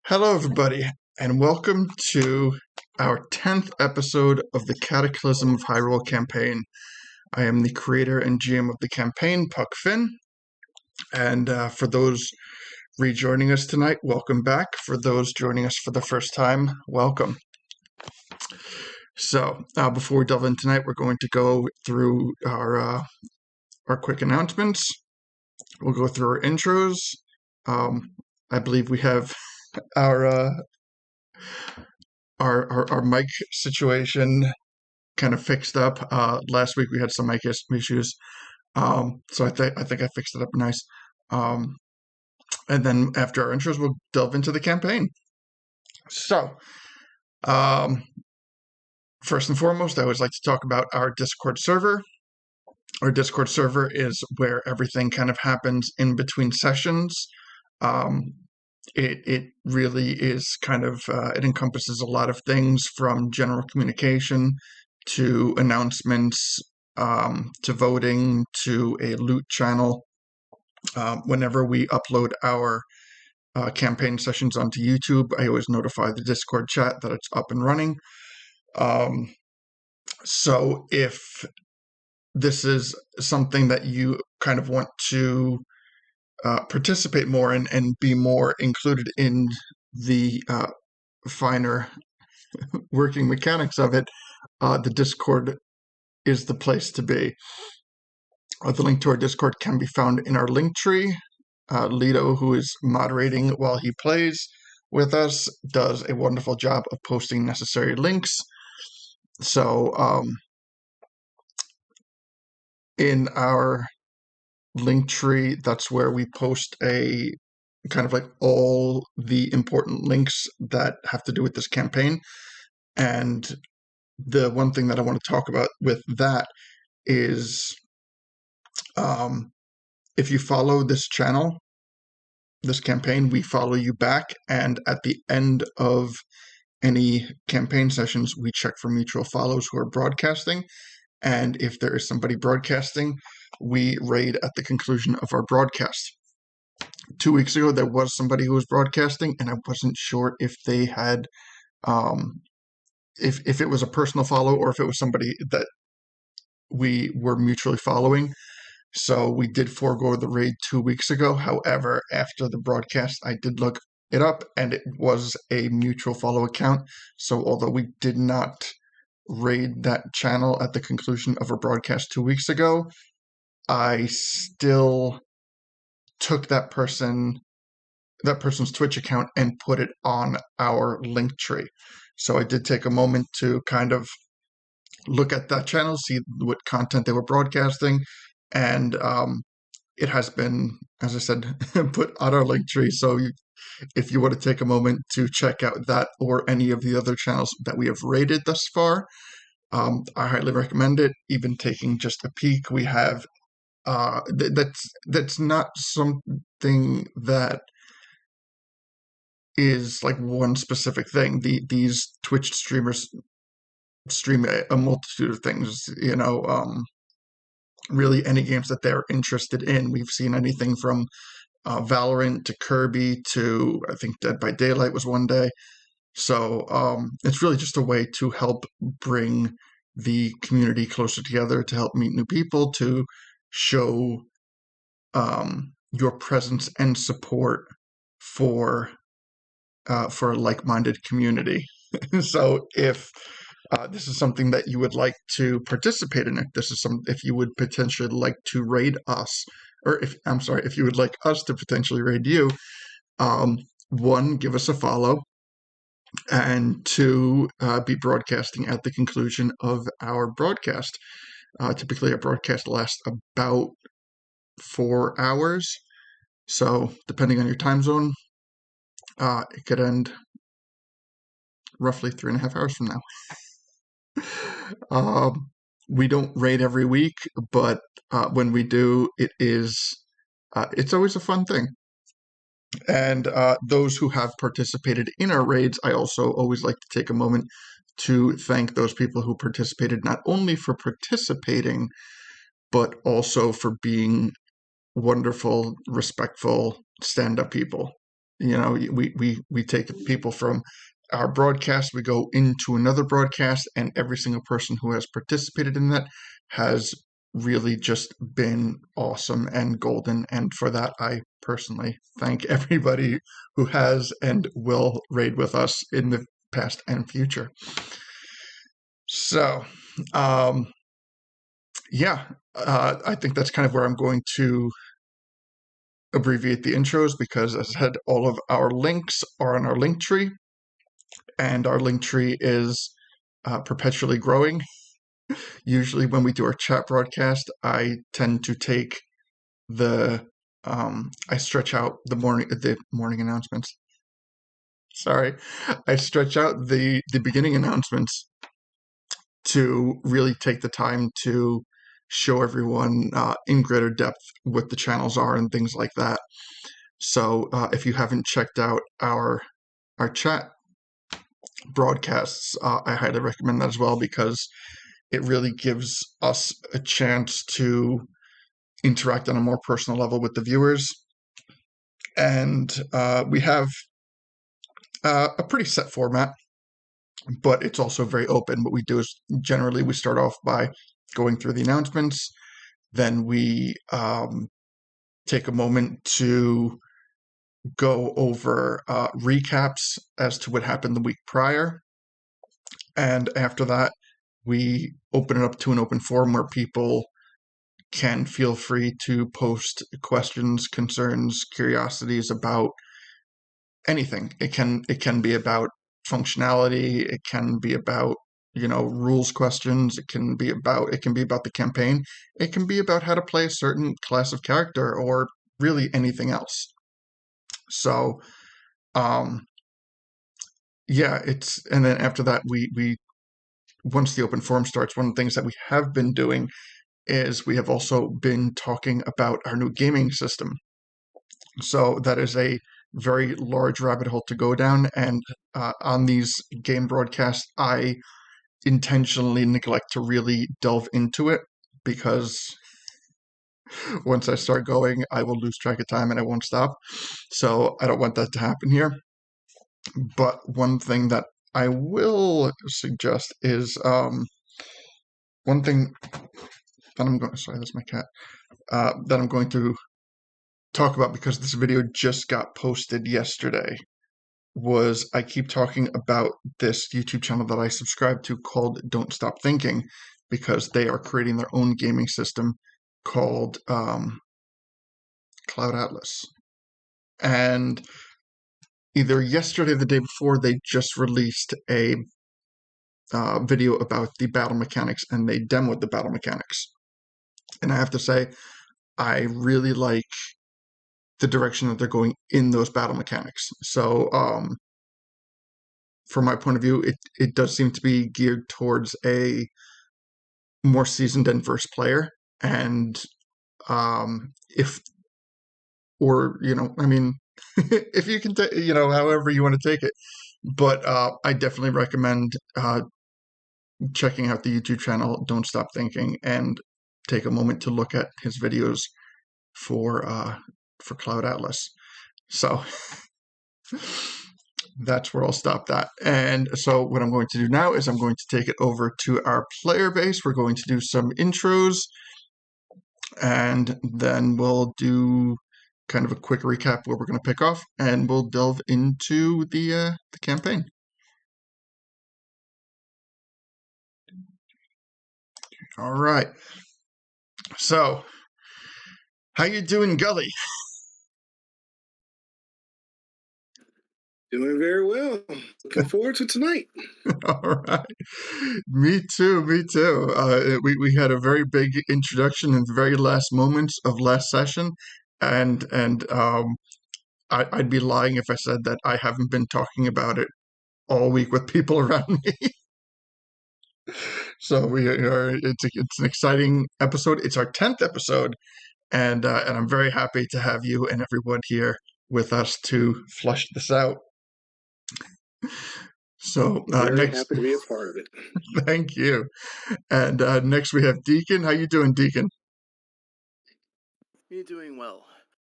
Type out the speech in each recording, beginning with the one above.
Hello, everybody, and welcome to our 10th episode of the Cataclysm of Hyrule campaign. I am the creator and GM of the campaign, Puck Finn, and for those rejoining us tonight, welcome back. For those joining us for the first time, welcome. So, before we delve in tonight, we're going to go through our quick announcements. We'll go through our intros. I believe we have our mic situation kind of fixed up. Last week we had some mic issues, so I think I fixed it up nice. And then after our intros, we'll delve into the campaign. So, first and foremost, I always like to talk about our Discord server. Our Discord server is where everything kind of happens in between sessions. It really is kind of, it encompasses a lot of things from general communication to announcements, to voting, to a loot channel. Whenever we upload our campaign sessions onto YouTube, I always notify the Discord chat that it's up and running. So if this is something that you kind of want to participate more in and be more included in the finer working mechanics of it, the Discord is the place to be. The link to our Discord can be found in our link tree. Lido, who is moderating while he plays with us, does a wonderful job of posting necessary links. So in our link tree, that's where we post a kind of like all the important links that have to do with this campaign. And the one thing that I want to talk about with that is if you follow this channel, this campaign, we follow you back. And at the end of any campaign sessions, we check for mutual follows who are broadcasting. And if there is somebody broadcasting, we raid at the conclusion of our broadcast. 2 weeks ago, there was somebody who was broadcasting, and I wasn't sure if they had, if it was a personal follow or if it was somebody that we were mutually following. So we did forego the raid 2 weeks ago. However, after the broadcast, I did look it up, and it was a mutual follow account. So although we did not raid that channel at the conclusion of our broadcast 2 weeks ago, I still took that person's Twitch account and put it on our link tree. So I did take a moment to kind of look at that channel, see what content they were broadcasting, and it has been, as I said, put on our link tree. So if you want to take a moment to check out that or any of the other channels that we have rated thus far, I highly recommend it. Even taking just a peek, we have that's not something that is like one specific thing. These Twitch streamers stream a multitude of things, really any games that they're interested in. We've seen anything from Valorant to Kirby to, I think, Dead by Daylight was one day. So it's really just a way to help bring the community closer together, to help meet new people, to show your presence and support for a like-minded community. So if this is something that you would like to participate in, if you would potentially like to raid us, or if you would like us to potentially raid you, one, give us a follow, and two, be broadcasting at the conclusion of our broadcast. Typically, our broadcast lasts about 4 hours. So, depending on your time zone, it could end roughly 3.5 hours from now. We don't raid every week, but when we do, it's always a fun thing. And those who have participated in our raids, I also always like to take a moment to thank those people who participated, not only for participating, but also for being wonderful, respectful, stand-up people. we take people from our broadcast, we go into another broadcast, and every single person who has participated in that has really just been awesome and golden. And for that, I personally thank everybody who has and will raid with us in the past and future. So, yeah, I think that's kind of where I'm going to abbreviate the intros because, as I said, all of our links are on our link tree, and our link tree is perpetually growing. Usually, when we do our chat broadcast, I tend to take I stretch out the morning announcements. Sorry, I stretch out the beginning announcements to really take the time to show everyone in greater depth what the channels are and things like that. So if you haven't checked out our chat broadcasts, I highly recommend that as well because it really gives us a chance to interact on a more personal level with the viewers. And we have a pretty set format, but it's also very open. What we do is generally we start off by going through the announcements, then we take a moment to go over recaps as to what happened the week prior. And after that, we open it up to an open forum where people can feel free to post questions, concerns, curiosities about anything. It can be about functionality, it can be about rules questions, it can be about the campaign, it can be about how to play a certain class of character, or really anything else. So yeah, and then after that we once the open forum starts, one of the things that we have been doing is we have also been talking about our new gaming system. So that is a very large rabbit hole to go down, and on these game broadcasts, I intentionally neglect to really delve into it because once I start going, I will lose track of time and I won't stop. So I don't want that to happen here. But one thing that I will suggest is one thing that I'm going. Sorry, that's my cat. That I'm going to talk about because this video just got posted yesterday. Was I keep talking about this YouTube channel that I subscribe to called Don't Stop Thinking, because they are creating their own gaming system called Cloud Atlas. And either yesterday or the day before, they just released a video about the battle mechanics, and they demoed the battle mechanics. And I have to say, I really like the direction that they're going in those battle mechanics. So from my point of view, it does seem to be geared towards a more seasoned and versed player. And if you can however you want to take it. But I definitely recommend checking out the YouTube channel Don't Stop Thinking and take a moment to look at his videos for Cloud Atlas. So that's where I'll stop that. And so what I'm going to do now is I'm going to take it over to our player base. We're going to do some intros, and then we'll do kind of a quick recap where we're going to pick off, and we'll delve into the campaign. All right. So, how you doing, Gully? Doing very well. Looking forward to tonight. All right. Me too. We had a very big introduction in the very last moments of last session, and I'd be lying if I said that I haven't been talking about it all week with people around me. So it's an exciting episode. It's our 10th episode, and I'm very happy to have you and everyone here with us to flush this out. So very happy to be a part of it. Thank you. And next we have Deacon. How you doing, Deacon? Me doing well.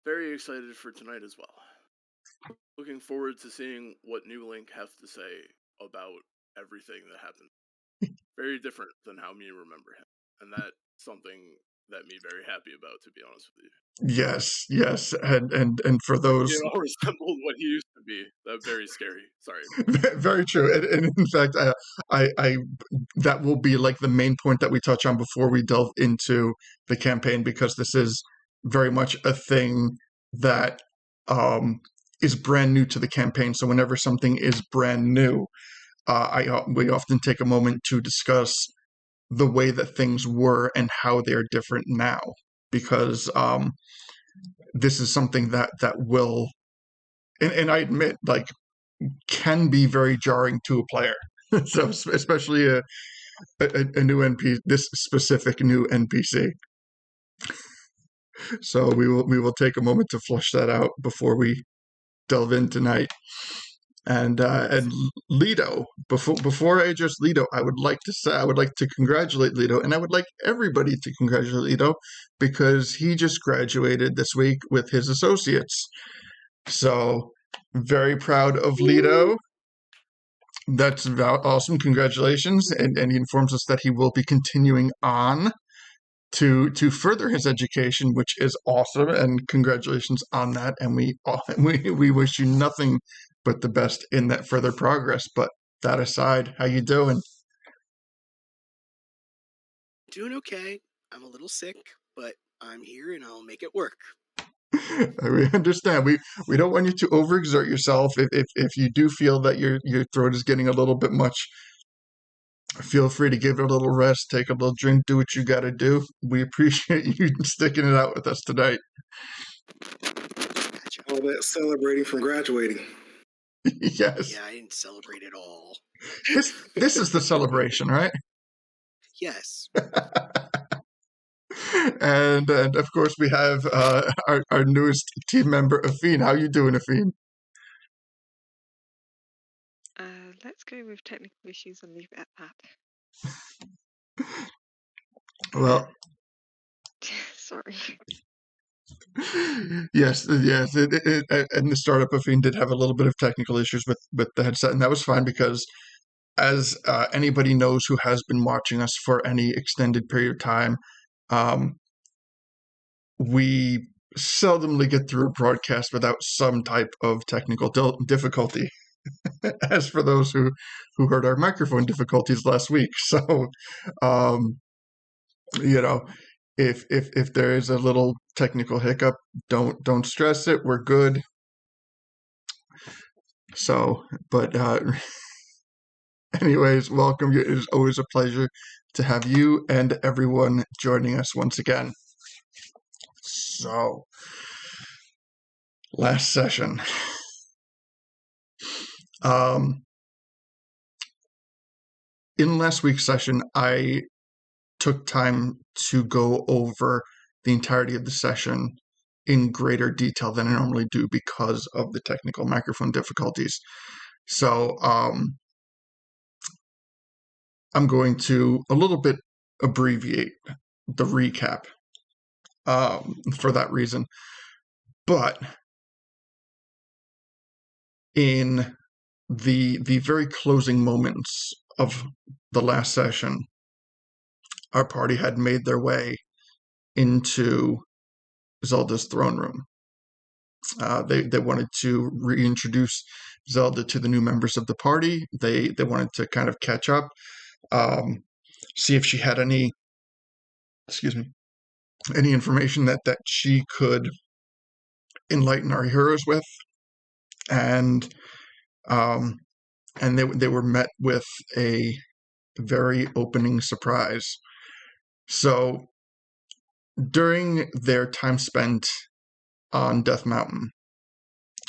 Very excited for tonight as well. Looking forward to seeing what New Link has to say about everything that happened. Very different than how me remember him, and that's something that me very happy about, to be honest with you. Yes, and for those, It all resembled what he used to be. That very scary. Sorry. very true. And in fact, I that will be like the main point that we touch on before we delve into the campaign, because this is very much a thing that is brand new to the campaign. So whenever something is brand new, we often take a moment to discuss the way that things were and how they are different now, because this is something that will, and I admit, like, can be very jarring to a player. So especially a new NPC, this specific new NPC. So we will take a moment to flush that out before we delve in tonight. And Lido, before I address Lido, I would like to congratulate Lido, and I would like everybody to congratulate Lido because he just graduated this week with his associates. So very proud of Lido. That's awesome. Congratulations. And he informs us that he will be continuing on to further his education, which is awesome. And congratulations on that. And we wish you nothing but the best in that further progress. But that aside, how you doing? Doing okay. I'm a little sick, but I'm here and I'll make it work. We understand. We don't want you to overexert yourself. If you do feel that your throat is getting a little bit much, feel free to give it a little rest, take a little drink, do what you got to do. We appreciate you sticking it out with us tonight. Gotcha. All that celebrating from graduating. Yes. Yeah, I didn't celebrate at all. This is the celebration, right? Yes. And of course we have our newest team member, Afine. How you doing, Afine? Let's go with technical issues and leave it at that. Well, Sorry. yes. And the startup Afine did have a little bit of technical issues with the headset, and that was fine because, as anybody knows who has been watching us for any extended period of time, we seldomly get through a broadcast without some type of technical difficulty. As for those who heard our microphone difficulties last week, so you know, if there is a little technical hiccup, don't stress it. We're good. So, but anyways, welcome. It is always a pleasure to have you and everyone joining us once again. So, last session. In last week's session, I took time to go over the entirety of the session in greater detail than I normally do because of the technical microphone difficulties. So I'm going to a little bit abbreviate the recap for that reason. But in the very closing moments of the last session, our party had made their way into Zelda's throne room. They wanted to reintroduce Zelda to the new members of the party. They wanted to kind of catch up, see if she had any information that she could enlighten our heroes with, and they were met with a very opening surprise. So during their time spent on Death Mountain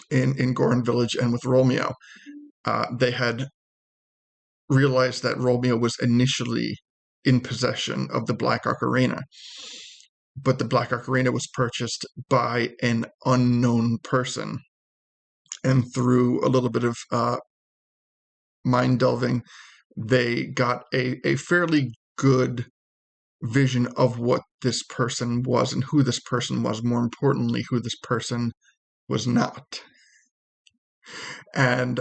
in Goron Village and with Romeo, they had realized that Romeo was initially in possession of the Black Ocarina, but the Black Ocarina was purchased by an unknown person, and through a little bit of mind delving, they got a fairly good vision of what this person was and who this person was, more importantly, who this person was not. And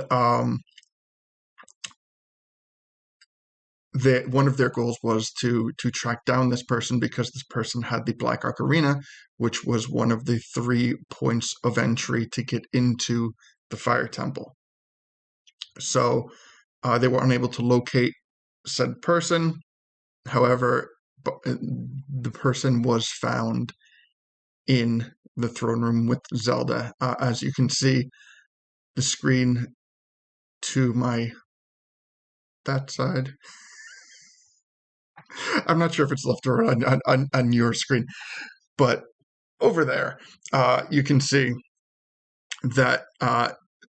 one of their goals was to track down this person because this person had the Black Ocarina, which was one of the 3 points of entry to get into the Fire Temple. So they were unable to locate said person. However, the person was found in the throne room with Zelda. As you can see, the screen to that side. I'm not sure if it's left or right on your screen, but over there, you can see that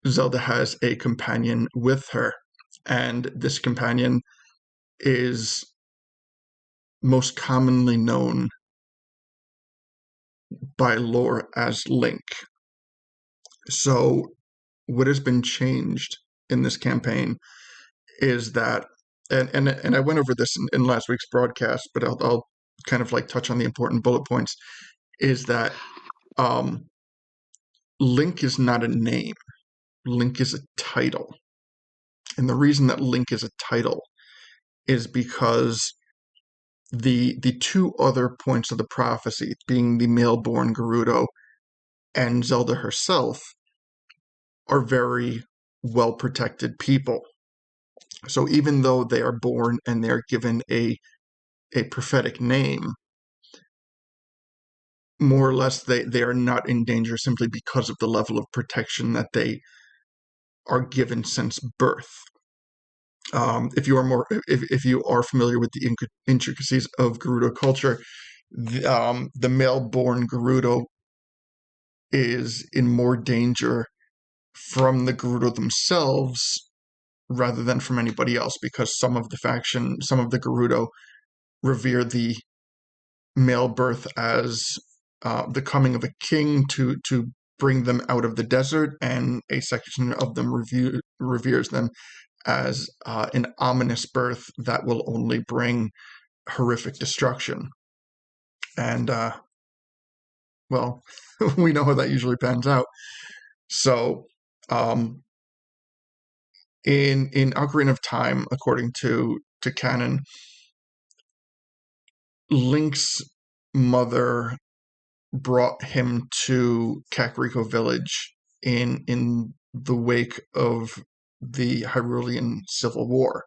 Zelda has a companion with her, and this companion is most commonly known by lore as Link. So what has been changed in this campaign is that, and I went over this in last week's broadcast, but I'll kind of like touch on the important bullet points, is that Link is not a name. Link is a title. And the reason that Link is a title is because the 2 other points of the prophecy, being the male-born Gerudo and Zelda herself, are very well-protected people. So even though they are born and they're given a prophetic name, more or less they are not in danger simply because of the level of protection that they are given since birth. If you are familiar with the intricacies of Gerudo culture, the male-born Gerudo is in more danger from the Gerudo themselves rather than from anybody else, because some of the Gerudo revere the male birth as the coming of a king to bring them out of the desert, and a section of them reveres them as an ominous birth that will only bring horrific destruction. And well, we know how that usually pans out. So in Ocarina of Time, according to canon, Link's mother brought him to Kakariko Village in the wake of the Hyrulean Civil War.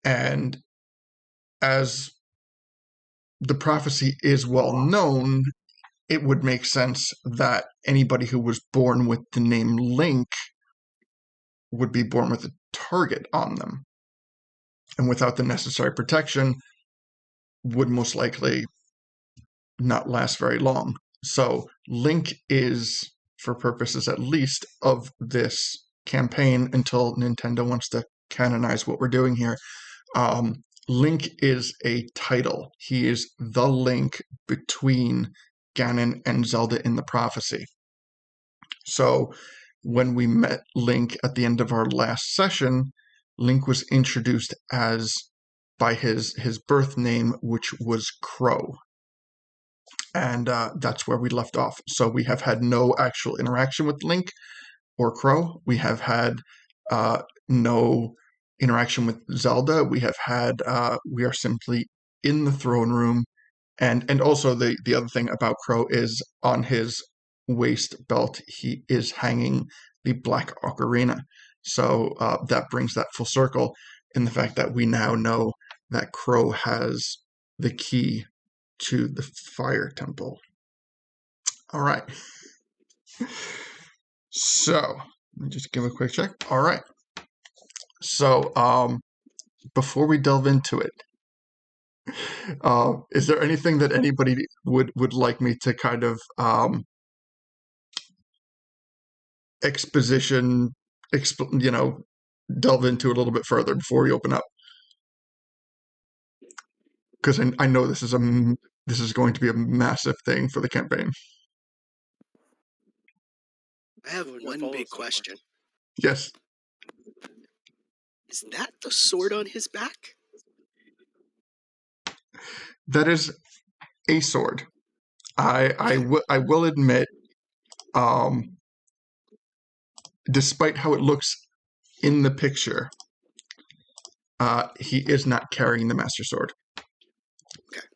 And as the prophecy is well known, it would make sense that anybody who was born with the name Link would be born with a target on them, and without the necessary protection would most likely not last very long. So Link is, for purposes at least of this campaign, until Nintendo wants to canonize what we're doing here, Link is a title. He is the link between Ganon and Zelda in the prophecy. So when we met Link at the end of our last session, Link was introduced by his birth name, which was Crowe. And that's where we left off. So we have had no actual interaction with Link or Crowe. We have had no interaction with Zelda. We are simply in the throne room. And also the other thing about Crowe is, on his waist belt, he is hanging the Black Ocarina. So that brings that full circle in the fact that we now know that Crowe has the key to the Fire Temple. All right. So let me just give a quick check. All right. So before we delve into it, is there anything that anybody would like me to kind of delve into a little bit further before we open up? Because I know this is going to be a massive thing for the campaign. I have one big question. Yes. Is that the sword on his back? That is a sword. I will admit, despite how it looks in the picture, he is not carrying the Master Sword. Okay.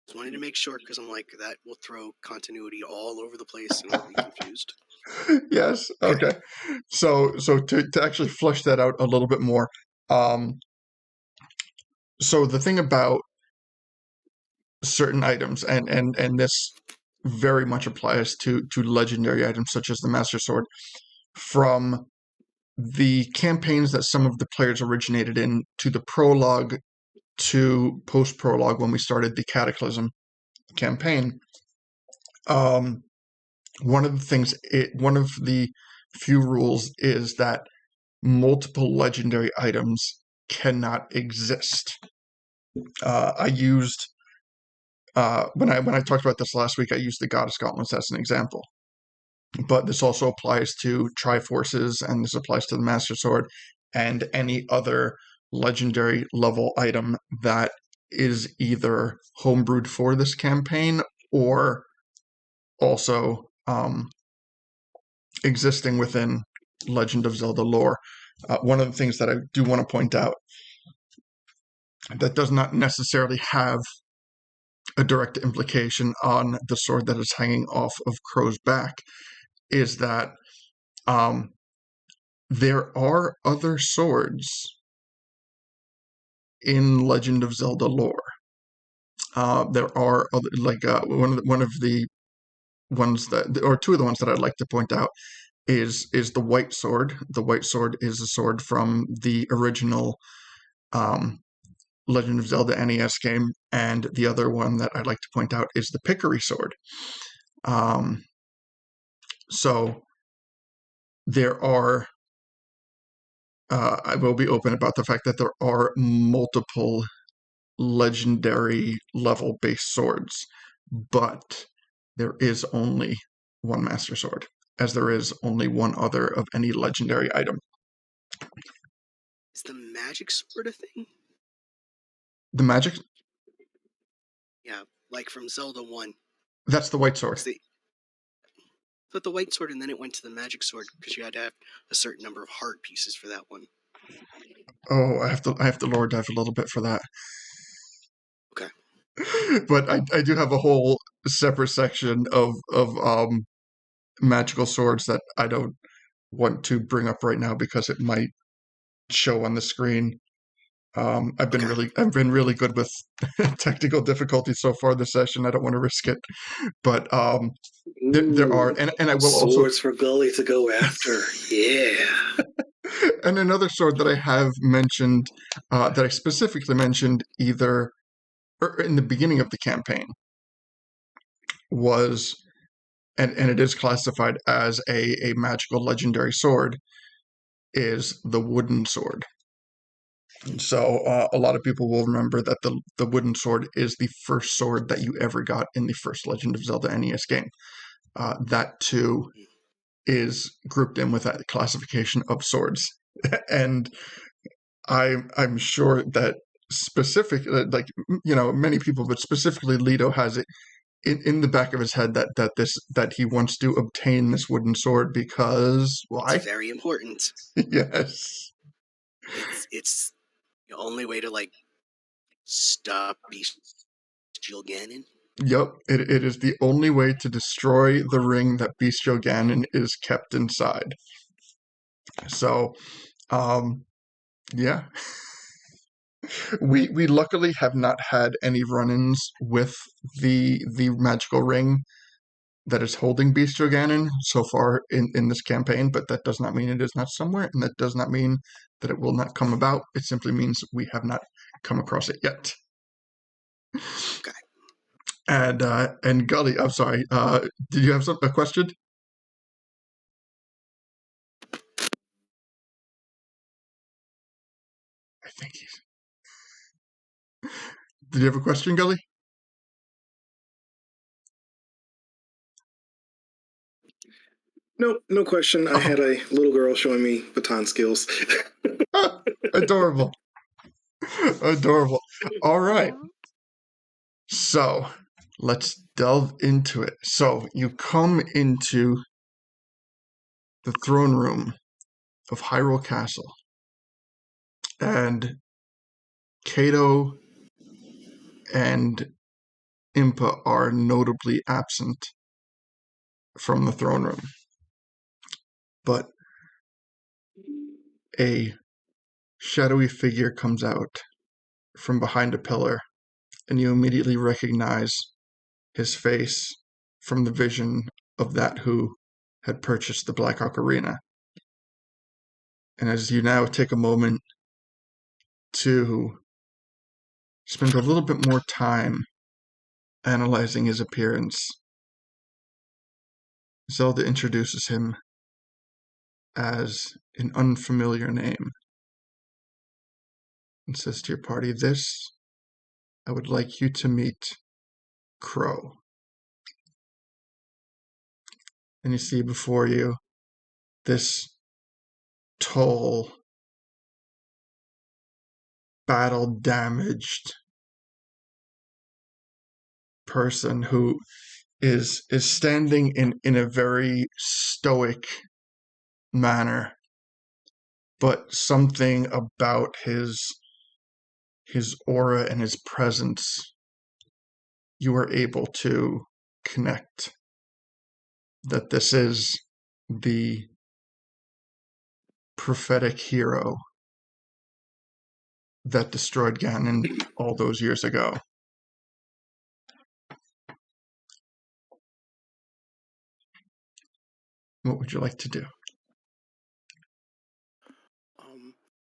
Just wanted to make sure because I'm like, that will throw continuity all over the place and I'll be confused. Yes. Okay. So to actually flush that out a little bit more, so the thing about certain items, and this very much applies to legendary items such as the Master Sword, from the campaigns that some of the players originated in to the prologue to post-prologue when we started the Cataclysm campaign. One of the few rules is that multiple legendary items cannot exist. I used when I talked about this last week, I used the Goddess Gauntlets as an example. But this also applies to Triforces, and this applies to the Master Sword, and any other legendary level item that is either homebrewed for this campaign or also existing within Legend of Zelda lore. One of the things that I do want to point out that does not necessarily have a direct implication on the sword that is hanging off of Crowe's back is that there are other swords in Legend of Zelda lore. There are other, like one of the ones that, or two of the ones that I'd like to point out is the White Sword. The White Sword is a sword from the original Legend of Zelda NES game, and the other one that I'd like to point out is the Pickery Sword. So there are. I will be open about the fact that there are multiple legendary level based swords, but there is only one Master Sword, as there is only one other of any legendary item. Is the magic sword a thing? The magic? Yeah, like from Zelda 1. That's the White Sword. But the white sword and then it went to the magic sword because you had to have a certain number of heart pieces for that one. Oh, I have to lore dive a little bit for that. Okay. But I do have a whole separate section of magical swords that I don't want to bring up right now because it might show on the screen. I've been really good with technical difficulty so far this session. I don't want to risk it, but there are, and I will also swords for Gully to go after. Yeah. And another sword that I have mentioned, that I specifically mentioned either or in the beginning of the campaign, was, and it is classified as a magical legendary sword, is the wooden sword. So a lot of people will remember that the wooden sword is the first sword that you ever got in the first Legend of Zelda NES game. That too is grouped in with that classification of swords. And I'm sure that many people, but specifically Leto has it in the back of his head that he wants to obtain this wooden sword because why? It's very important. Yes. It's the only way to stop Bestial Ganon. Yep, it is the only way to destroy the ring that Bestial Ganon is kept inside. So, yeah. We luckily have not had any run-ins with the magical ring that is holding Bestial Ganon so far in this campaign, but that does not mean it is not somewhere, and that does not mean that it will not come about. It simply means we have not come across it yet. Okay. And Gully, I'm sorry, did you have a question? I think he's... Did you have a question, Gully? Nope, no question. I had a little girl showing me baton skills. Adorable. Adorable. All right. So let's delve into it. So you come into the throne room of Hyrule Castle, and Kato and Impa are notably absent from the throne room. But a shadowy figure comes out from behind a pillar, and you immediately recognize his face from the vision of that who had purchased the Black Ocarina. And as you now take a moment to spend a little bit more time analyzing his appearance, Zelda introduces him as an unfamiliar name and says to your party, "This, I would like you to meet Crowe." And you see before you this tall, battle-damaged person who is standing in a very stoic manner, but something about his aura and his presence, you are able to connect that this is the prophetic hero that destroyed Ganon all those years ago. What would you like to do?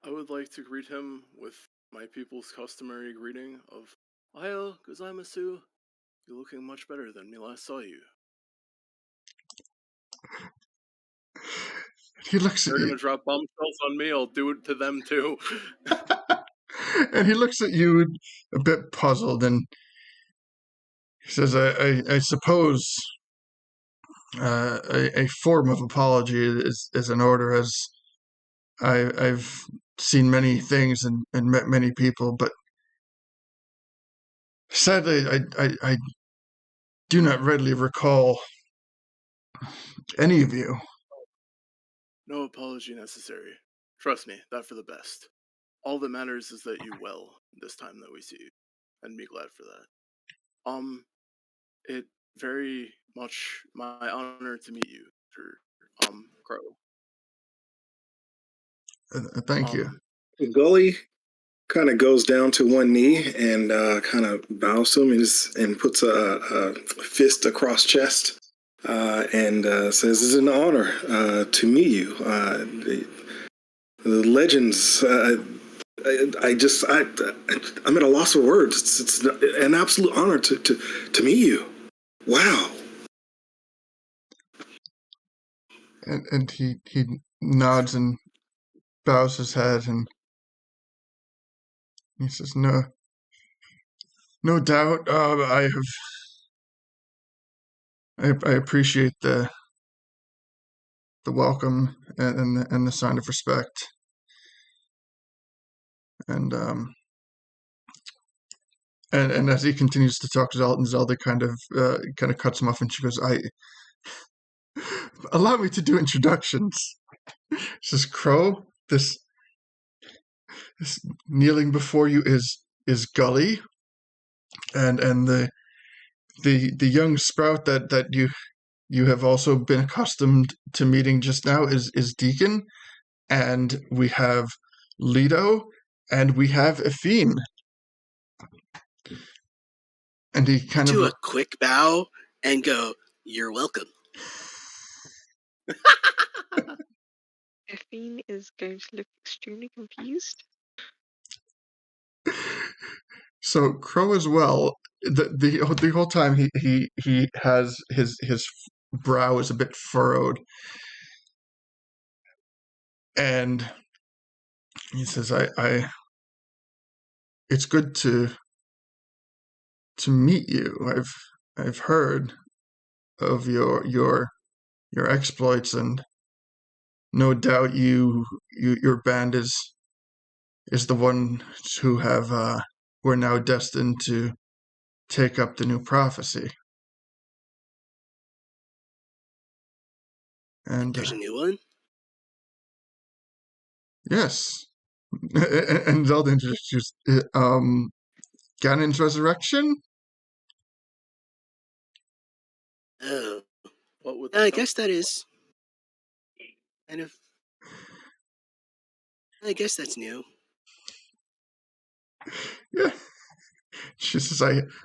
I would like to greet him with my people's customary greeting of "Ohayo gozaimasu. You're looking much better than me last saw you." He looks at They're you. gonna drop bombshells on me, I'll do it to them too. And he looks at you a bit puzzled, and he says, I suppose a form of apology is in order, as I've seen many things and met many people, but sadly, I do not readily recall any of you. No apology necessary. Trust me, that for the best. All that matters is that you well this time that we see you, and be glad for that. It very much my honor to meet you, Crowe. Thank you. Gully kind of goes down to one knee and kind of bows to him and puts a fist across chest and says, "It's an honor to meet you. The legends. I'm at a loss for words. It's an absolute honor to meet you. Wow." And he nods and bows his head, and he says, "No doubt. I appreciate the welcome and the sign of respect." And as he continues to talk, Zelda kind of cuts him off, and she goes, "Allow me to do introductions." She says, "Crowe, this kneeling before you is Gully, and the young sprout that you have also been accustomed to meeting just now is Deacon, and we have Lido, and we have Efine." And he kind do of a quick bow and go, "You're welcome." Effine is going to look extremely confused. So Crowe as well. The whole time he has his brow is a bit furrowed, and he says, "I it's good to meet you. I've heard of your exploits, and no doubt your band is the one who have we're now destined to take up the new prophecy." And There's a new one? yes, and Zelda introduced Ganon's resurrection. Oh. What with I guess that is kind of. I guess that's new. Yeah, she says,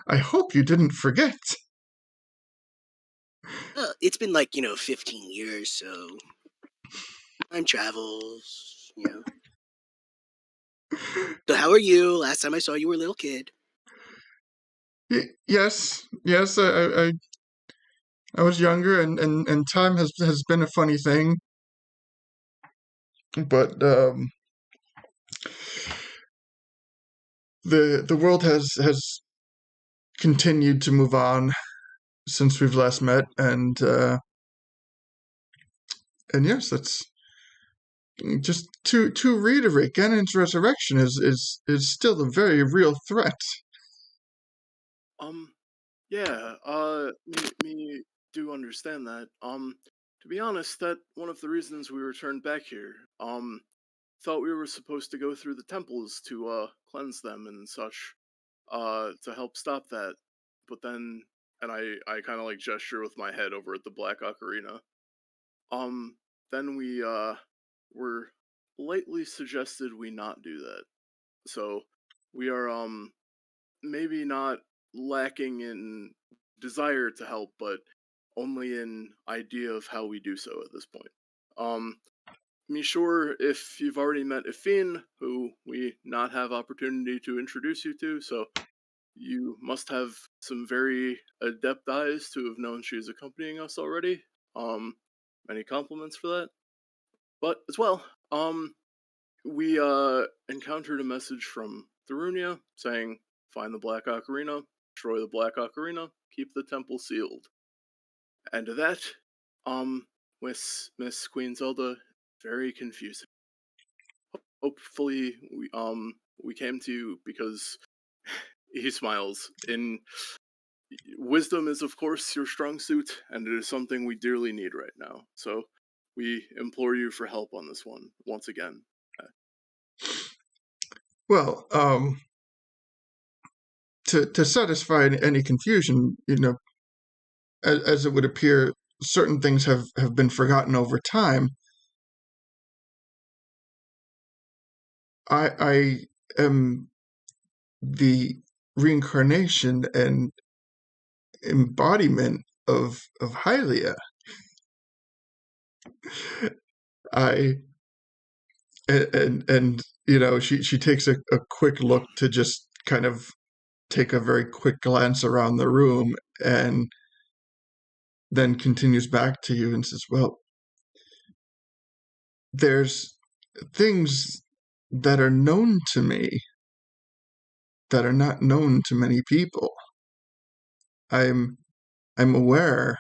I hope you didn't forget. It's been 15 years, so time travels, So how are you? Last time I saw you were a little kid. Yes, I was younger, and time has been a funny thing. But the world has continued to move on since we've last met, and yes, that's just to reiterate. Ganon's resurrection is still a very real threat. Yeah, me do understand that. To be honest, that one of the reasons we returned back here. Thought we were supposed to go through the temples to cleanse them and such, to help stop that. But then, and I kind of gesture with my head over at the Black Ocarina. Then we were lightly suggested we not do that. So we are maybe not lacking in desire to help, but only in idea of how we do so at this point. Me sure if you've already met Ifine, who we not have opportunity to introduce you to, so you must have some very adept eyes to have known she is accompanying us already. Many compliments for that. But as well, we encountered a message from Tharunia saying, find the Black Ocarina, destroy the Black Ocarina, keep the temple sealed. And to that, Miss Queen Zelda, very confusing. Hopefully, we came to you because he smiles. In wisdom is, of course, your strong suit, and it is something we dearly need right now. So, we implore you for help on this one once again. Well, to satisfy any confusion, as it would appear, certain things have been forgotten over time. I am the reincarnation and embodiment of Hylia. I and she takes a quick look to just kind of take a very quick glance around the room and then continues back to you and says, well, there's things that are known to me that are not known to many people. I'm aware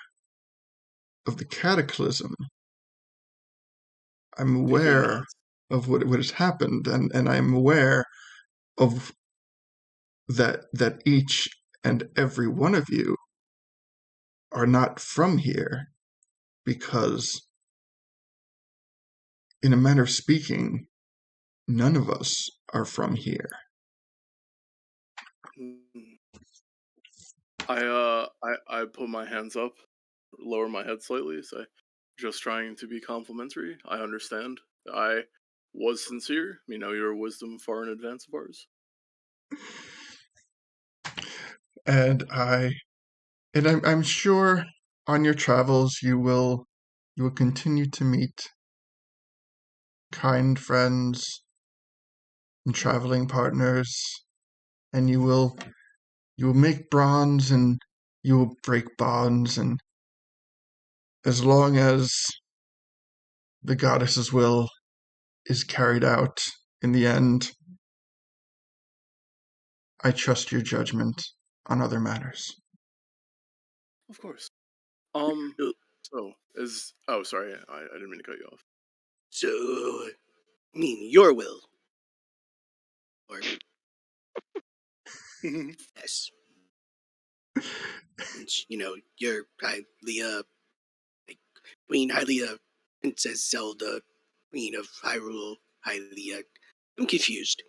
of the cataclysm. I'm aware of what has happened, and I'm aware of that each and every one of you are not from here because, in a manner of speaking, none of us are from here. I put my hands up, lower my head slightly, say, just trying to be complimentary. I understand. I was sincere. Your wisdom far in advance of ours. And I'm sure on your travels you will continue to meet kind friends and traveling partners, and you will make bonds and you will break bonds, and as long as the goddess's will is carried out in the end, I trust your judgment on other matters. Of course. Uh, So sorry, I didn't mean to cut you off. So, your will. Or, yes. And, you're Hylia, Queen Hylia It says Zelda, Queen of Hyrule, Hylia. I'm confused.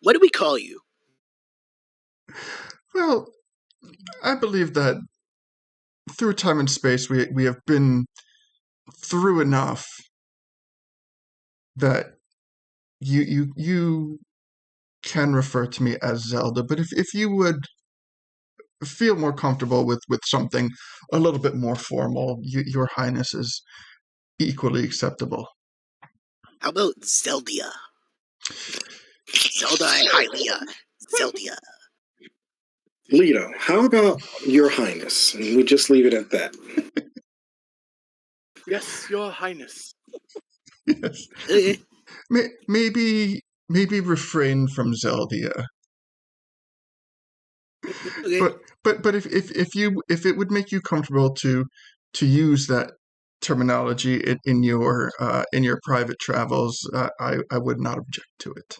What do we call you? Well, I believe that through time and space, we have been through enough that you can refer to me as Zelda. But if you would feel more comfortable with something a little bit more formal, Your Highness is equally acceptable. How about Zeldia? Zelda and Hylia. Zeldia. Leto, how about Your Highness? And we just leave it at that. Yes, Your Highness. Yes. Okay. Maybe refrain from Zeldia. Okay. But if it would make you comfortable to use that terminology in your private travels, I would not object to it.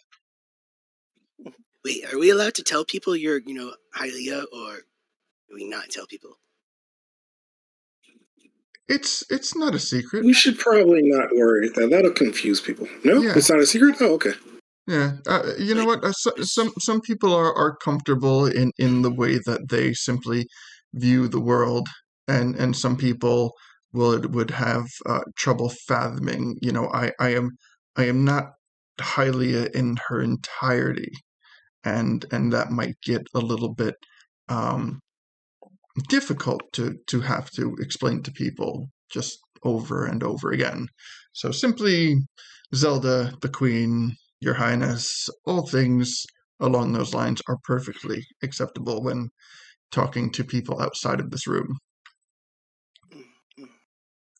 Wait, are we allowed to tell people you're, Hylia, or do we not tell people? It's not a secret. We should probably not worry. That'll confuse people. No, Yeah. it's not a secret. Oh, okay. Yeah, you know Like, what? Some people are comfortable in the way that they simply view the world, and some people would have trouble fathoming. I am not Hylia in her entirety, and that might get a little bit um, difficult to have to explain to people just over and over again. So simply Zelda, the Queen, Your Highness, all things along those lines are perfectly acceptable when talking to people outside of this room.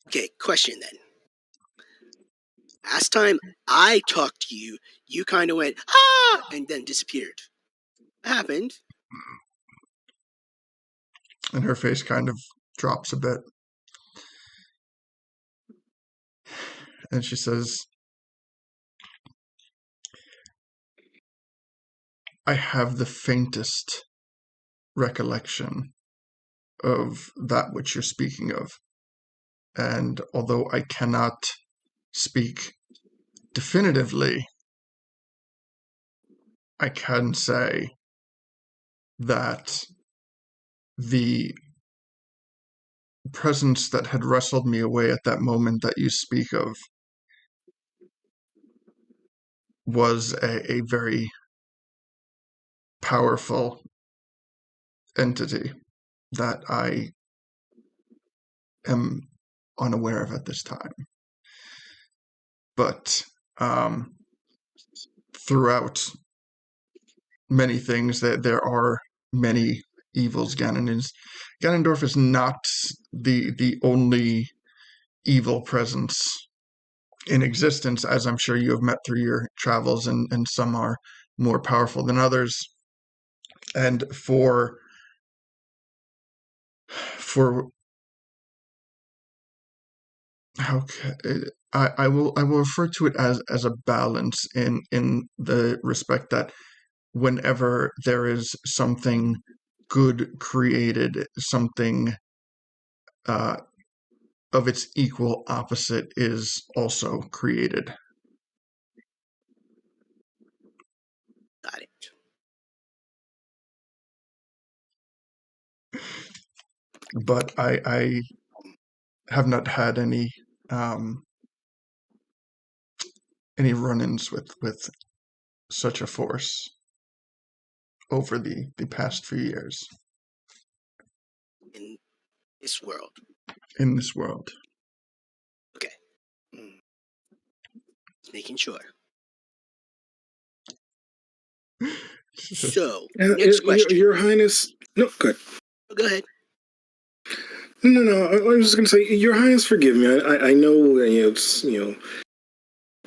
okay, question then. Last time I talked to you, you kind of went, ah, and then disappeared. What happened? And her face kind of drops a bit. And she says, I have the faintest recollection of that which you're speaking of. And although I cannot speak definitively, I can say that the presence that had wrestled me away at that moment that you speak of was a very powerful entity that I am unaware of at this time. But throughout many things, that there are many evils. Ganondorf is not the only evil presence in existence, as I'm sure you have met through your travels, and some are more powerful than others. And for how I will refer to it as a balance in the respect that whenever there is something good created, something of its equal opposite is also created. Got it. But I have not had any run-ins with such a force over the past few years In this world. in this world. Okay. Just making sure. So, next question. Your Highness. No, good. Go ahead. No. I was just going to say, Your Highness, forgive me. I know it's a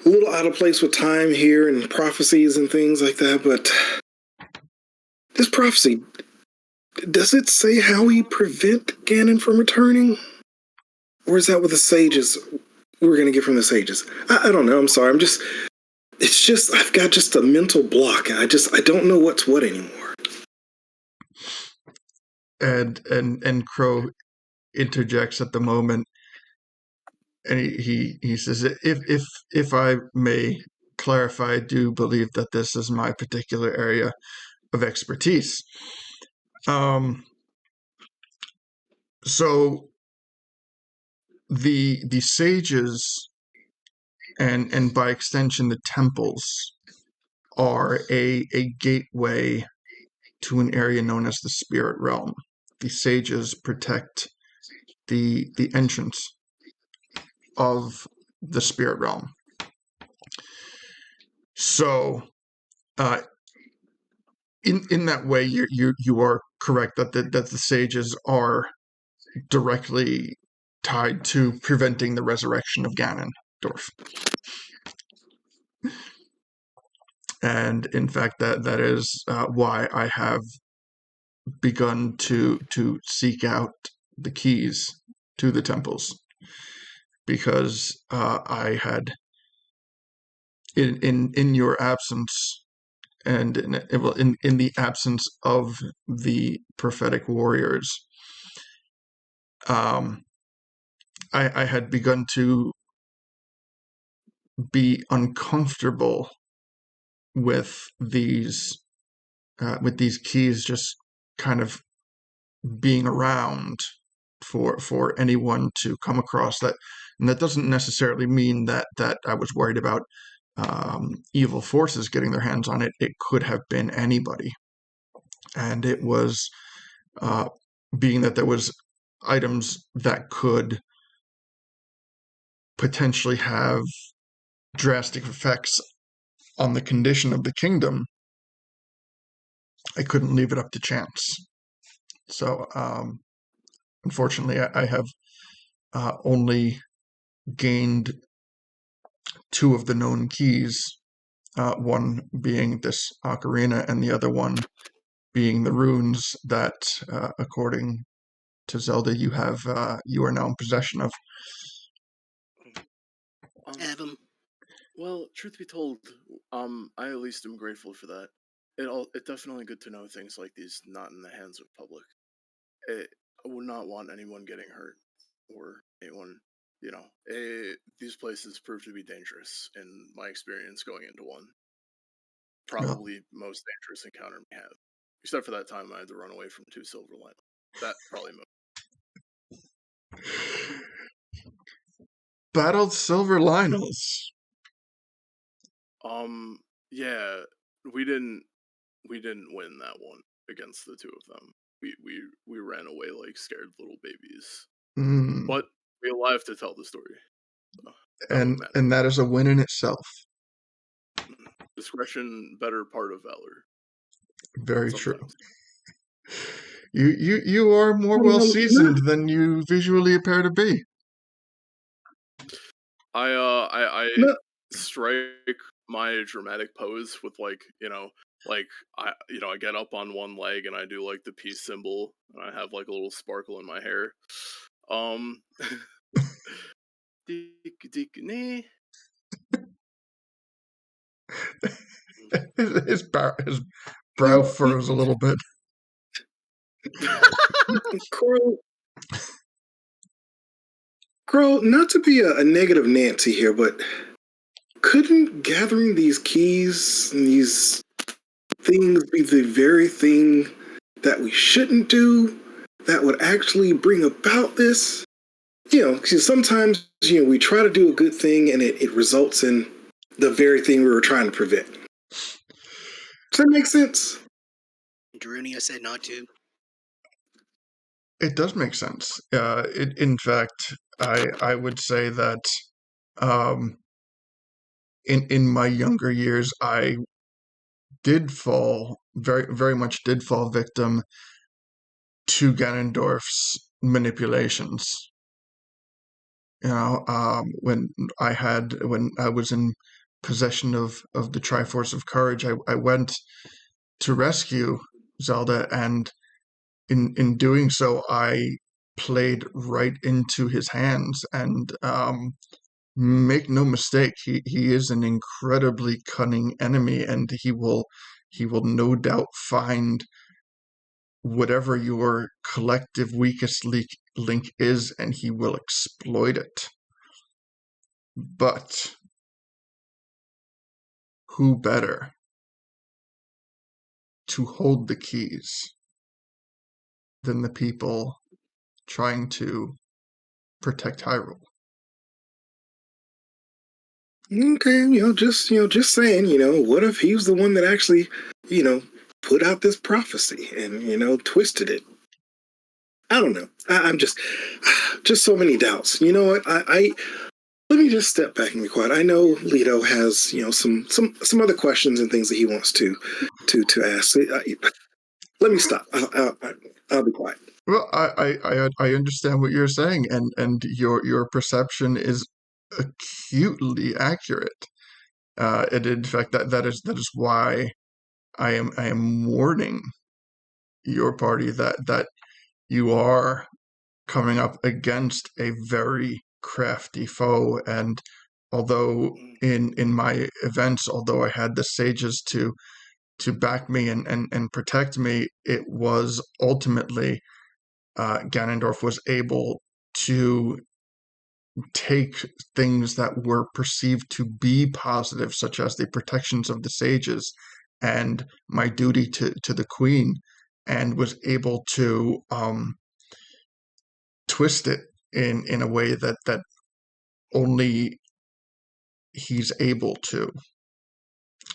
little out of place with time here and prophecies and things like that, but this prophecy, does it say how we prevent Ganon from returning? Or is that what the sages we were going to get from the sages? I don't know. I'm sorry. It's just, I've got just a mental block. I don't know what's what anymore. And Crowe interjects at the moment, and he says, if I may clarify, I do believe that this is my particular area of expertise. So the sages and by extension the temples are a gateway to an area known as the spirit realm. The sages protect the entrance of the spirit realm. So in that way you are correct that the sages are directly tied to preventing the resurrection of Ganondorf. And in fact, that is why I have begun to seek out the keys to the temples, because I had, in your absence, and in the absence of the prophetic warriors, I had begun to be uncomfortable with these keys just kind of being around for anyone to come across that. And that doesn't necessarily mean that I was worried about evil forces getting their hands on it. It could have been anybody. And it was being that there was items that could potentially have drastic effects on the condition of the kingdom, I couldn't leave it up to chance. So, unfortunately, I have only gained 2 of the known keys, one being this ocarina and the other one being the runes that, according to Zelda, you are now in possession of. Have 'em. Well, truth be told, I at least am grateful for that. It's definitely good to know things like these not in the hands of public. I would not want anyone getting hurt, or anyone, these places prove to be dangerous in my experience going into one. Probably most dangerous encounter we have. Except for that time I had to run away from 2 silver lions. That probably Battled silver Lionels. Yeah, we didn't win that one against the 2 of them. We ran away like scared little babies. But we're alive to tell the story. So and that is a win in itself. Discretion, better part of valor. Very Sometimes. True. You are more well seasoned than you visually appear to be. I strike my dramatic pose with I get up on one leg and I do like the peace symbol, and I have like a little sparkle in my hair. His brow furrows a little bit. Crowe, not to be a negative Nancy here, but couldn't gathering these keys and these things be the very thing that we shouldn't do, that would actually bring about this? Because sometimes, we try to do a good thing and it results in the very thing we were trying to prevent. Does that make sense? Darunia said not to. It does make sense. In fact, I would say that in my younger years, I did fall very much victim to Ganondorf's manipulations. When I was in possession of the Triforce of Courage, I went to rescue Zelda, and in doing so, I played right into his hands. And make no mistake, he is an incredibly cunning enemy, and he will no doubt find whatever your collective weakest link is, and he will exploit it. But who better to hold the keys than the people trying to protect Hyrule? Okay, just saying, what if he was the one that actually, put out this prophecy and, twisted it? I don't know. I'm just so many doubts. You know what? I let me just step back and be quiet. I know Leto has, some other questions and things that he wants to ask. Let me stop. I'll be quiet. Well, I understand what you're saying, and your perception is acutely accurate. And in fact, that is why I am warning your party that you are coming up against a very crafty foe. And although in my events, although I had the sages to back me and protect me, it was ultimately Ganondorf was able to take things that were perceived to be positive, such as the protections of the sages and my duty to the queen, and was able to twist it in a way that only he's able to.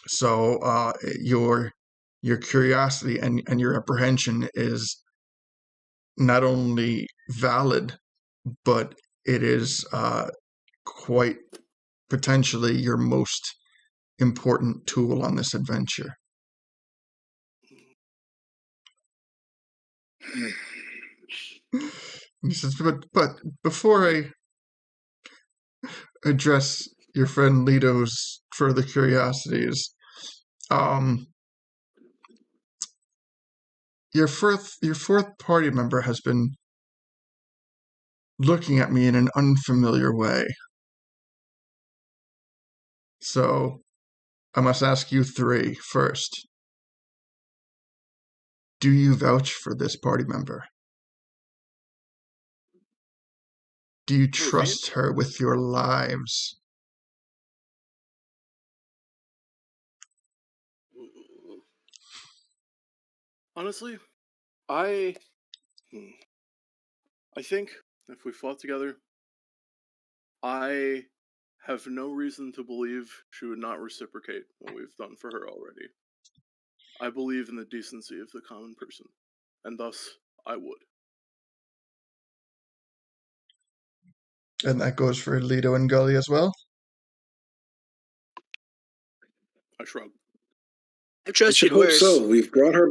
So your curiosity and your apprehension is not only valid, but it is quite potentially your most important tool on this adventure. He says, but before I address your friend Leto's further curiosities, your fourth party member has been looking at me in an unfamiliar way. So I must ask you three first. Do you vouch for this party member? Do you trust her with your lives? Honestly, I think if we fought together, I have no reason to believe she would not reciprocate what we've done for her already. I believe in the decency of the common person, and thus I would. And that goes for Leto and Gully as well? I shrug. I I trust should you hope worse. so. We've brought her.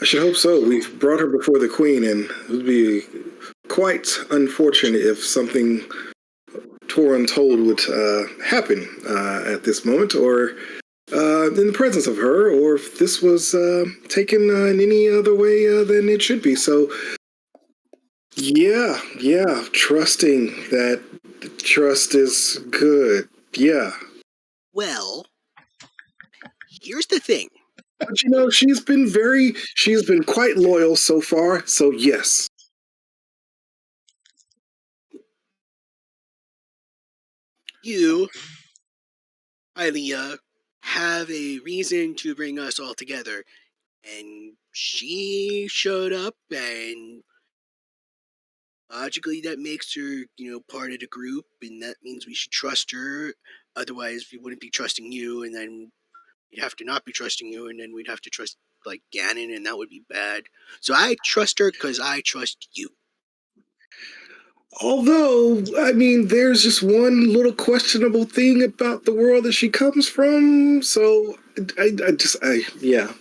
I should hope so. We've brought her before the queen, and it would be quite unfortunate if something untold would happen at this moment, or in the presence of her, or if this was taken in any other way than it should be. So, yeah, trusting that trust is good. Yeah. Well, here's the thing. But she's been quite loyal so far, so yes. You, Ilea, have a reason to bring us all together. And she showed up, and logically that makes her, part of the group, and that means we should trust her. Otherwise, we wouldn't be trusting you, and then we'd have to not be trusting you, and then we'd have to trust, like, Ganon, and that would be bad. So I trust her because I trust you. Although, I mean, there's just one little questionable thing about the world that she comes from. So, yeah.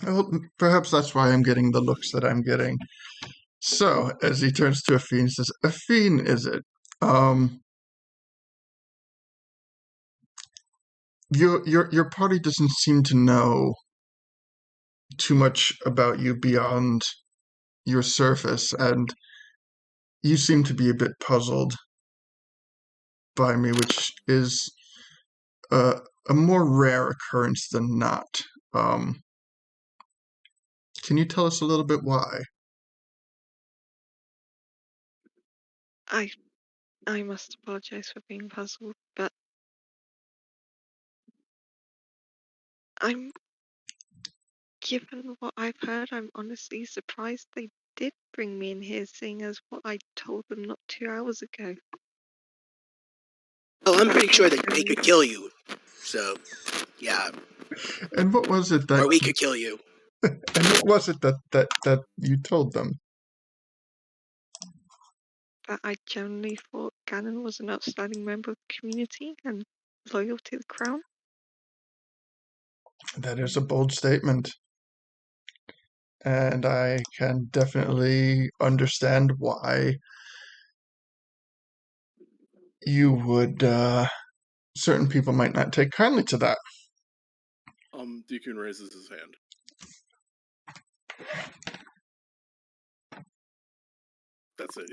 Well, perhaps that's why I'm getting the looks that I'm getting. So, as he turns to Afine, he says, Afine, is it? Your party doesn't seem to know too much about you beyond your surface, and you seem to be a bit puzzled by me, which is a more rare occurrence than not. Can you tell us a little bit why? I I must apologize for being puzzled, but given what I've heard, I'm honestly surprised they did bring me in here, seeing as what I told them not 2 hours ago. Well, I'm pretty sure that they could kill you. So, yeah. And what was it that? Or we could kill you. And what was it that you told them? That I generally thought Ganon was an outstanding member of the community and loyal to the crown. That is a bold statement, and I can definitely understand why you would. Certain people might not take kindly to that. Deacon raises his hand. That's it.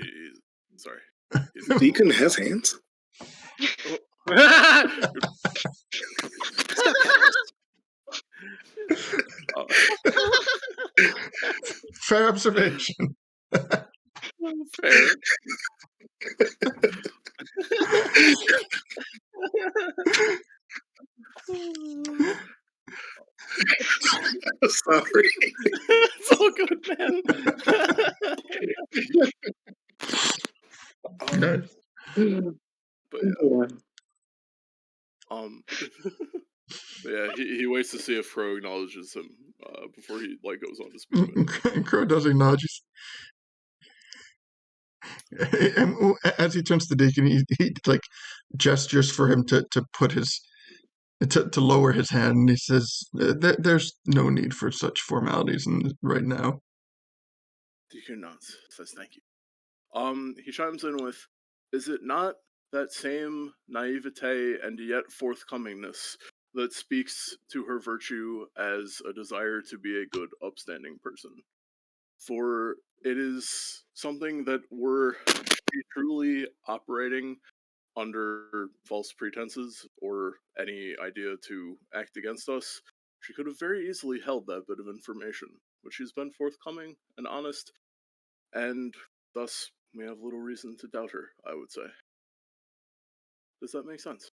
Sorry. Deacon has hands. Fair observation. Fair. Sorry. It's all good, man. Nice. But yeah. But yeah, he waits to see if Crowe acknowledges him before he goes on to speak with him. Crowe does acknowledge. And as he turns to the deacon, he like gestures for him to put his to lower his hand. And he says, "There's no need for such formalities right now." Deacon nods, says thank you. He chimes in with, "Is it not that same naivete and yet forthcomingness that speaks to her virtue as a desire to be a good, upstanding person? For it is something that were she truly operating under false pretenses or any idea to act against us, she could have very easily held that bit of information, but she's been forthcoming and honest, and thus we have little reason to doubt her, I would say. Does that make sense?"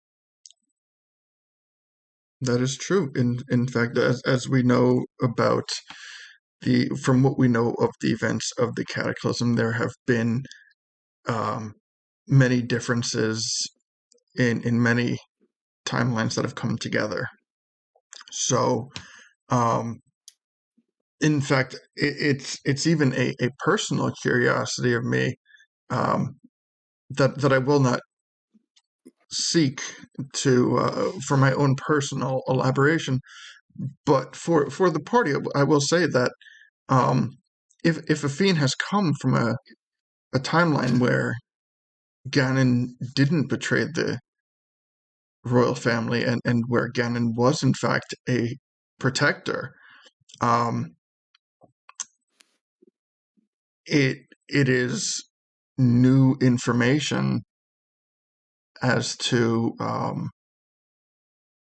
That is true. In fact, as we know about from what we know of the events of the Cataclysm, there have been many differences in many timelines that have come together. So, in fact, it's even a personal curiosity of me that I will not seek to for my own personal elaboration, but for the party, I will say that if a fiend has come from a timeline where Ganon didn't betray the royal family and where Ganon was in fact a protector, it is new information as to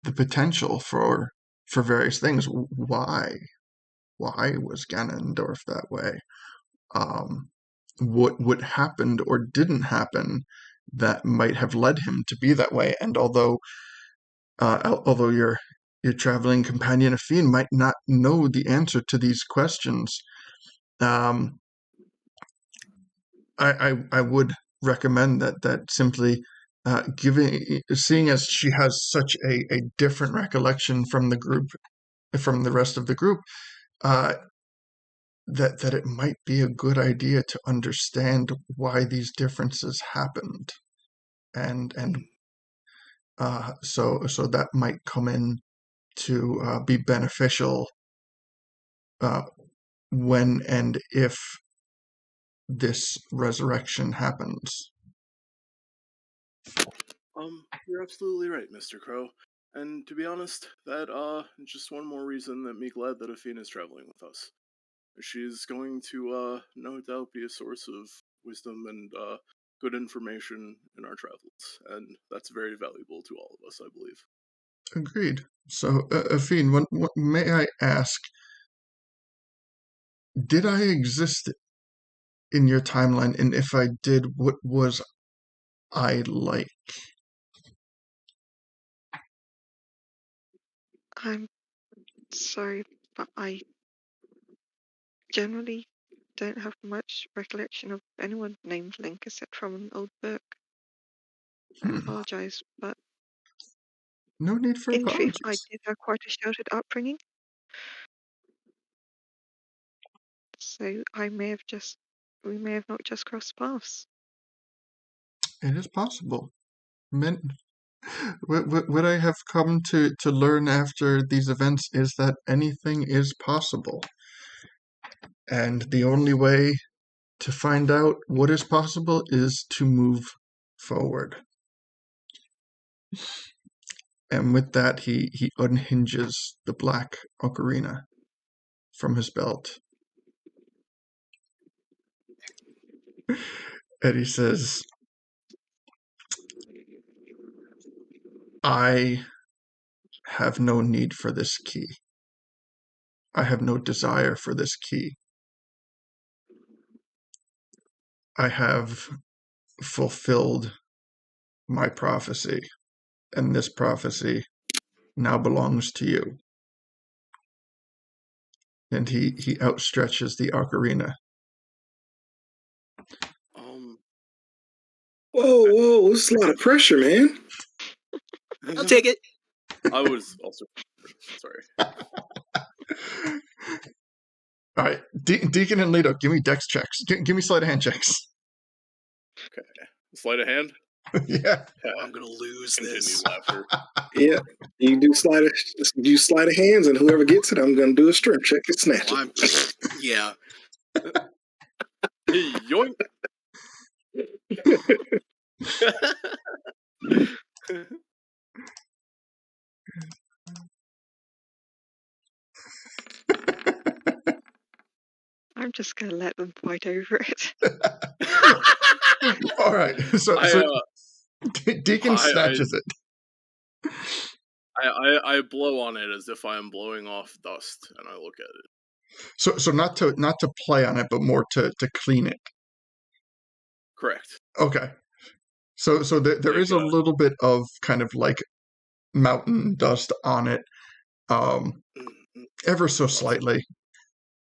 the potential for various things. Why was Ganondorf that way? What happened or didn't happen that might have led him to be that way? And although your traveling companion, a fiend, might not know the answer to these questions, I would recommend that simply seeing as she has such a different recollection from the rest of the group, that it might be a good idea to understand why these differences happened, and so that might come in to be beneficial when and if this resurrection happens. You're absolutely right, Mr. Crowe. And to be honest, that is just one more reason that me glad that Athena is traveling with us. She's going to no doubt be a source of wisdom and good information in our travels, and that's very valuable to all of us, I believe. Agreed. So, Afine, may I ask, did I exist in your timeline? And if I did, what was I like. I'm sorry, but I generally don't have much recollection of anyone named Link except from an old book. I apologize, but No need for in truth, I apologies. did have quite a sheltered upbringing, so we may have not just crossed paths. It is possible. What I have come to learn after these events is that anything is possible. And the only way to find out what is possible is to move forward. And with that, he unhinges the black ocarina from his belt. And he says, I have no need for this key. I have no desire for this key. I have fulfilled my prophecy, and this prophecy now belongs to you. And he outstretches the ocarina. Whoa, this is a lot of pressure, man. I'll take it. I was also sorry. All right, Deacon and Leto, give me dex checks. Give me sleight of hand checks. Okay. Sleight of hand? Yeah. I'm gonna lose Continued this. laughter. Yeah, you do sleight of hands, and whoever gets it, I'm gonna do a strength check and snatch Oh, it. yeah. Yoink. I'm just gonna let them fight over it. All right, so Deacon snatches it. I blow on it as if I am blowing off dust, and I look at it. So not to play on it, but more to clean it. Correct. Okay. So there is a little bit of kind of like mountain dust on it, ever so slightly,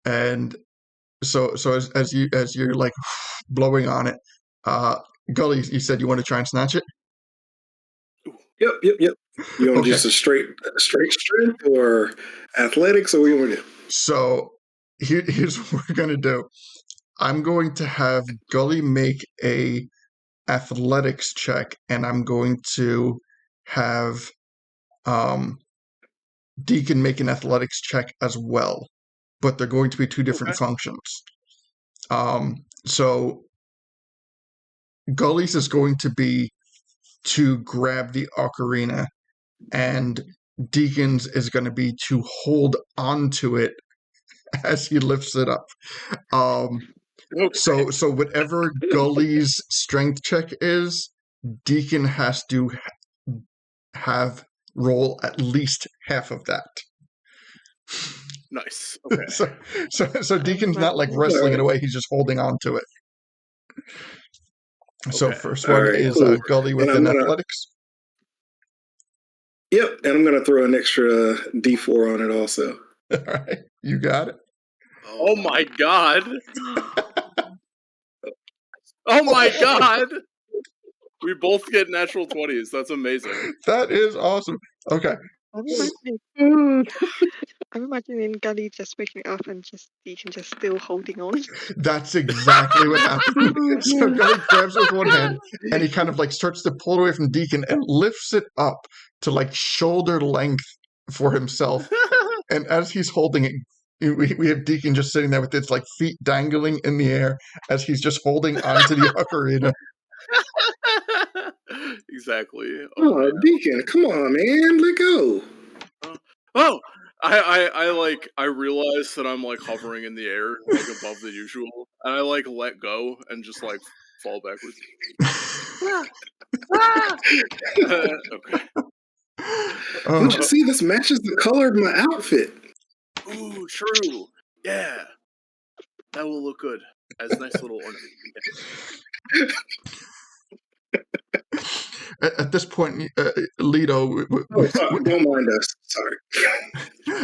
and so as you're like blowing on it, Gully, you said you want to try and snatch it. Yep. You want Okay. just a straight strength or athletics, or what you want to do? So here's what we're gonna do. I'm going to have Gully make a athletics check, and I'm going to have Deacon make an athletics check as well, but they're going to be two different functions. So Gully's is going to be to grab the ocarina, and Deacon's is going to be to hold onto it as he lifts it up. Okay. So whatever Gully's strength check is, Deacon has to have roll at least half of that. Nice. Okay. So Deacon's not like wrestling it away; he's just holding on to it. So Okay. first one is cool. Gully with an athletics. Yep, and I'm gonna throw an extra D4 on it also. All right, you got it. Oh my god! Oh my god! We both get natural 20s. That's amazing. That is awesome. Okay. I'm imagining Gully just waking up and Deacon just still holding on. That's exactly what happened. So Gully grabs it with one hand, and he kind of like starts to pull it away from Deacon and lifts it up to like shoulder length for himself. And as he's holding it, we have Deacon just sitting there with its like feet dangling in the air as he's just holding onto the ocarina. Exactly. Oh, Deacon, come on, man, let go. Oh, I realize that I'm like hovering in the air like above the usual, and I like let go and just like fall backwards. Okay. Don't you see this matches the color of my outfit? Ooh, true. Yeah, that will look good as nice little ornament. at this point, Leto, Oh, sorry. Don't mind us. Sorry.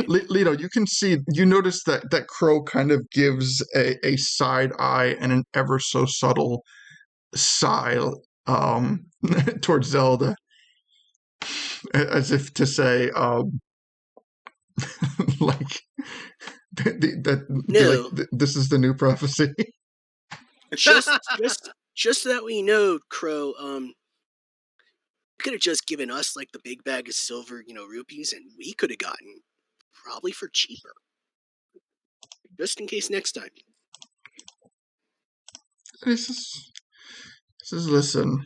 Leto, you notice that Crow kind of gives a side eye and an ever so subtle sigh towards Zelda, as if to say, like, be like, No, this is the new prophecy. just so that we know, Crow. You could have just given us like the big bag of silver, rupees, and we could have gotten probably for cheaper, just in case next time. This is, listen,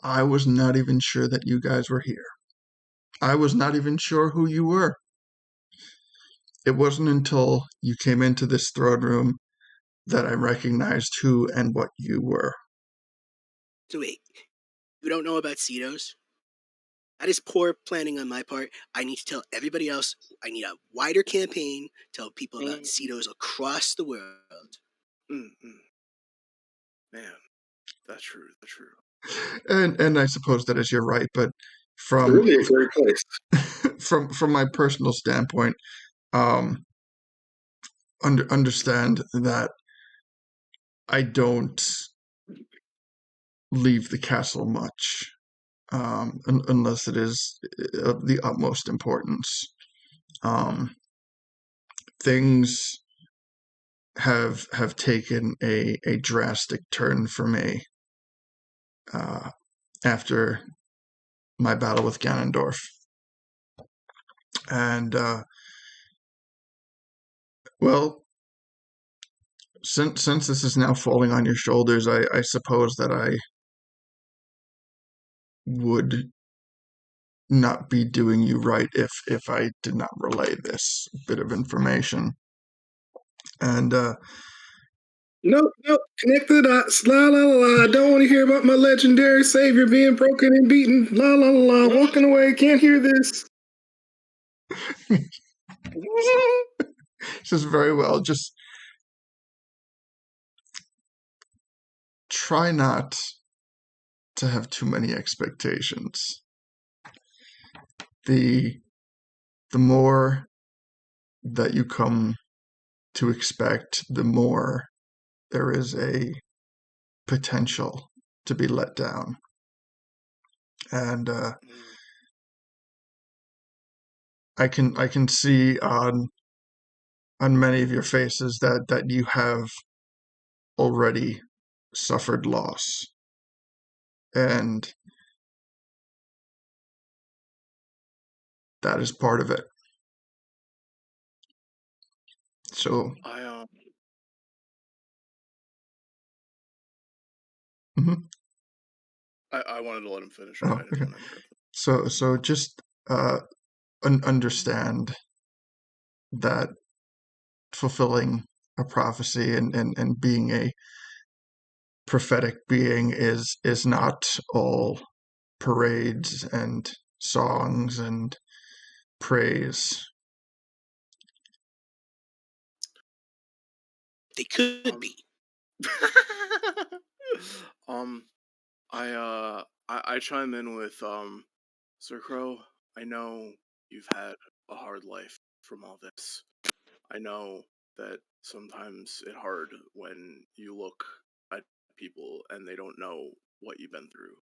I was not even sure that you guys were here. I was not even sure who you were. It wasn't until you came into this throne room that I recognized who and what you were. So wait, you don't know about Cetos? That is poor planning on my part. I need to tell everybody else. I need a wider campaign. Tell people about Cetos across the world. Mm-mm. Man, that's true. That's true. And I suppose that is you're right, but It's from really a great place. from my personal standpoint, um, understand that I don't leave the castle much, unless it is of the utmost importance. Um, things have taken a drastic turn for me after my battle with Ganondorf, and well, since this is now falling on your shoulders, I suppose that I would not be doing you right if I did not relay this bit of information. And Nope, nope. Connect the dots. La la la la. I don't want to hear about my legendary savior being broken and beaten. La la la la. Walking away. Can't hear this. says very well. Just try not to have too many expectations. The more that you come to expect, the more there is a potential to be let down. And I can see on many of your faces that you have already suffered loss, and that is part of it. So mhm. I wanted to let him finish. Oh, I didn't okay. want to interrupt him. So just understand that fulfilling a prophecy and being a prophetic being is not all parades and songs and praise. They could Um, be. um, I chime in with Sir Crow. I know you've had a hard life from all this. I know that sometimes it's hard when you look at people and they don't know what you've been through.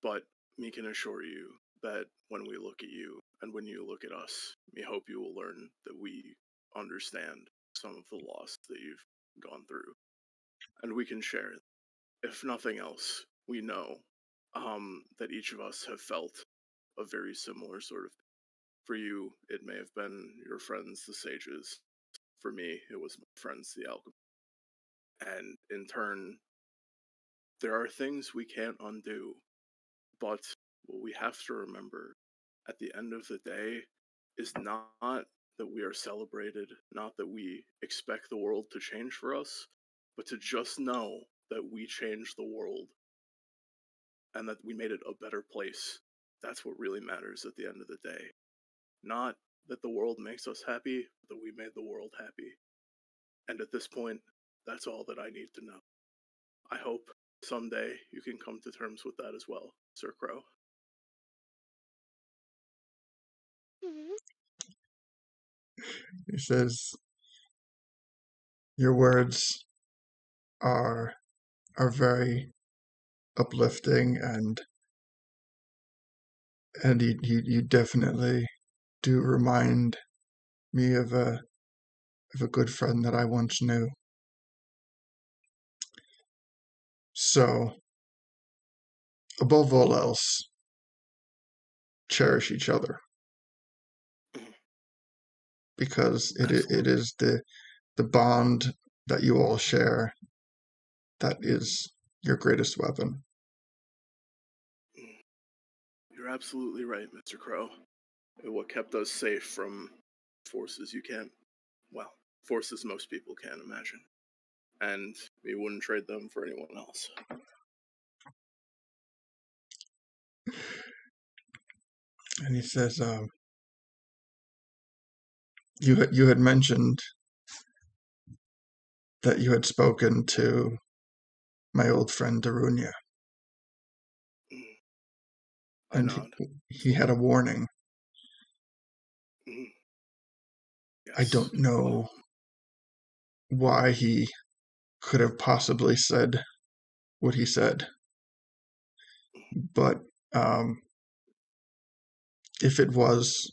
But me can assure you that when we look at you and when you look at us, we hope you will learn that we understand some of the loss that you've gone through. And we can share it. If nothing else, we know that each of us have felt a very similar sort of. For you, it may have been your friends, the sages. For me, it was my friends, the alchemists. And in turn, there are things we can't undo. But what we have to remember at the end of the day is not that we are celebrated, not that we expect the world to change for us, but to just know that we changed the world and that we made it a better place. That's what really matters at the end of the day. Not that the world makes us happy, but that we made the world happy. And at this point, that's all that I need to know. I hope someday you can come to terms with that as well, Sir Crowe. He says, "Your words are very uplifting, and you definitely do remind me of a good friend that I once knew. So, above all else, cherish each other, because it is the bond that you all share that is your greatest weapon." You're absolutely right, Mr. Crowe. What kept us safe from forces forces most people can't imagine. And we wouldn't trade them for anyone else. And he says, you had mentioned that you had spoken to my old friend Darunia, and he had a warning. Yes. I don't know why he could have possibly said what he said, but if it was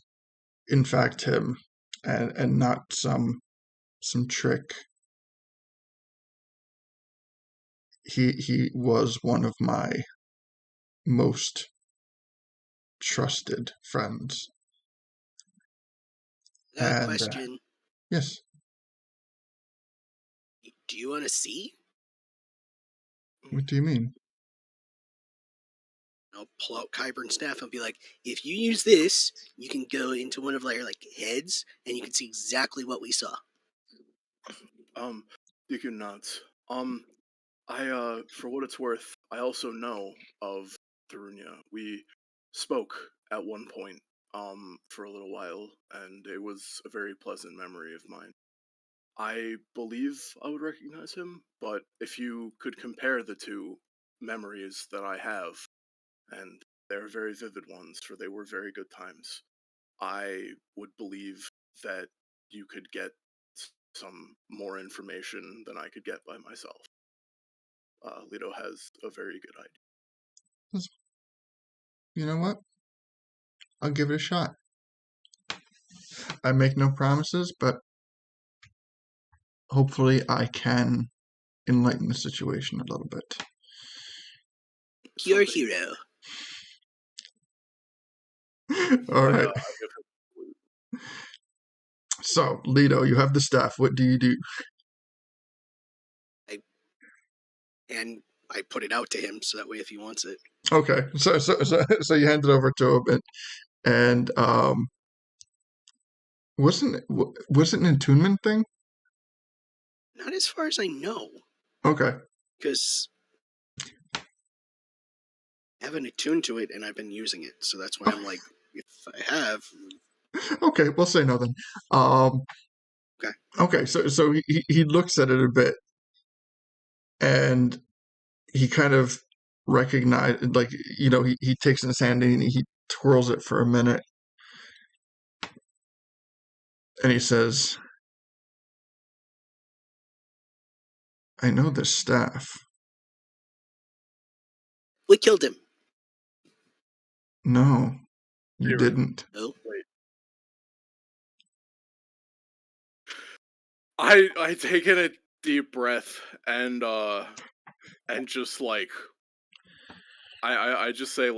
in fact him, and not some trick, he was one of my most trusted friends. And Question. yes. Do you want to see? What do you mean? I'll pull out Kyburn's staff and be like, if you use this, you can go into one of their heads and you can see exactly what we saw. Deacon nods. I for what it's worth, I also know of Darunia. We spoke at one point, for a little while, and it was a very pleasant memory of mine. I believe I would recognize him, but if you could compare the two memories that I have, and they're very vivid ones, for they were very good times, I would believe that you could get some more information than I could get by myself. Leto has a very good idea. You know what? I'll give it a shot. I make no promises, but hopefully I can enlighten the situation a little bit. Your hero. All right. So, Leto, you have the staff. What do you do? I put it out to him so that way if he wants it. Okay. So you hand it over to him, and wasn't it an attunement thing? Not as far as I know. Okay. Because I haven't attuned to it and I've been using it, so that's why I'm like, if I have. Okay, we'll say nothing. Okay. Okay, so he looks at it a bit, and he kind of recognized, he takes it in his hand and he twirls it for a minute, and he says, "I know this staff." We killed him. No, you didn't. Oh. Wait. I take in a deep breath and just I just say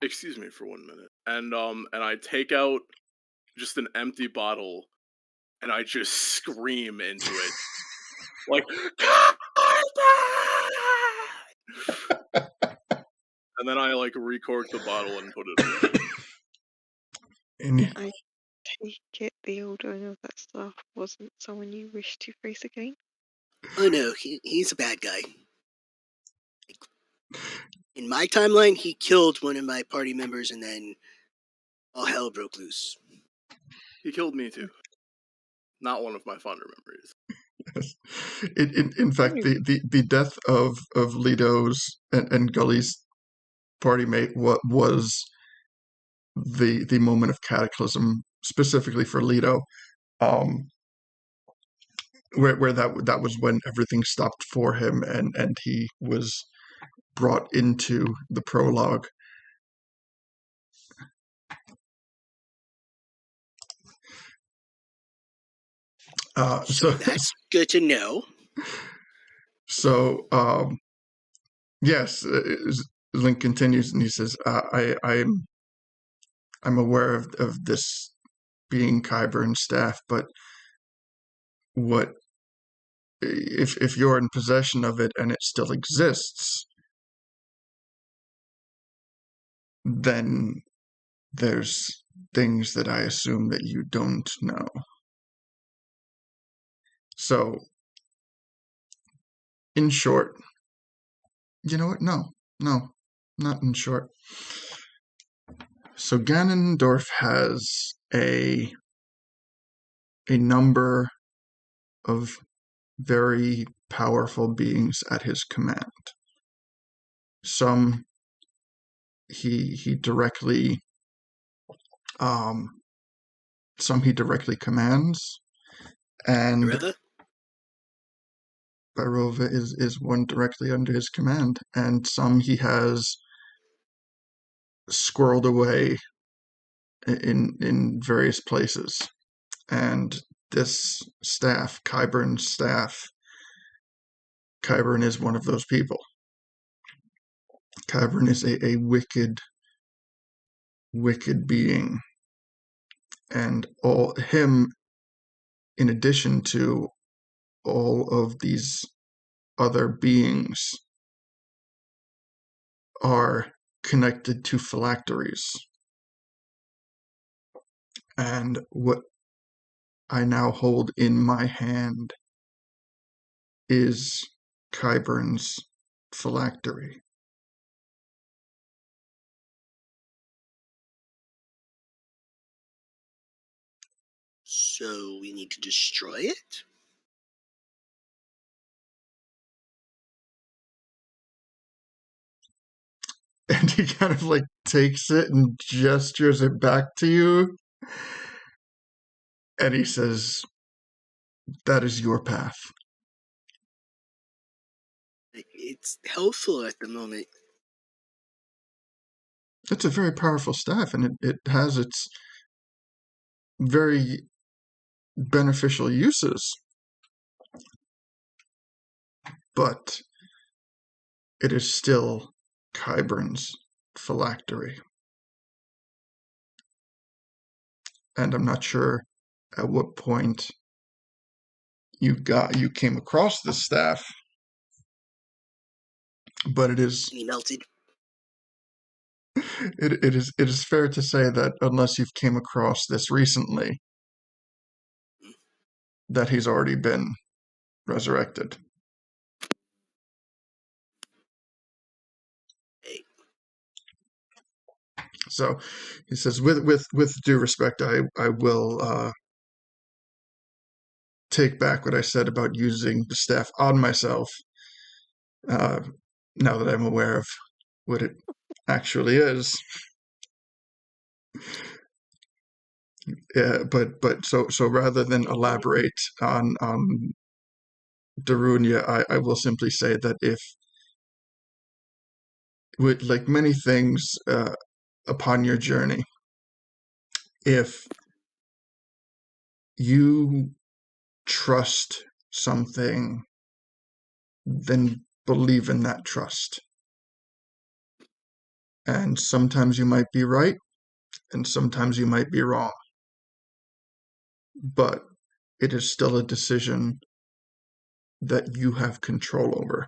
excuse me for 1 minute, and I take out just an empty bottle and I just scream into it like and then I recork the bottle and put it away. And I take it the old owner of that staff wasn't someone you wish to face again? Oh no, he's a bad guy. In my timeline, he killed one of my party members and then all hell broke loose. He killed me too. Not one of my fonder memories. In fact, the death of Leto's and Gully's party mate was the moment of cataclysm, specifically for Leto, um, where that was when everything stopped for him, and he was brought into the prologue. So that's good to know. So yes, Link continues and he says, I'm aware of this being Qyburn's staff, but what if you're in possession of it and it still exists, then there's things that I assume that you don't know. So, in short, you know what? No, not in short. So Ganondorf has a number of very powerful beings at his command. Some he directly some he directly commands, and Reva? Byrova is one directly under his command, and some he has squirreled away in various places. And this staff, Qyburn's staff, Qyburn is one of those people. Qyburn is a wicked being, and all him, in addition to all of these other beings, are connected to phylacteries. And what I now hold in my hand is Qyburn's phylactery. So we need to destroy it? And he kind of like takes it and gestures it back to you. And he says, that is your path. It's helpful at the moment. It's a very powerful staff, and it has its very beneficial uses. But it is still Qyburn's phylactery. And I'm not sure at what point you came across this staff, but it is He melted. it is fair to say that unless you've came across this recently, that he's already been resurrected. Hey. So he says, with due respect, I will take back what I said about using the staff on myself. Now that I'm aware of what it actually is. But so rather than elaborate on Darunia, I will simply say that if, with like many things upon your journey, if you trust something, then believe in that trust. And sometimes you might be right, and sometimes you might be wrong. But it is still a decision that you have control over.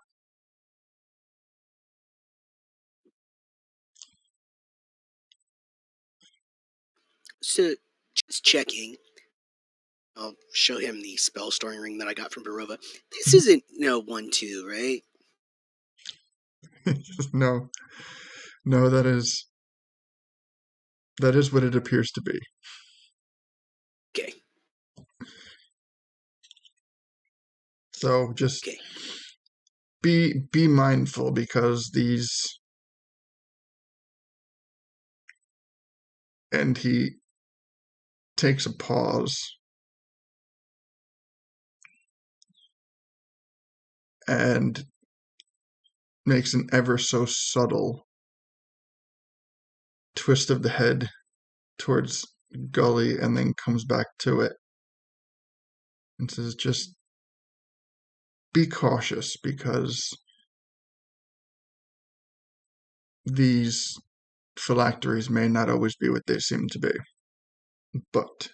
So, just checking. I'll show him the spell storing ring that I got from Barova. This isn't 1-2, right? No, that is what it appears to be. Okay. So just Okay. be mindful, because these, and he takes a pause and makes an ever so subtle twist of the head towards Gully, and then comes back to it and says, just be cautious, because these phylacteries may not always be what they seem to be, but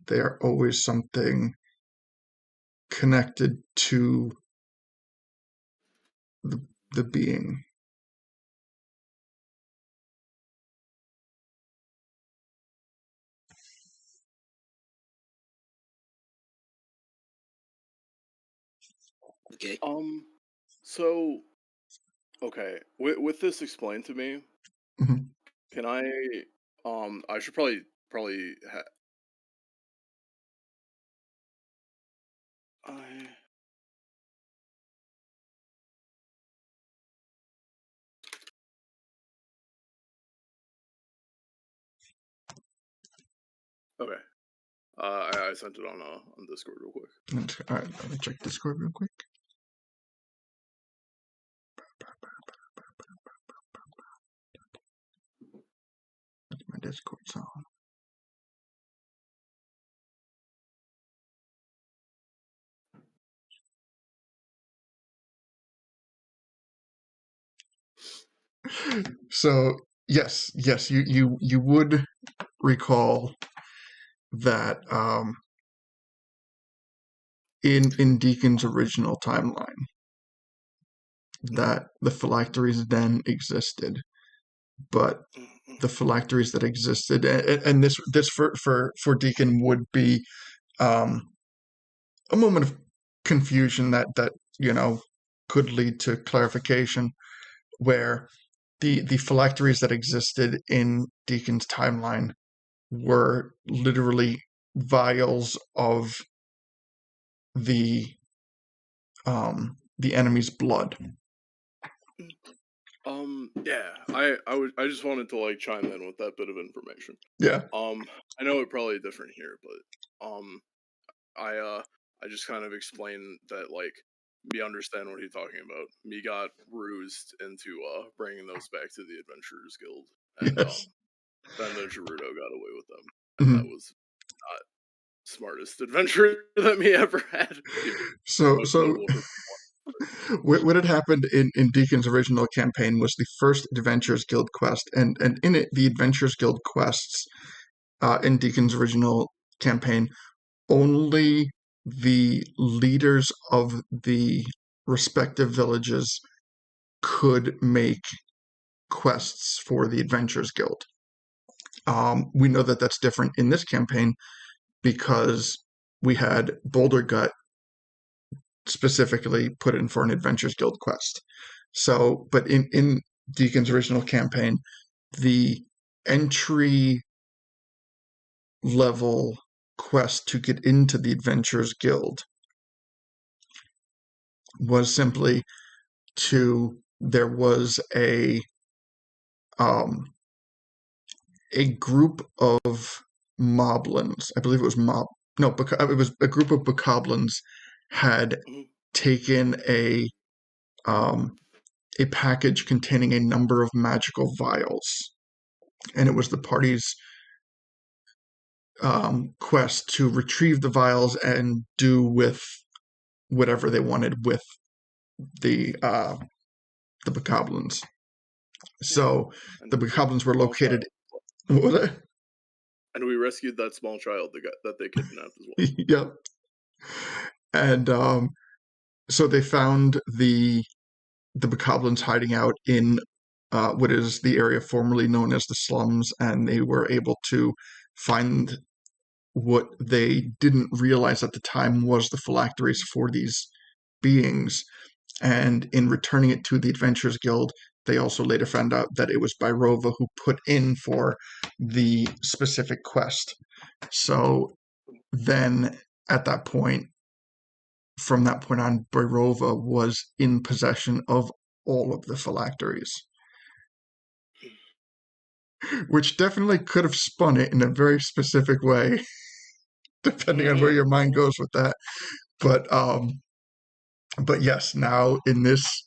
they are always something connected to the being. Okay. So okay, with this explained to me, Mhm. can I should probably I okay. I sent it on Discord real quick. All right, let me check Discord real quick. My Discord's on. So yes, you would recall that in Deacon's original timeline, that the phylacteries then existed, but the phylacteries that existed, and this for Deacon would be a moment of confusion that could lead to clarification, where the phylacteries that existed in Deacon's timeline were literally vials of the enemy's blood. Yeah, I just wanted to like chime in with that bit of information. Yeah. I know it probably different here, but I just kind of explained that like me understand what he's talking about. Me got rused into bringing those back to the Adventurers Guild, and Yes. then the Gerudo got away with them, and Mhm. that was not smartest adventure that me ever had. So Most noble for what had happened in Deacon's original campaign was the first Adventurers Guild quest, and in it, the Adventurers Guild quests in Deacon's original campaign, only the leaders of the respective villages could make quests for the Adventurers Guild. We know that that's different in this campaign, because we had Boulder Gut specifically put in for an Adventures Guild quest. So, but in Deacon's original campaign, the entry level quest to get into the Adventurers Guild was simply there was a group of moblins. I believe it was it was a group of bokoblins had taken a package containing a number of magical vials, and it was the party's quest to retrieve the vials and do with whatever they wanted with the bokoblins. So the bokoblins were located. What was it? And we rescued that small child that they kidnapped as well. Yep. And so they found the bokoblins hiding out in what is the area formerly known as the slums, and they were able to find what they didn't realize at the time was the phylacteries for these beings. And in returning it to the Adventurers Guild, they also later found out that it was Byrova who put in for the specific quest. So then, at that point, from that point on, Bairova was in possession of all of the phylacteries, which definitely could have spun it in a very specific way, depending on where your mind goes with that. But yes, now in this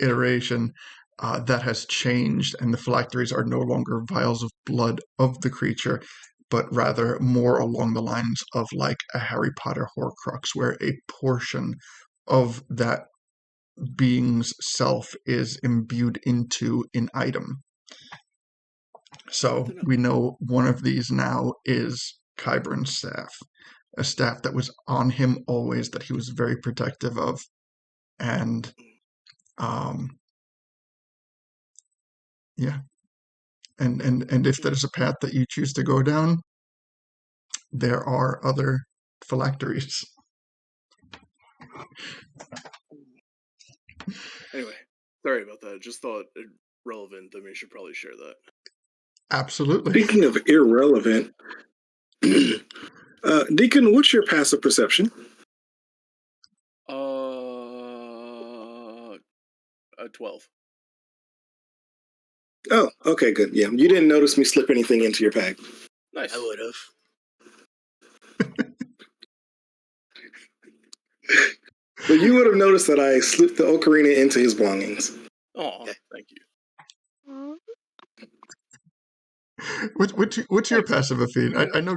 iteration, that has changed, and the phylacteries are no longer vials of blood of the creature, but rather more along the lines of like a Harry Potter Horcrux, where a portion of that being's self is imbued into an item. So we know one of these now is Qyburn's staff, a staff that was on him always, that he was very protective of, and yeah. And if there's a path that you choose to go down, there are other phylacteries. Anyway, sorry about that. Just thought it relevant that we should probably share that. Absolutely. Speaking of irrelevant, Deacon, what's your passive perception? A 12. Oh, okay, good. Yeah, you didn't notice me slip anything into your bag. Nice. I would have. But you would have noticed that I slipped the ocarina into his belongings. Oh, Okay. thank you. What's your passive, Afine? I know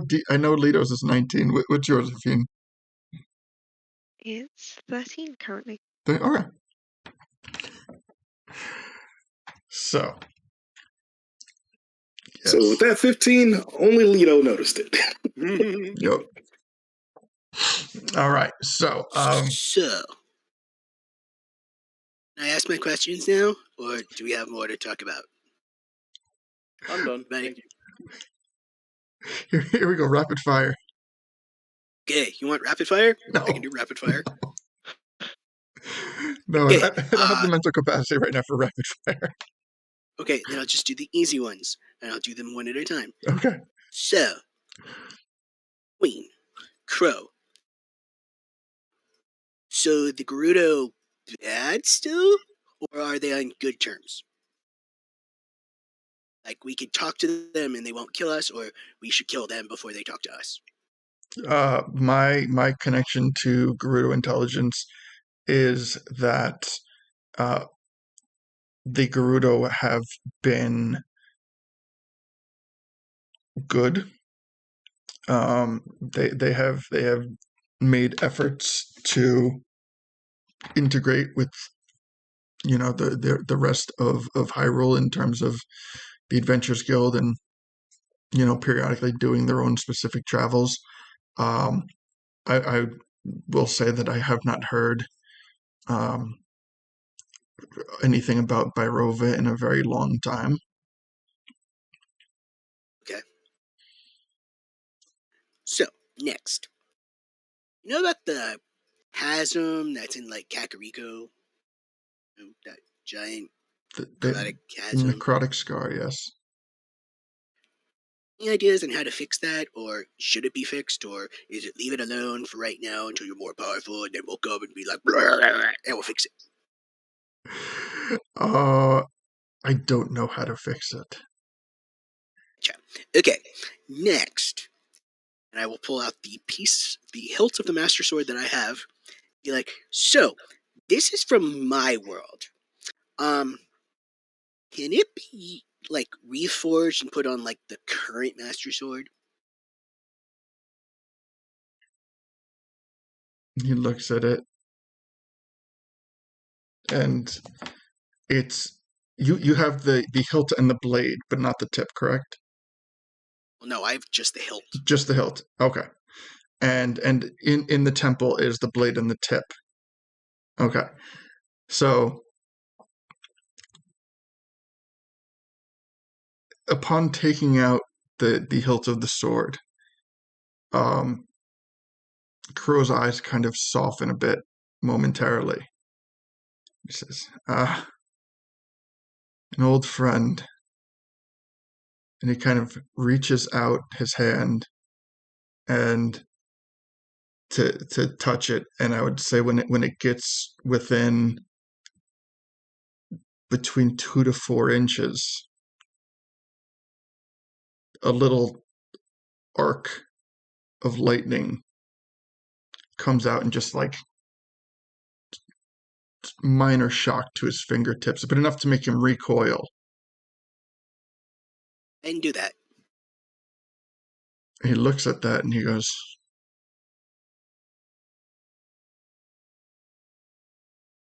Lito's is 19. What's yours, Afine? It's 13 currently. All right. So. Yes. So with that 15, only Lito noticed it. Yep. All right. So. So, can I ask my questions now, or do we have more to talk about? I'm done. Ready? Thank you. Here we go. Rapid fire. Okay, you want rapid fire? No. I can do rapid fire. No, Okay, I don't have the mental capacity right now for rapid fire. Okay, then I'll just do the easy ones, and I'll do them one at a time. Okay. So, Queen, Crowe. So the Gerudo bad still, or are they on good terms? Like we could talk to them and they won't kill us, or we should kill them before they talk to us. My connection to Gerudo intelligence is that the Gerudo have been good. They have made efforts to integrate with the rest of Hyrule in terms of the Adventurers Guild, and periodically doing their own specific travels. I will say that I have not heard anything about Bairova in a very long time. Okay. So, next. You know about the chasm that's in like Kakariko? That giant The necrotic chasm? necrotic scar, yes. Any ideas on how to fix that, or should it be fixed, or is it leave it alone for right now until you're more powerful, and then we'll come and be like, blah, blah, blah, and we'll fix it? I don't know how to fix it. Okay, next. And I will pull out the hilt of the Master Sword that I have. Be like, so, this is from my world. Can it be, like, reforged and put on, like, the current Master Sword? He looks at it, and it's you have the hilt and the blade, but not the tip, correct? Well, no, I have just the hilt. Just the hilt. Okay. And in the temple is the blade and the tip. Okay. So upon taking out the hilt of the sword, Crowe's eyes kind of soften a bit momentarily. He says, an old friend. And he kind of reaches out his hand, and to touch it, and I would say when it gets within between 2 to 4 inches, a little arc of lightning comes out and just like minor shock to his fingertips, but enough to make him recoil. And do that. He looks at that and he goes,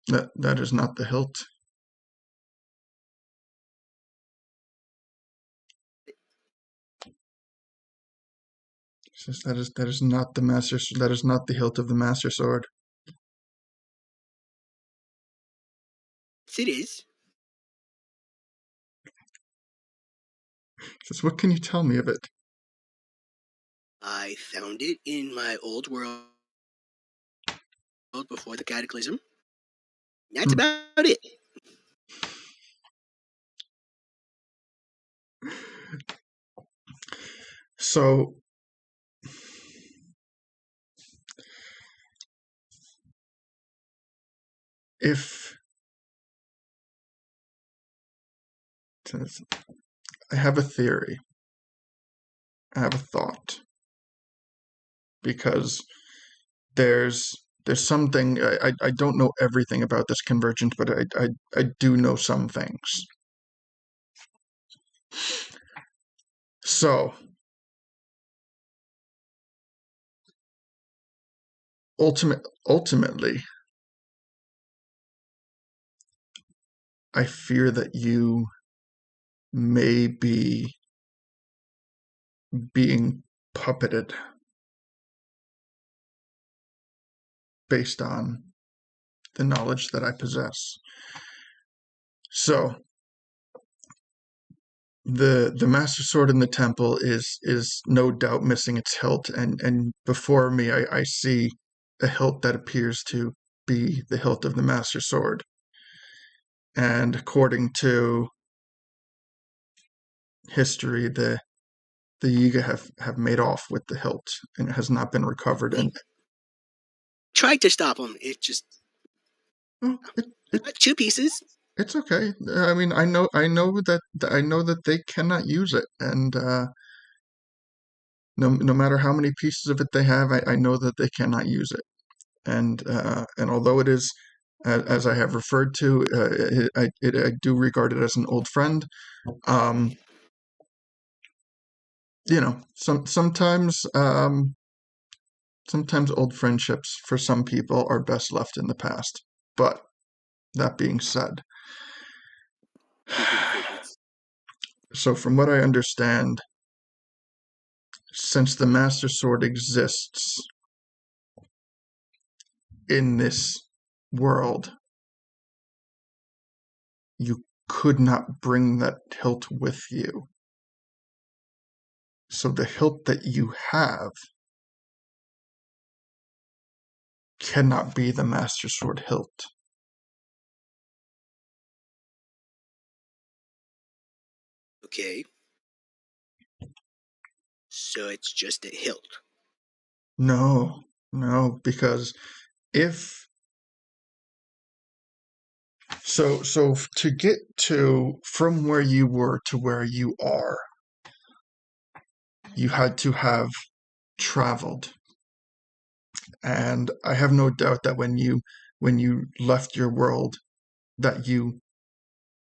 that is not the hilt. He says, that is not the master. That is not the hilt of the master sword. Yes, it is. He says, what can you tell me of it? I found it in my old world before the Cataclysm. That's about it. So if I have a theory, I have a thought, because there's something, I don't know everything about this convergence, but I do know some things. So ultimately, I fear that you may be being puppeted based on the knowledge that I possess. So the master sword in the temple is no doubt missing its hilt, and before me I see a hilt that appears to be the hilt of the master sword. And according to history, the Yiga have made off with the hilt, and it has not been recovered. And Tried to stop him. It just oh, got 2 pieces. it's okay. I mean, I know that they cannot use it, and no matter how many pieces of it they have, I know that they cannot use it. And although it is, as I have referred to, I do regard it as an old friend. You know, sometimes old friendships for some people are best left in the past. But that being said, Keeping favorites. so from what I understand, since the Master Sword exists in this world, you could not bring that hilt with you. So the hilt that you have cannot be the Master Sword hilt. Okay. So it's just a hilt. No, because if so to get to from where you were to where you are, you had to have traveled. And I have no doubt that when you left your world, that you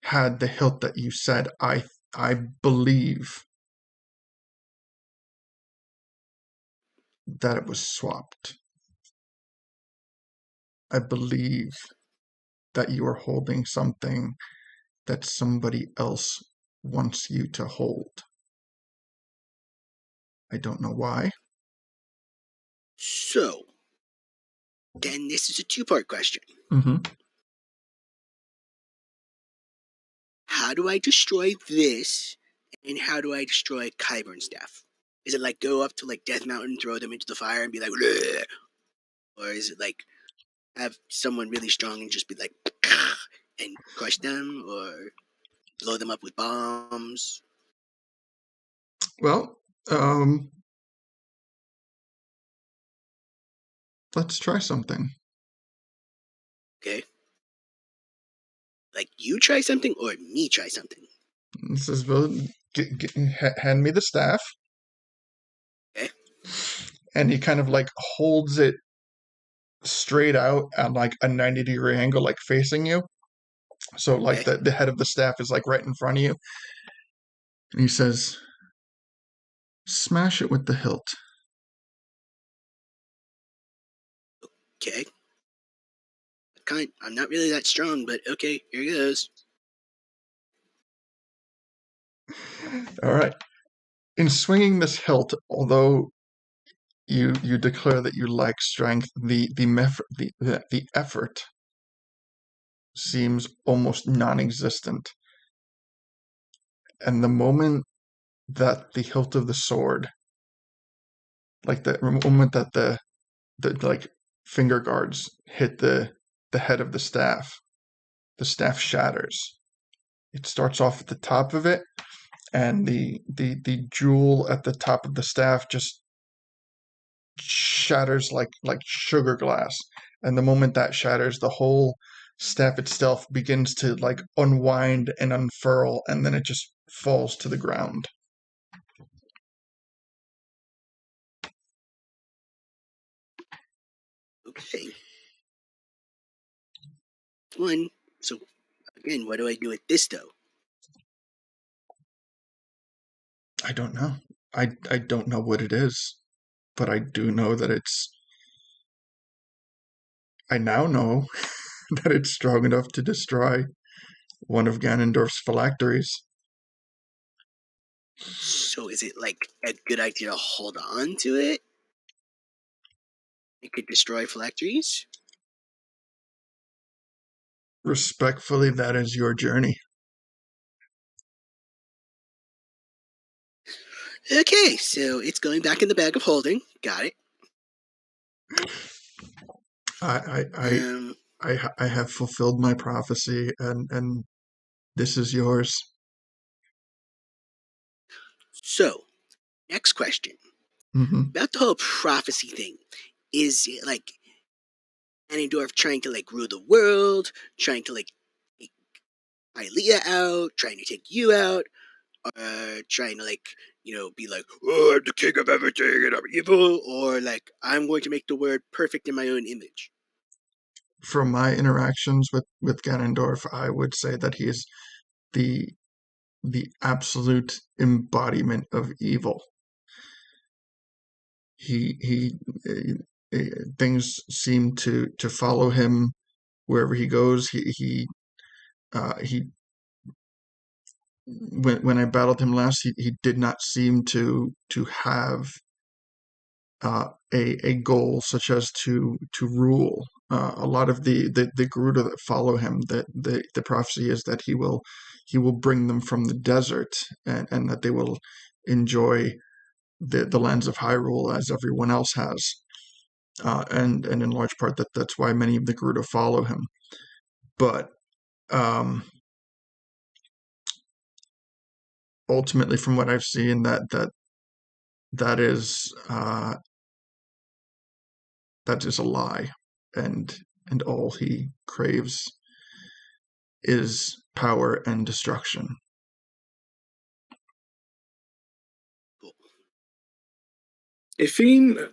had the hilt that you said. I believe that it was swapped. I believe that you are holding something that somebody else wants you to hold. I don't know why. So, then this is a 2-part question. Mm-hmm. How do I destroy this, and how do I destroy Qyburn's staff? Is it like go up to like Death Mountain, throw them into the fire, and be like, bleh? Or is it like have someone really strong and just be like, and crush them, or blow them up with bombs? Well, let's try something. Okay. Like you try something or me try something? He says, well, hand me the staff. Okay. And he kind of like holds it straight out at like a 90-degree angle, like facing you. So like Okay. the head of the staff is like right in front of you. And he says, smash it with the hilt. Okay. I'm not really that strong, but okay, here goes. All right. In swinging this hilt, although you declare that you lack strength, the effort seems almost non-existent. And the moment that the hilt of the sword, like the moment that the like finger guards hit the head of the staff shatters. It starts off at the top of it, and the jewel at the top of the staff just shatters like sugar glass. And the moment that shatters, the whole staff itself begins to like unwind and unfurl, and then it just falls to the ground. Okay. One. So again, what do I do with this though? I don't know. I don't know what it is, but I do know that I now know that it's strong enough to destroy one of Ganondorf's phylacteries. So is it like a good idea to hold on to it? It could destroy phylacteries? Respectfully, that is your journey. Okay, so it's going back in the bag of holding. Got it. I I Um, I have fulfilled my prophecy, and this is yours. so, next question. Hmm. About the whole prophecy thing. Is it like Ganondorf trying to like rule the world, trying to like take Hylia out, trying to take you out, trying to like, be like, oh, I'm the king of everything and I'm evil, or like, I'm going to make the world perfect in my own image? From my interactions with Ganondorf, I would say that he is the the absolute embodiment of evil. He things seem to follow him wherever he goes. He when I battled him last, he did not seem to have a goal such as to rule. A lot of the Garuda that follow him, that the prophecy is that he will bring them from the desert, and that they will enjoy the lands of Hyrule as everyone else has. And in large part that's why many of the Garuda follow him. But um, ultimately, from what I've seen, that is that is a lie, and all he craves is power and destruction. Cool. Ifine,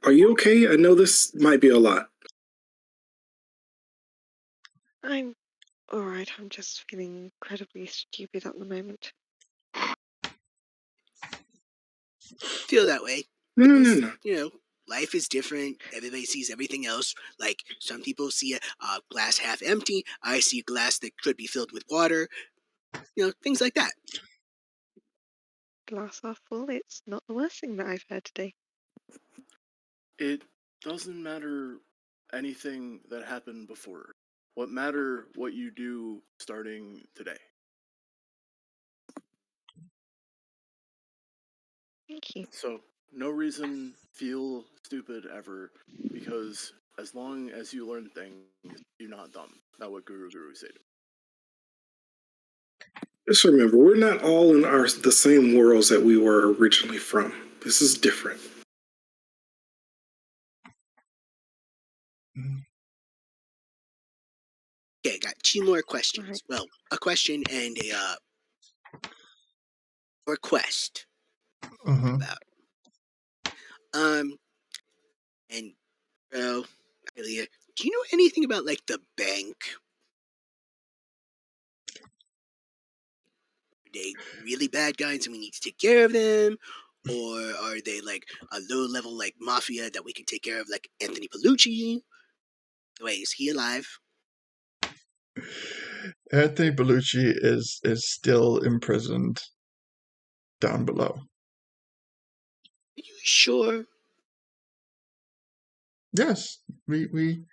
are you okay? I know this might be a lot. I'm alright, I'm just feeling incredibly stupid at the moment. Feel that way. No, no, no, Because, no. life is different. Everybody sees everything else. Like, some people see a glass half empty. I see a glass that could be filled with water. Things like that. Glass half full, it's not the worst thing that I've heard today. It doesn't matter anything that happened before. What matter what you do starting today. Thank you. So, no reason feel stupid ever, because as long as you learn things, you're not dumb. That's what Guru said. Just remember, we're not all in the same worlds that we were originally from. This is different. Okay, I got 2 more questions. Right. Well, a question and a request Mm-hmm. about. And well, Ilya, do you know anything about like the bank? Are they really bad guys and we need to take care of them? Or are they like a low level like mafia that we can take care of, like Anthony Pellucci? Wait, is he alive? Anthony Bellucci is still imprisoned down below. Are you sure? Yes, we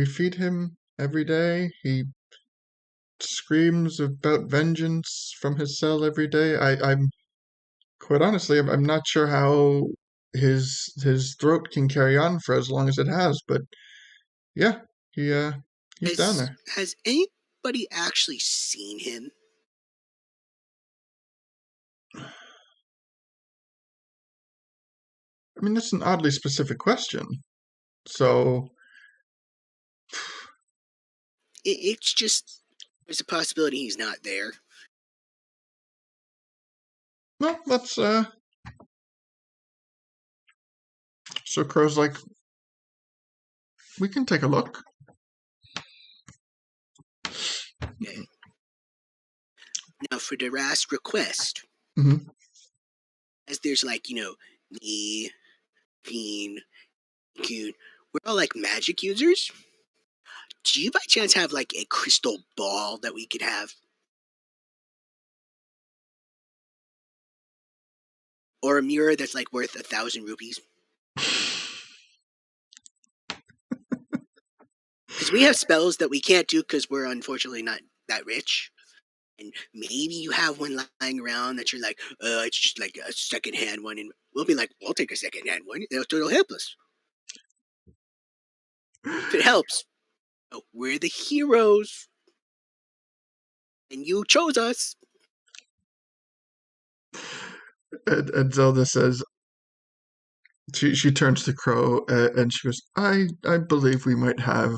feed him every day. He screams about vengeance from his cell every day. I'm quite honestly, I'm not sure how his throat can carry on for as long as it has, but yeah, he's down there. Has anybody actually seen him? I mean, that's an oddly specific question. So, It's just there's a possibility he's not there. well, let's so Crow's like, we can take a look. Okay. Now for the last request, Mhm. as there's like me, Keen, Coon, we're all like magic users. Do you by chance have like a crystal ball that we could have? Or a mirror that's like worth 1,000 rupees? Because we have spells that we can't do because we're unfortunately not that rich. And maybe you have one lying around that you're like, it's just like a secondhand one. And we'll be like, we'll take a secondhand one. It'll help us. If it helps, we're the heroes. And you chose us. And Zelda says, she turns to Crow and she goes, I believe we might have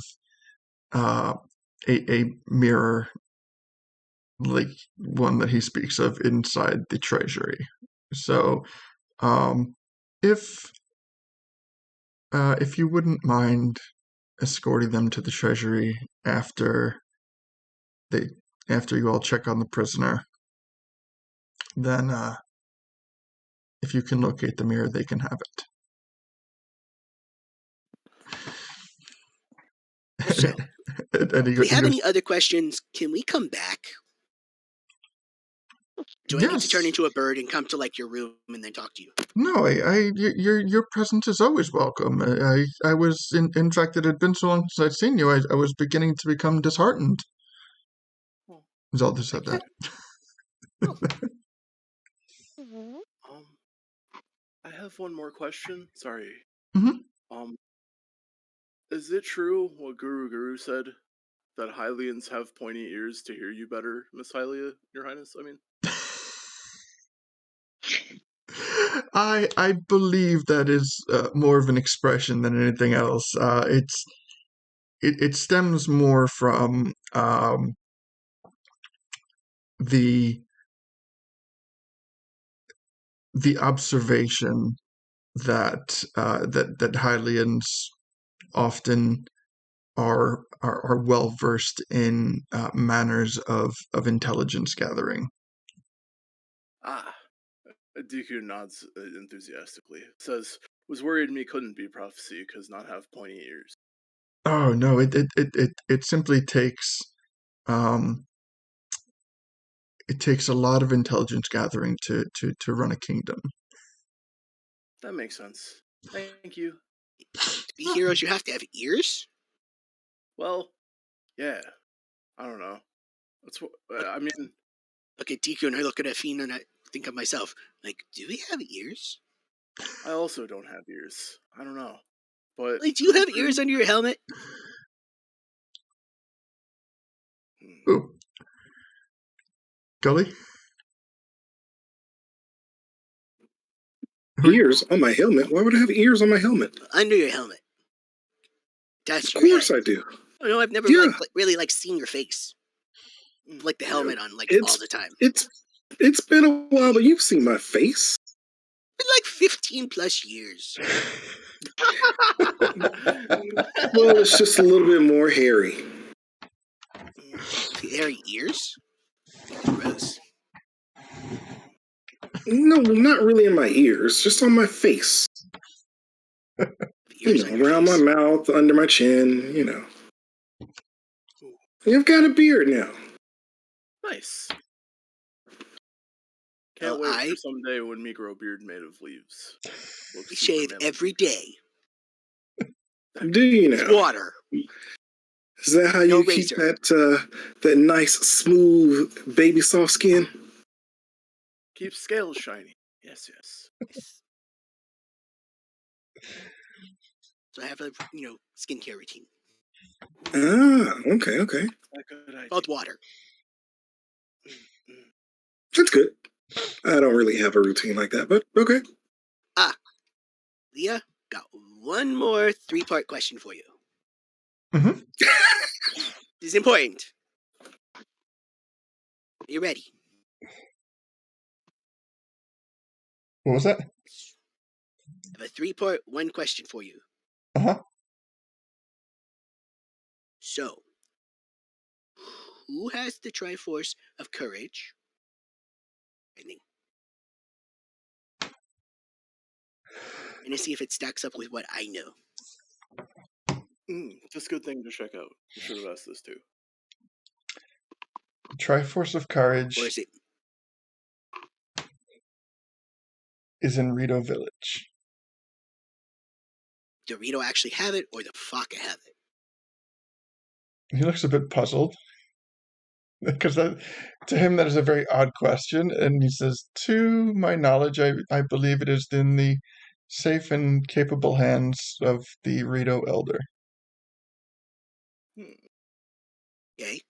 uh, a mirror like one that he speaks of inside the treasury. So, um, if if you wouldn't mind escorting them to the treasury after they after you all check on the prisoner, then if you can locate the mirror, they can have Also, it. And if we he have goes, any other questions, can we come back? Do I need to turn yes. into a bird and come to like your room and then talk to you? No, your presence is always welcome. I was in fact, it had been so long since I'd seen you. I was beginning to become disheartened. Oh, Zelda said thank that. you. Oh, Mhm. I have one more question. Sorry. Hmm. Um, is it true what Guru said that Hylians have pointy ears to hear you better, Miss Hylia, Your Highness? I mean, I believe that is more of an expression than anything else. It stems more from the the observation that Hylians often are well versed in manners of intelligence gathering. ah, Deku nods enthusiastically. Says, was worried me couldn't be prophecy because not have pointy ears. Oh no, it simply takes um, it takes a lot of intelligence gathering to run a kingdom. That makes sense. Thank you. To be heroes, you have to have ears? Well, yeah. I don't know. That's what I mean. Look at Deku and I look at Afine and I think of myself, like, do we have ears? I also don't have ears. I don't know, but Like, do you have ears under your helmet? Hmm. Ooh, Gully, Ears on my helmet? Why would I have ears on my helmet? Under your helmet. That's Of your course head. I do. Oh no, I've never Yeah. really seen your face. Like the helmet on all the time. It's been a while, but you've seen my face. Been like 15 plus years. Well, it's just a little bit more hairy. Hairy ears? Gross. No, not really in my ears, just on my face. Ears on your Around face. my mouth, under my chin, You've got a beard now. Nice. Can't wait for someday when me grow a beard made of leaves. We shave every day. Do you know? With water. Is that how you keep that nice, smooth, baby soft skin? Keep scales shiny. Yes. So I have a skincare routine. Ah, okay. Called water. That's good. I don't really have a routine like that, but okay. Leah, got one more 3-part question for you. Mm-hmm. This is important. Are you ready? What was that? I have a 3-part, one question for you. Uh-huh. So, who has the Triforce of Courage? And to see if it stacks up with what I know. Just a good thing to check out. You should have asked this too. Triforce of Courage Or is it? Is in Rito Village. Do Rito actually have it, or the Faka have it? He looks a bit puzzled. Because to him, that is a very odd question. And he says, to my knowledge, I believe it is in the safe and capable hands of the Rito Elder. Okay.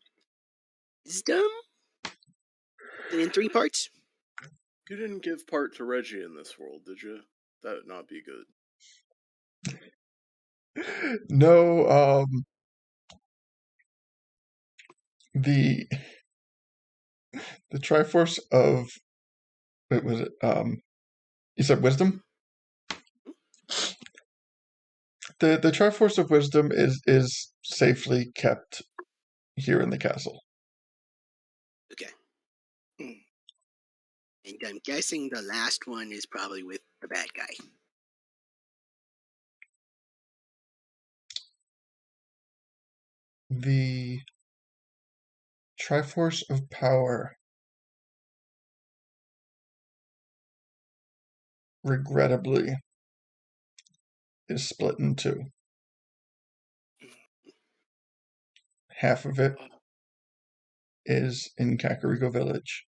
Wisdom? And in 3 parts? You didn't give part to Reggie in this world, did you? That would not be good. No, the Triforce of, what was it? You said wisdom? The Triforce of Wisdom is safely kept here in the castle. Okay. And I'm guessing the last one is probably with the bad guy. The Triforce of Power, regrettably, is split in 2. Half of it is in Kakariko Village,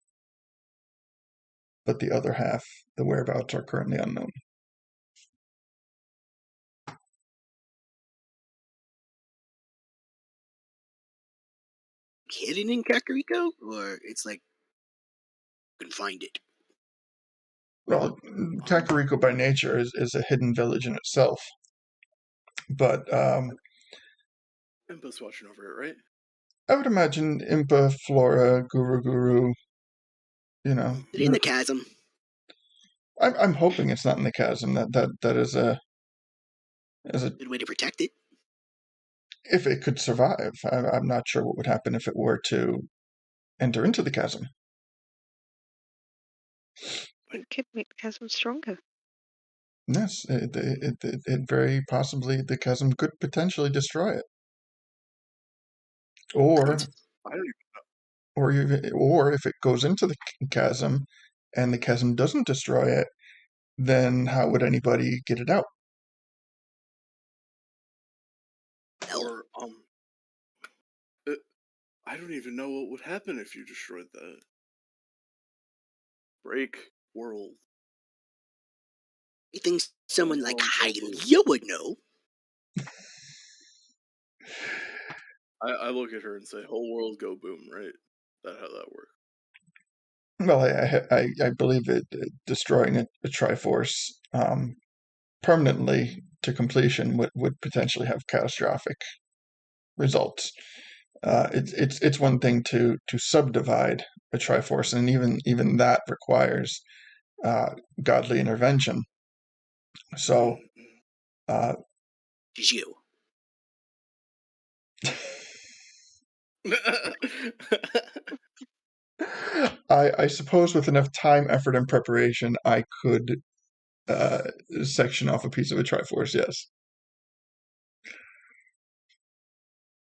but the other half, the whereabouts are currently unknown. Hidden in Kakariko? Or it's like, you can find it? Well, Kakariko by nature is a hidden village in itself. But Impa's watching over it, right? I would imagine Impa, Flora, Guru, In the chasm. I'm hoping it's not in the chasm. That is a good way to protect it. If it could survive. I'm not sure what would happen if it were to enter into the chasm. It could make the chasm stronger. Yes, it very possibly, the chasm could potentially destroy it. Or I don't even know. or if it goes into the chasm and the chasm doesn't destroy it, then how would anybody get it out? Or I don't even know what would happen if you destroyed that. Break world. You think someone like you would know? I look at her and say, "Whole world go boom!" Right? That how that works. Well, I believe it destroying a Triforce permanently to completion would potentially have catastrophic results. It's one thing to subdivide a Triforce, and even that requires godly intervention. So, You. I suppose with enough time, effort, and preparation, I could section off a piece of a Triforce. Yes.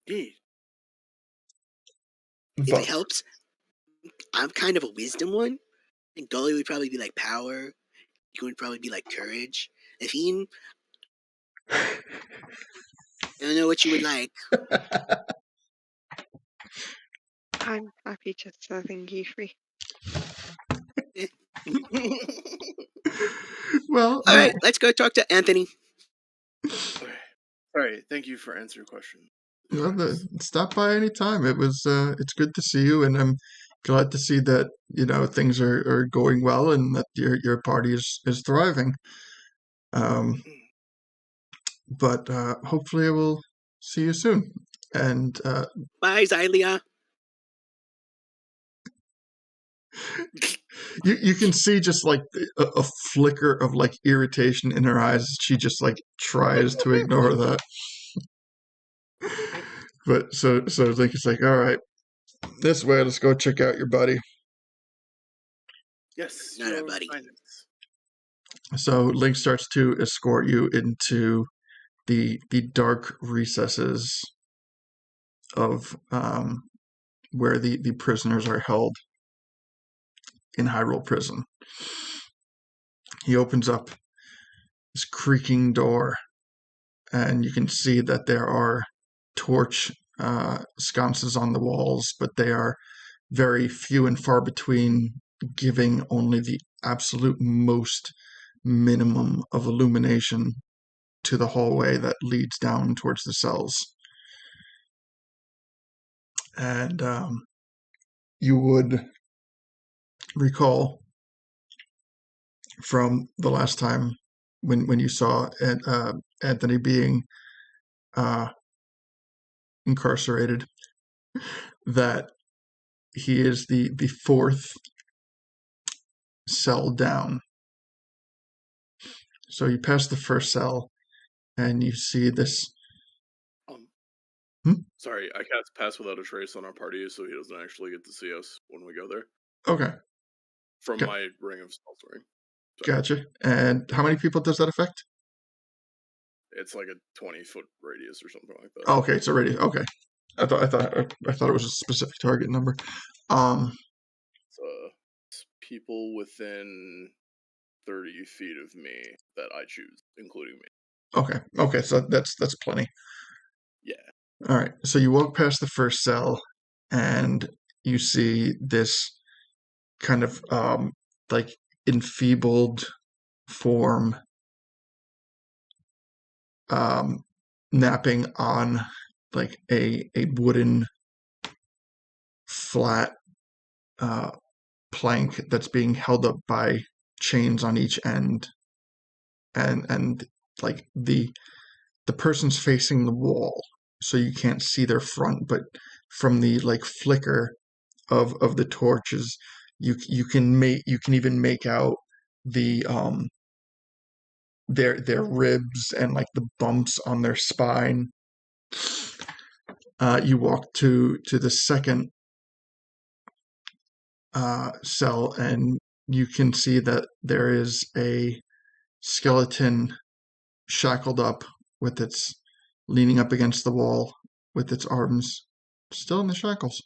If But it helps, I'm kind of a wisdom one. And Gully would probably be like power. You would probably be like courage. Athene, I don't know what you would like. I'm happy just serving you free. well, All no, right, let's go talk to Anthony. Okay. All right. Thank you for answering your question. stop by any time. It's good to see you, and I'm glad to see that things are going well and that your party is thriving. But hopefully I will see you soon. And Bye, Xylia. you can see just like a flicker of like irritation in her eyes. She just like tries to ignore that. But so Link is like, all right, this way, let's go check out your buddy. Yes, Not our Your buddy. Highness. So Link starts to escort you into the dark recesses of where the prisoners are held in Hyrule Prison. He opens up this creaking door, and you can see that there are torch sconces on the walls, but they are very few and far between, giving only the absolute most minimum of illumination to the hallway that leads down towards the cells. And you would recall from the last time when you saw Anthony being incarcerated that he is the fourth cell down. So you pass the first cell, and you see this. Sorry, I cast Pass Without a Trace on our party, so he doesn't actually get to see us when we go there. Okay. From my Ring of Spellstoring. Gotcha. And how many people does that affect? It's like a 20-foot radius or something like that. Oh, okay, it's a radius. Okay. I thought it was a specific target number. It's people within 30 feet of me that I choose, including me. Okay, so that's plenty. Yeah. All right, so you walk past the first cell, and you see this kind of like enfeebled form napping on like a wooden flat plank that's being held up by chains on each end, and like the person's facing the wall, so you can't see their front, but from the like flicker of the torches, you can even make out the their ribs and like the bumps on their spine. You walk to the second cell, and you can see that there is a skeleton shackled up with its leaning up against the wall with its arms still in the shackles.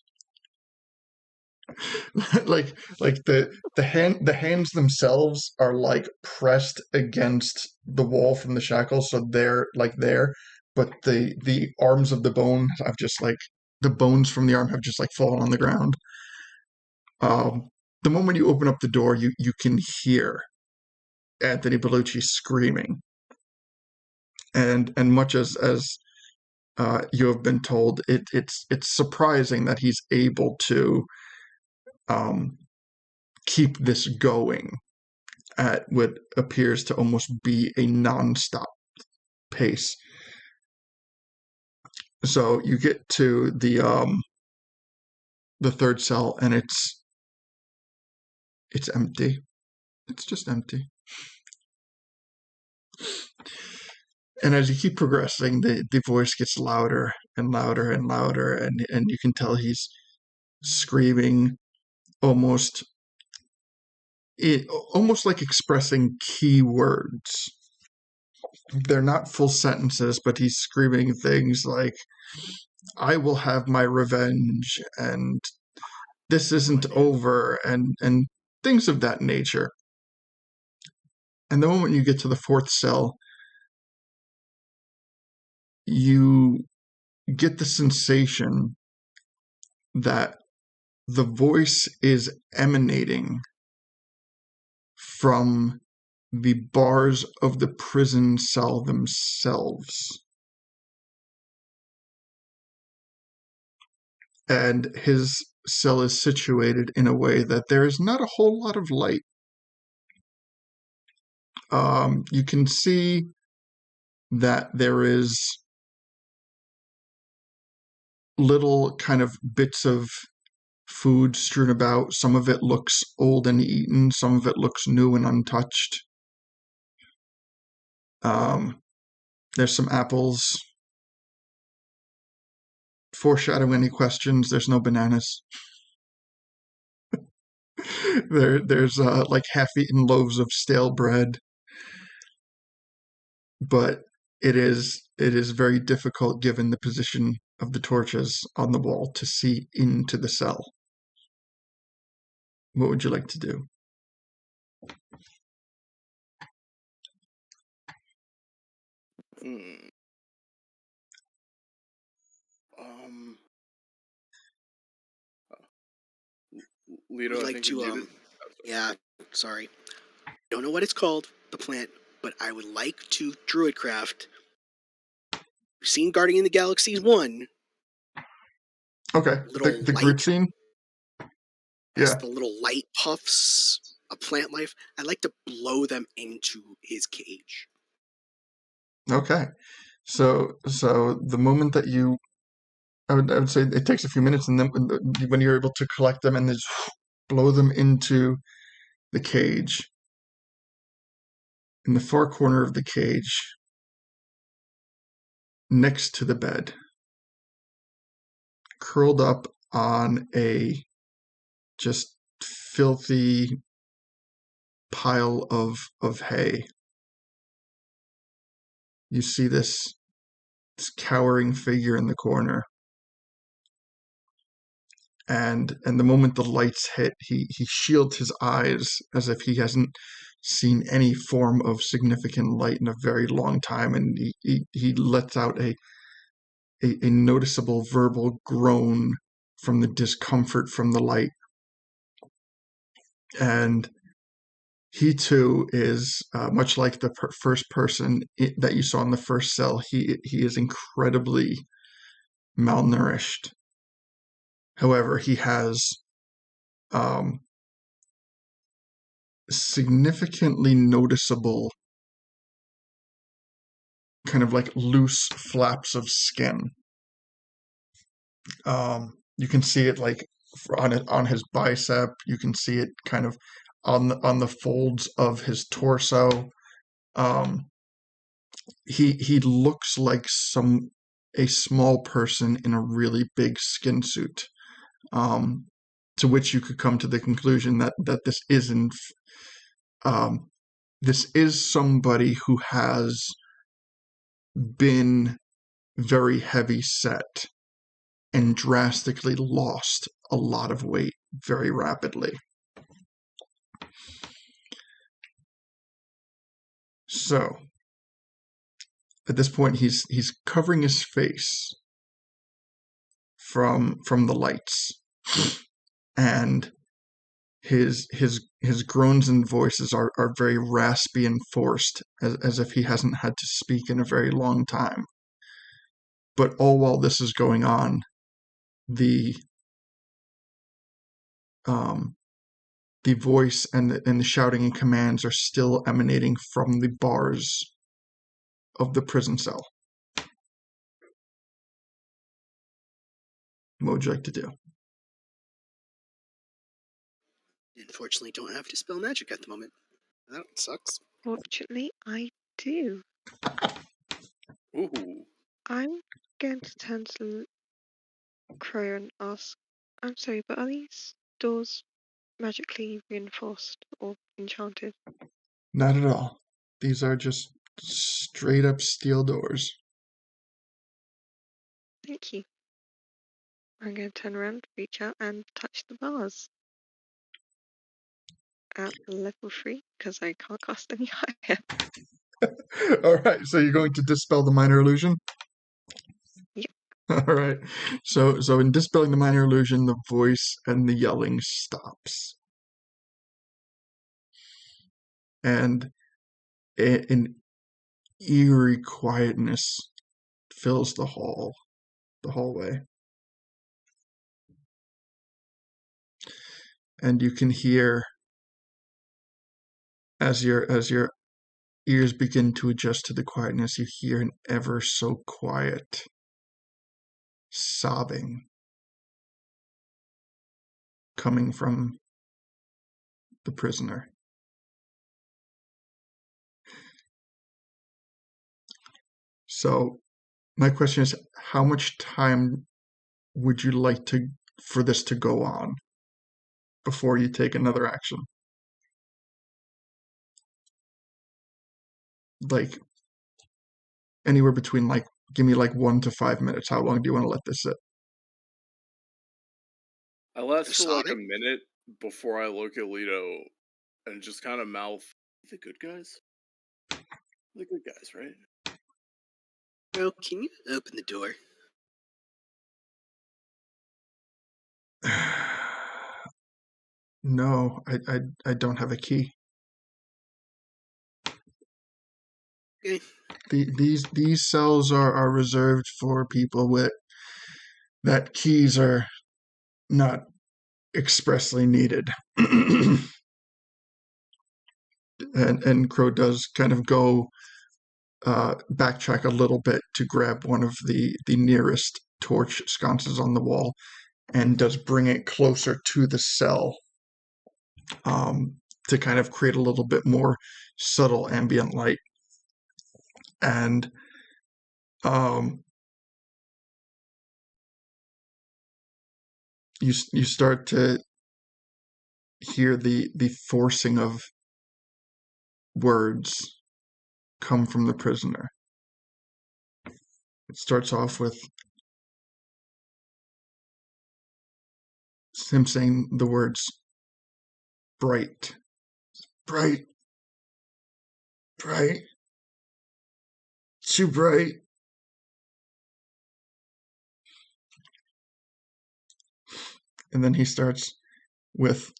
like the hands themselves are like pressed against the wall from the shackles, so they're like there, but the arms of the bone have just like the bones from the arm have just like fallen on the ground. The moment you open up the door, you can hear Anthony Bellucci screaming, and much as you have been told, it's surprising that he's able to keep this going at what appears to almost be a non-stop pace. So you get to the third cell, and it's empty. It's just empty. And as you keep progressing, the voice gets louder and louder and louder, and you can tell he's screaming, almost almost like expressing key words. They're not full sentences, but he's screaming things like, "I will have my revenge," and "This isn't over," and things of that nature. And the moment you get to the fourth cell, you get the sensation that the voice is emanating from the bars of the prison cell themselves. And his cell is situated in a way that there is not a whole lot of light. You can see that there is little kind of bits of food strewn about. Some of it looks old and eaten. Some of it looks new and untouched. There's some apples. Foreshadowing any questions, there's no bananas. There's like half-eaten loaves of stale bread. But it is very difficult, given the position of the torches on the wall, to see into the cell. What would you like to do? Leto, I Like think you're to muted. yeah, sorry. Don't know what it's called, the plant, but I would like to druidcraft. You've seen Guardian of the Galaxies 1. Okay, Little the Groot light. scene? Yes, Yeah. the little light puffs of plant life. I'd like to blow them into his cage. Okay. So the moment that you, I would say it takes a few minutes, and then when you're able to collect them and just blow them into the cage, in the far corner of the cage, next to the bed, curled up on a just filthy pile of hay, you see this cowering figure in the corner. And the moment the lights hit, he shields his eyes as if he hasn't seen any form of significant light in a very long time, and he lets out a noticeable verbal groan from the discomfort from the light. And he too is much like the first person that you saw in the first cell. He is incredibly malnourished. However, he has significantly noticeable kind of like loose flaps of skin. You can see it like on his bicep. You can see it kind of on the folds of his torso. He looks like a small person in a really big skin suit. To which you could come to the conclusion that this isn't. This is somebody who has been very heavy set and drastically lost a lot of weight very rapidly. So at this point, he's covering his face from the lights, and his groans and voices are very raspy and forced, as if he hasn't had to speak in a very long time. But all while this is going on, the voice and the shouting and commands are still emanating from the bars of the prison cell. What would you like to do? Unfortunately, don't have to spell magic at the moment. That sucks. Fortunately, I do. Ooh. I'm going to turn to Crow and ask, I'm sorry, but are these doors magically reinforced or enchanted? Not at all. These are just straight up steel doors. Thank you. I'm going to turn around, reach out, and touch the bars. At level 3, because I can't cast any higher. All right, so you're going to dispel the minor illusion? Yep. All right. So in dispelling the minor illusion, the voice and the yelling stops. And an eerie quietness fills the hallway. And you can hear, as your ears begin to adjust to the quietness, you hear an ever so quiet sobbing coming from the prisoner. So my question is, how much time would you like for this to go on before you take another action? Like anywhere between give me 1 to 5 minutes. How long do you want to let this sit? I last They're for like a sobbing? minute before I look at Leto and just kind of mouth, the good guys? The good guys, right? Bro, can you open the door? No, I don't have a key. Okay. These cells are reserved for people with that keys are not expressly needed. and Crow does kind of go backtrack a little bit to grab one of the nearest torch sconces on the wall and does bring it closer to the cell to kind of create a little bit more subtle ambient light. And you start to hear the forcing of words come from the prisoner. It starts off with him saying the words bright, bright, bright, too bright. And then he starts with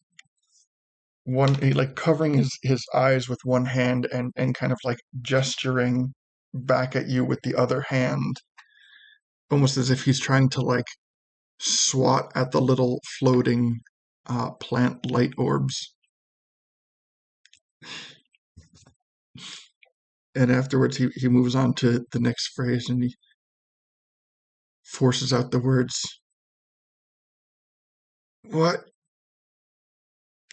covering his eyes with one hand and kind of gesturing back at you with the other hand, almost as if he's trying to swat at the little floating plant light orbs. And afterwards he moves on to the next phrase and he forces out the words, what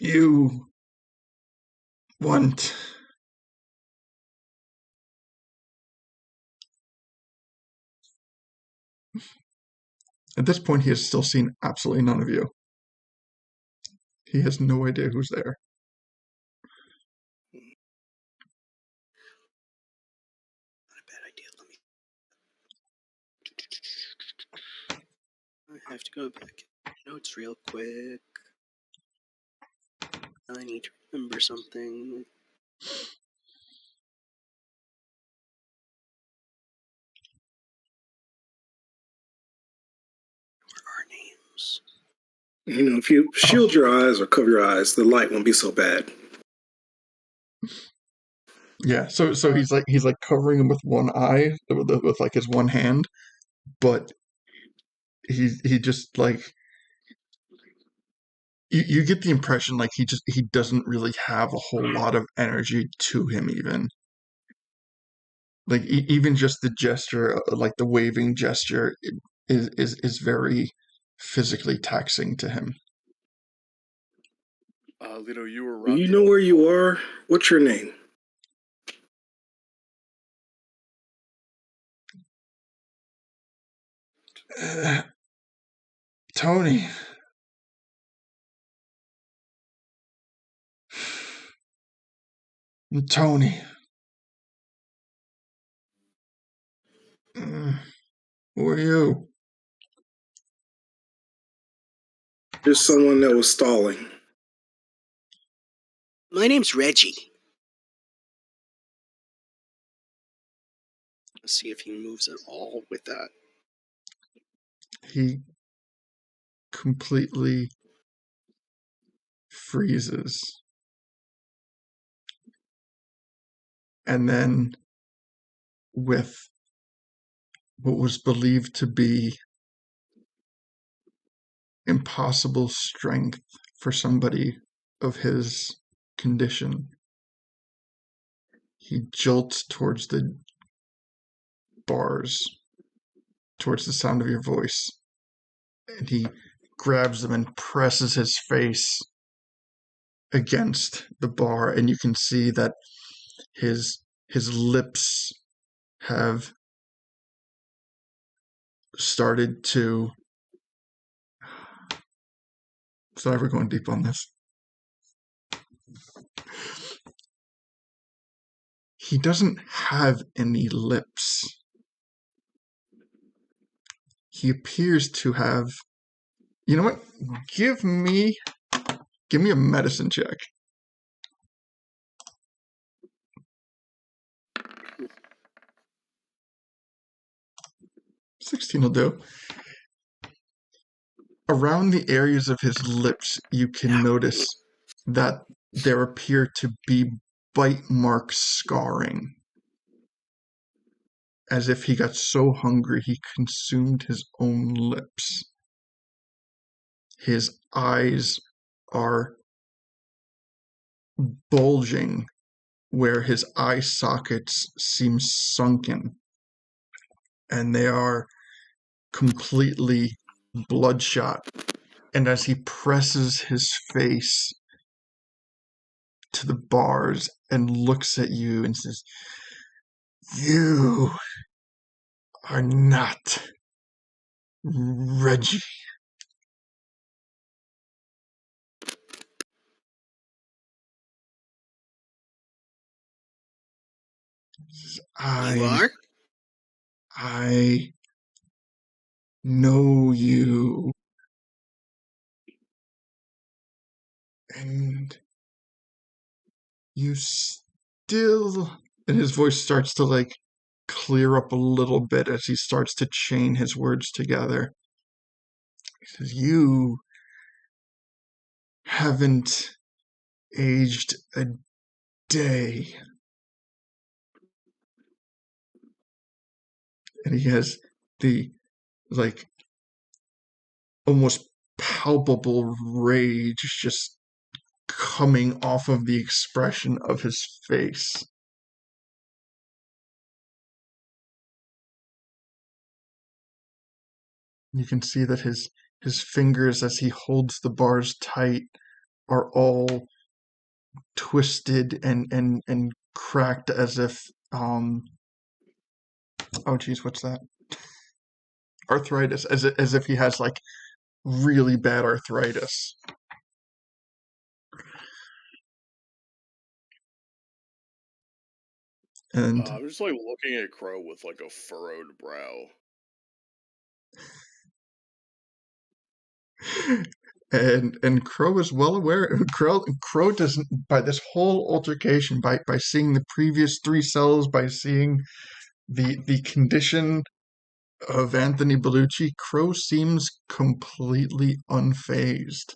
you want. At this point, he has still seen absolutely none of you. He has no idea who's there. Not a bad idea. I have to go back notes real quick. I need to remember something. Where are names? If you shield your eyes or cover your eyes, the light won't be so bad. Yeah, so he's covering him with one eye with his one hand, but he just you get the impression he doesn't really have a whole lot of energy to him even. like even just the gesture, like the waving gesture, is very physically taxing to him. Lito, you were Do you wrapped know up. where you are? What's your name? Tony. Tony. Who are you? Just someone that was stalling. My name's Reggie. Let's see if he moves at all with that. He completely freezes. And then, with what was believed to be impossible strength for somebody of his condition, he jolts towards the bars, towards the sound of your voice, and he grabs them and presses his face against the bar, and you can see that his lips have started to. Sorry, we're going deep on this. He doesn't have any lips. He appears to have. You know what? Give me a medicine check. 16 will do. Around the areas of his lips, you can notice that there appear to be bite mark scarring. As if he got so hungry he consumed his own lips. His eyes are bulging where his eye sockets seem sunken, and they are completely bloodshot. And as he presses his face to the bars and looks at you and says, "You are not Reggie." You are? I know you. And you still. And his voice starts to like clear up a little bit as he starts to chain his words together. He says, "You haven't aged a day." And he has the like almost palpable rage just coming off of the expression of his face. You can see that his fingers, as he holds the bars tight, are all twisted and cracked as if oh geez, what's that? Arthritis, as if he has like really bad arthritis. And I'm just like looking at Crowe with like a furrowed brow. and Crowe is well aware. Crowe doesn't, by this whole altercation, by seeing the previous 3 cells, by seeing the condition of Anthony Bellucci, Crowe seems completely unfazed.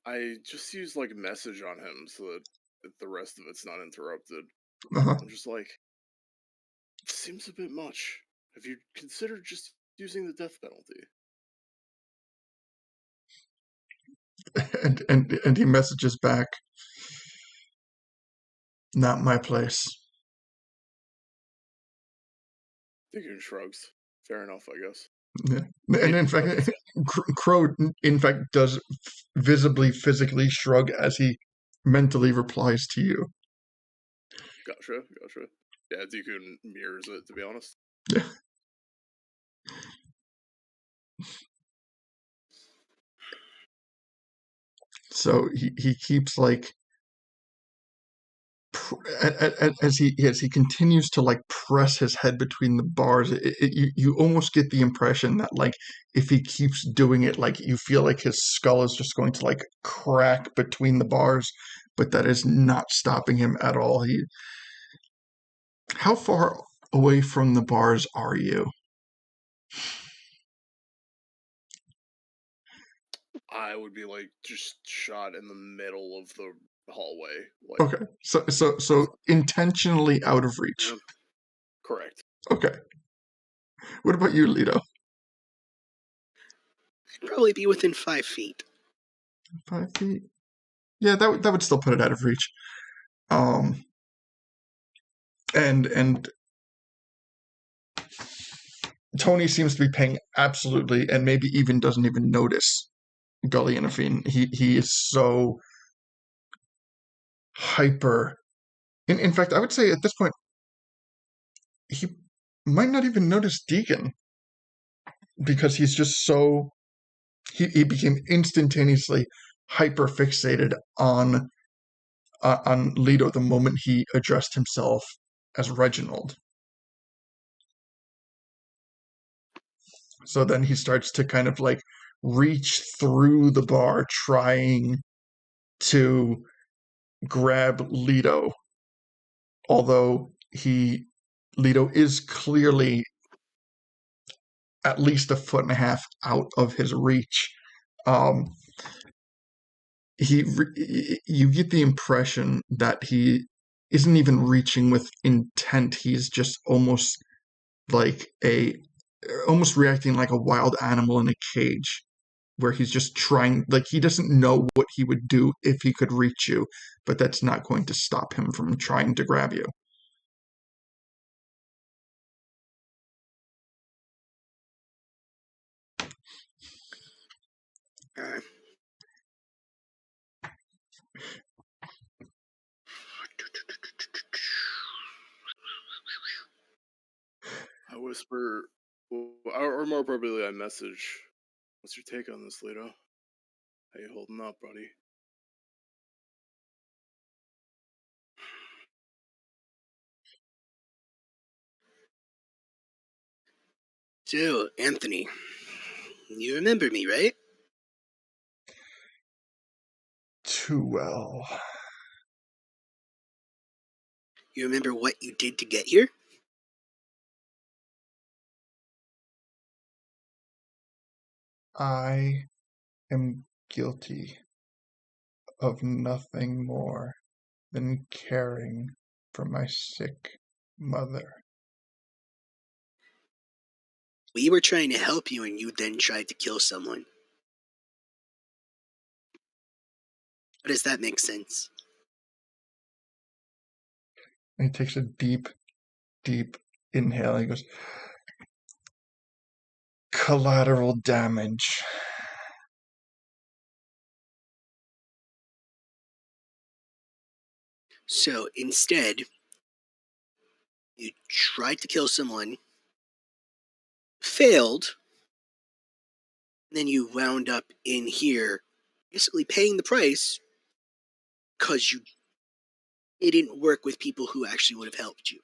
I just use like message on him so that the rest of it's not interrupted. Uh-huh. I'm just like, seems a bit much. Have you considered just using the death penalty? And he messages back, Not my place. Deacon shrugs. Fair enough, I guess. Yeah. And in fact, Crowe, in fact, does visibly, physically shrug as he mentally replies to you. Gotcha. Yeah, Deacon mirrors it, to be honest. Yeah. So he keeps like as he continues to like press his head between the bars, you almost get the impression that like if he keeps doing it, like you feel like his skull is just going to like crack between the bars, but that is not stopping him at all. How far away from the bars are you? I would be like just shot in the middle of the hallway. Like, Okay, so intentionally out of reach. yeah, correct. Okay. What about you, Lito? I'd probably be within 5 feet. 5 feet. Yeah, that would still put it out of reach. And Tony seems to be paying absolutely, and maybe even doesn't even notice Gully and Afine. He is so hyper. In fact, I would say at this point he might not even notice Deacon because he's just so he became instantaneously hyper fixated on Leto the moment he addressed himself as Reginald. So then he starts to kind of like reach through the bar trying to grab Leto, although Leto is clearly at least a foot and a half out of his reach. You get the impression that he isn't even reaching with intent. He's just almost like almost reacting like a wild animal in a cage, where he's just trying, like he doesn't know what he would do if he could reach you, but that's not going to stop him from trying to grab you. Uh, I whisper, or more appropriately, I message, "What's your take on this, Leto? How you holding up, buddy?" So, Anthony, you remember me, right? Too well. You remember what you did to get here? I am guilty of nothing more than caring for my sick mother. We were trying to help you and you then tried to kill someone. How does that make sense? And he takes a deep, deep inhale. He goes, collateral damage. So, instead, you tried to kill someone, failed, and then you wound up in here basically paying the price because it didn't work with people who actually would have helped you.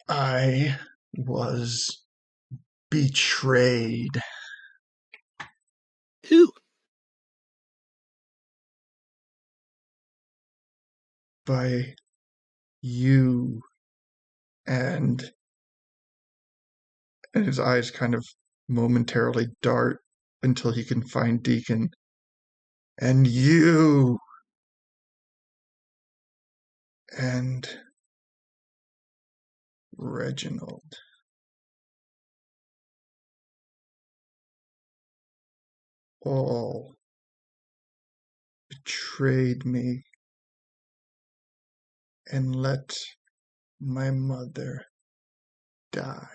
I was betrayed. Who? By you. And his eyes kind of momentarily dart until he can find Deacon. And you. And Reginald. All betrayed me and let my mother die.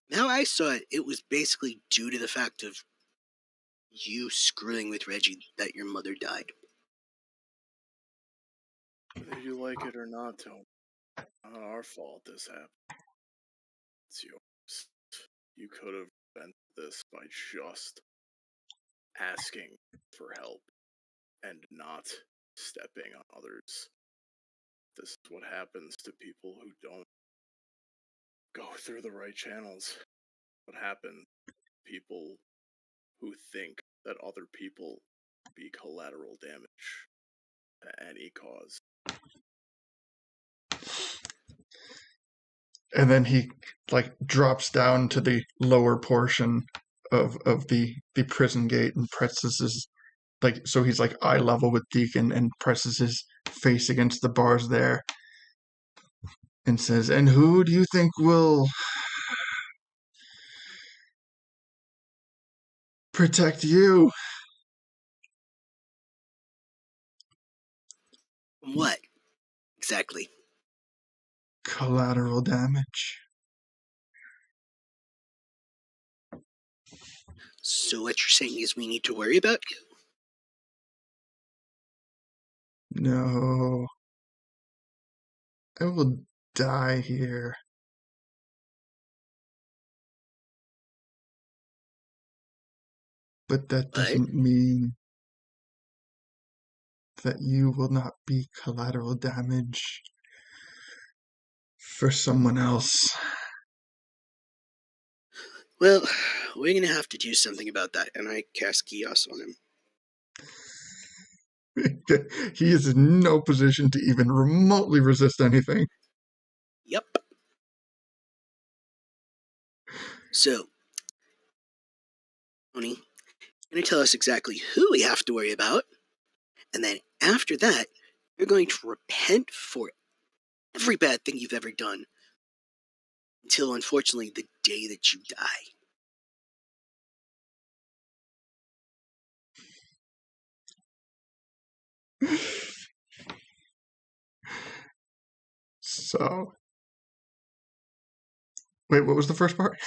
Now I saw it, it was basically due to the fact of you screwing with Reggie that your mother died. Whether you like it or not, Tony, not our fault this happened. It's yours. You could have prevented this by just asking for help and not stepping on others. This is what happens to people who don't go through the right channels. What happens to people who think that other people be collateral damage at any cause. And then he drops down to the lower portion of the prison gate and presses his so he's eye level with Deacon and presses his face against the bars there and says, "And who do you think will protect you?" What? Exactly. Collateral damage. So what you're saying is we need to worry about you? No. I will die here. But that doesn't mean that you will not be collateral damage for someone else. Well, we're gonna have to do something about that, and I cast Chaos on him. He is in no position to even remotely resist anything. Yep. So, Tony, you're gonna tell us exactly who we have to worry about, and then after that, you're going to repent for every bad thing you've ever done until, unfortunately, the day that you die. So, wait, what was the first part?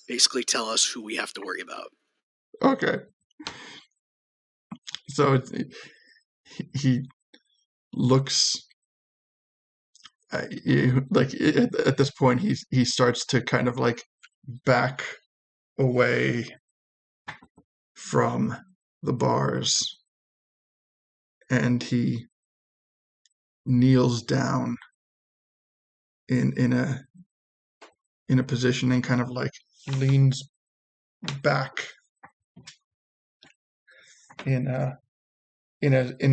Basically, tell us who we have to worry about. Okay. So he looks at this point he starts to kind of back away from the bars, and he kneels down in a position and kind of leans back in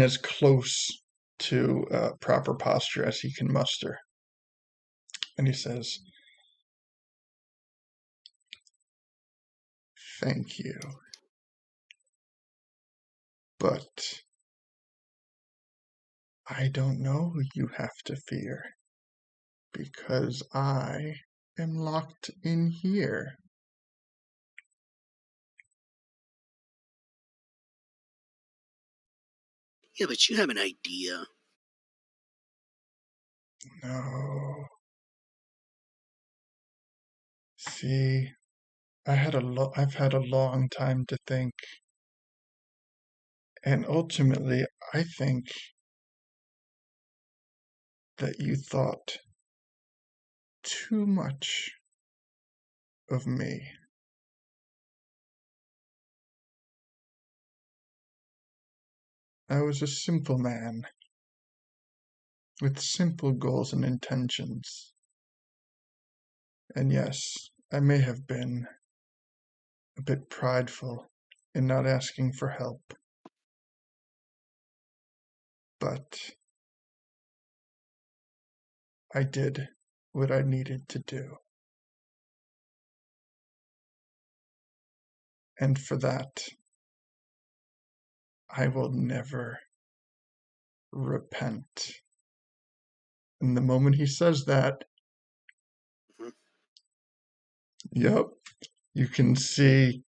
as close to proper posture as he can muster, and he says, "Thank you, but I don't know who you have to fear, because I am locked in here." Yeah, but you have an idea. No. See, I've had a long time to think, and ultimately, I think that you thought too much of me. I was a simple man with simple goals and intentions. And yes, I may have been a bit prideful in not asking for help. But I did what I needed to do. And for that, I will never repent. And the moment he says that, Mhm. Yep. You can see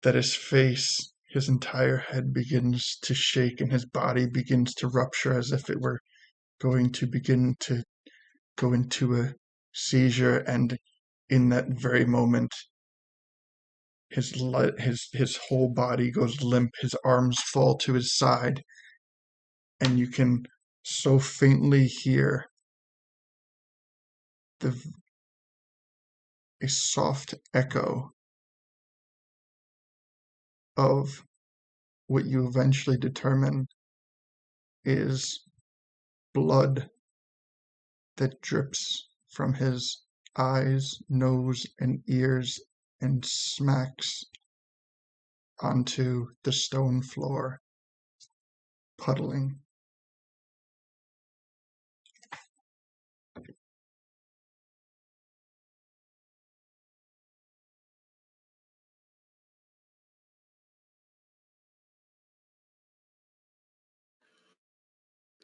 that his face, his entire head begins to shake and his body begins to rupture as if it were going to begin to go into a seizure. And in that very moment, his whole body goes limp, his arms fall to his side, and you can so faintly hear a soft echo of what you eventually determine is blood that drips from his eyes, nose, and ears and smacks onto the stone floor, puddling.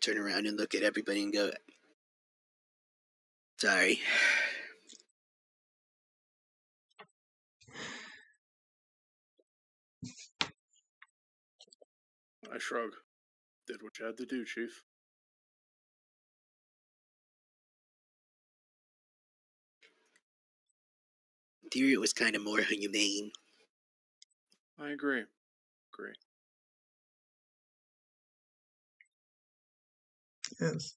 Turn around and look at everybody and go, sorry. I shrug. Did what you had to do, Chief. In theory, it was kind of more humane. I agree. Yes.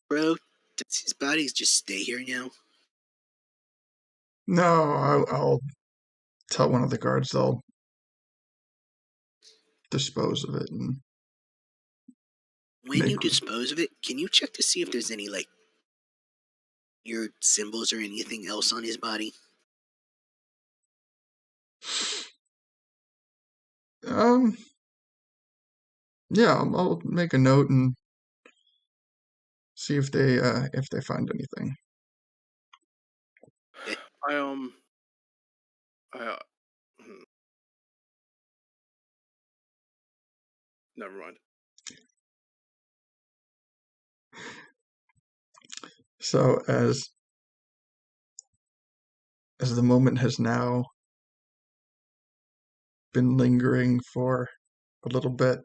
Bro, does his body just stay here now? No, I'll tell one of the guards they'll dispose of it. And when you dispose of it, can you check to see if there's any, like, weird symbols or anything else on his body? Yeah, I'll make a note and see if they find anything. Never mind. So as the moment has now been lingering for a little bit,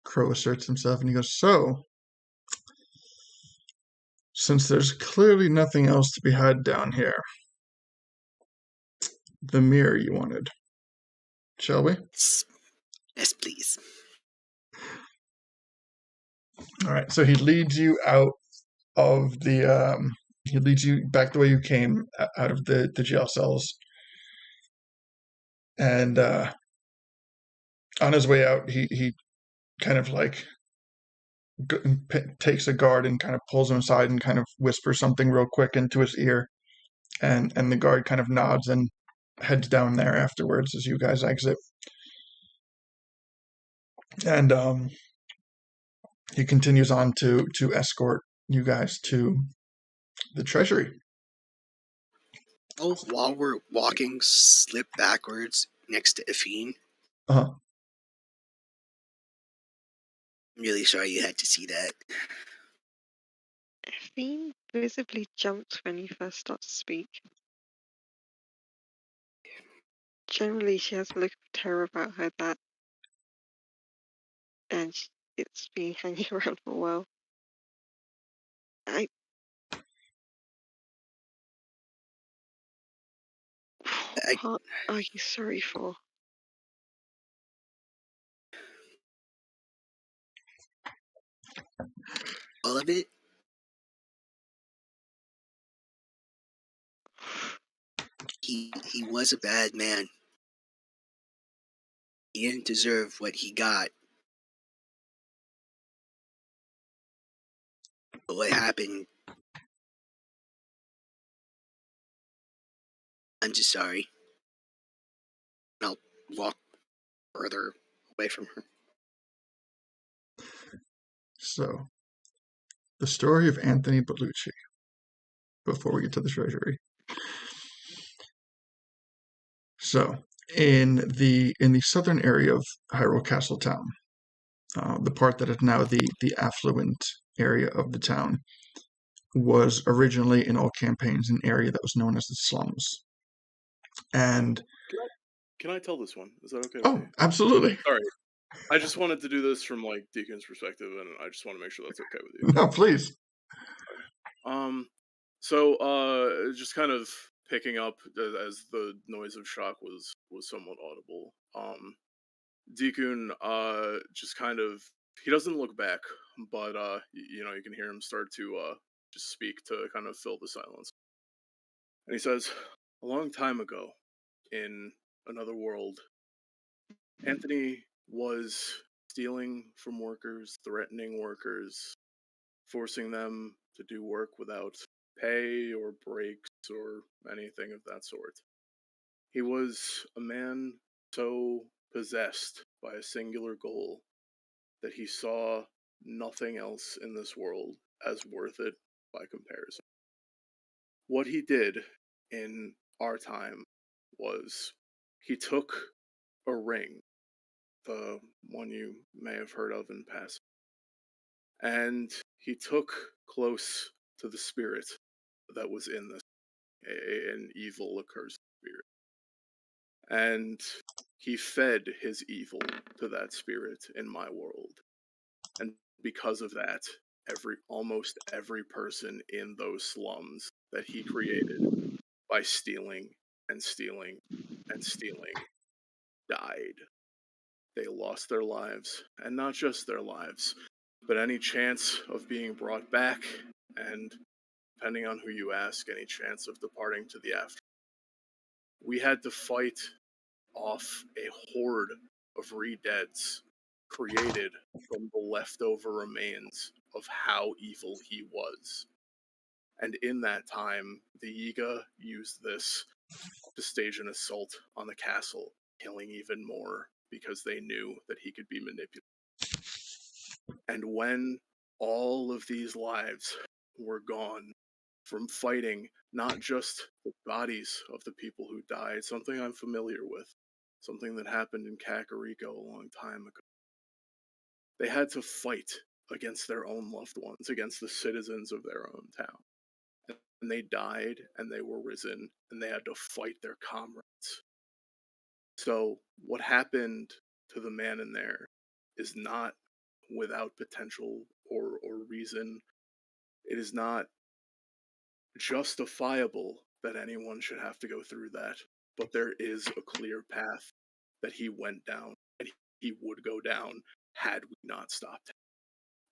Crowe asserts himself and he goes, so, since there's clearly nothing else to be had down here, the mirror you wanted, shall we? Yes, please. All right, so he leads you out of the, he leads you back the way you came, out of the jail cells. And on his way out, he kind of like takes a guard and kind of pulls him aside and kind of whispers something real quick into his ear. And the guard kind of nods and heads down there afterwards as you guys exit. And he continues on to escort you guys to the treasury. Oh, while we're walking, slip backwards next to Effine. Uh-huh. I'm really sorry you had to see that. Effine visibly jumped when you first start to speak. Generally, she has a look of terror about her that, and it's been hanging around for a while. What are you sorry for? All of it? He was a bad man. He didn't deserve what he got. But what happened, I'm just sorry. I'll walk further away from her. So, the story of Anthony Bellucci, before we get to the treasury. So, in the southern area of Hyrule Castle Town, the part that is now the affluent area of the town, was originally in all campaigns an area that was known as the slums. And Can I tell this one? Is that okay with oh, you? absolutely. Sorry, I just wanted to do this from like Deacon's perspective, and I just want to make sure that's okay with you. No, please. Just kind of picking up as the noise of shock was somewhat audible. Deacon, just kind of, he doesn't look back, but you can hear him start to just speak to kind of fill the silence. And he says, "A long time ago, in another world, Anthony was stealing from workers, threatening workers, forcing them to do work without pay or breaks or anything of that sort. He was a man so possessed by a singular goal that he saw nothing else in this world as worth it by comparison. What he did in our time was he took a ring, the one you may have heard of in passing, and he took close to the spirit that was in this, an evil, accursed spirit. And he fed his evil to that spirit in my world. And because of that, almost every person in those slums that he created by stealing and stealing and stealing died. They lost their lives, and not just their lives, but any chance of being brought back, and depending on who you ask, any chance of departing to the after. We had to fight off a horde of re-deads created from the leftover remains of how evil he was. And in that time, the Yiga used this to stage an assault on the castle, killing even more because they knew that he could be manipulated. And when all of these lives were gone from fighting not just the bodies of the people who died, something I'm familiar with, something that happened in Kakariko a long time ago. They had to fight against their own loved ones, against the citizens of their own town. And they died, and they were risen, and they had to fight their comrades. So what happened to the man in there is not without potential or reason. It is not justifiable that anyone should have to go through that, but there is a clear path that he went down, and he would go down had we not stopped him.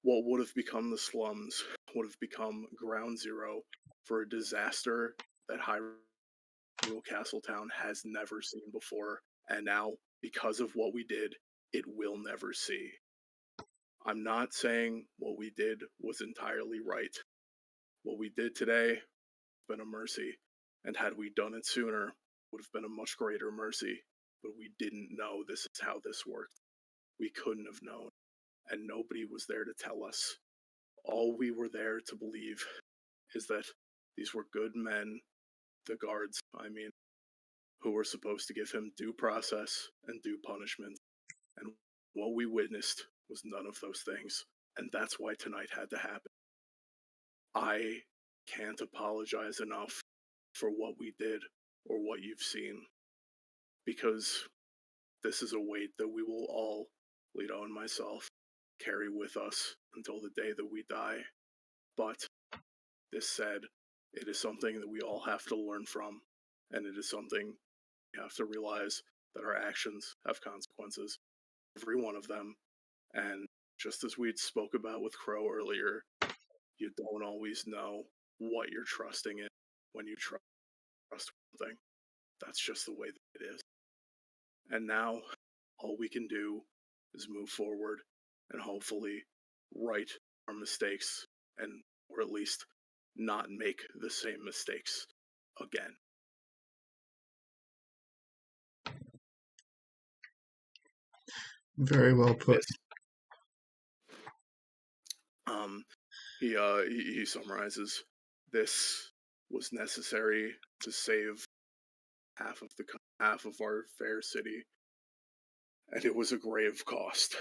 What would have become the slums would have become ground zero for a disaster that Hyrule Castletown has never seen before, and now, because of what we did, it will never see. I'm not saying what we did was entirely right. What we did today been a mercy, and had we done it sooner, would have been a much greater mercy. But we didn't know this is how this worked. We couldn't have known, and nobody was there to tell us. All we were there to believe is that these were good men, the guards, I mean, who were supposed to give him due process and due punishment. And what we witnessed was none of those things, and that's why tonight had to happen. I can't apologize enough for what we did or what you've seen, because this is a weight that we will all, Lito and myself, carry with us until the day that we die. But this said, it is something that we all have to learn from, and it is something we have to realize that our actions have consequences, every one of them. And just as we spoke about with Crowe earlier, you don't always know what you're trusting in when you trust one thing. That's just the way that it is. And now, all we can do is move forward and hopefully right our mistakes, and or at least not make the same mistakes again. Very well put. This, he summarizes, this was necessary to save half of our fair city, and it was a grave cost.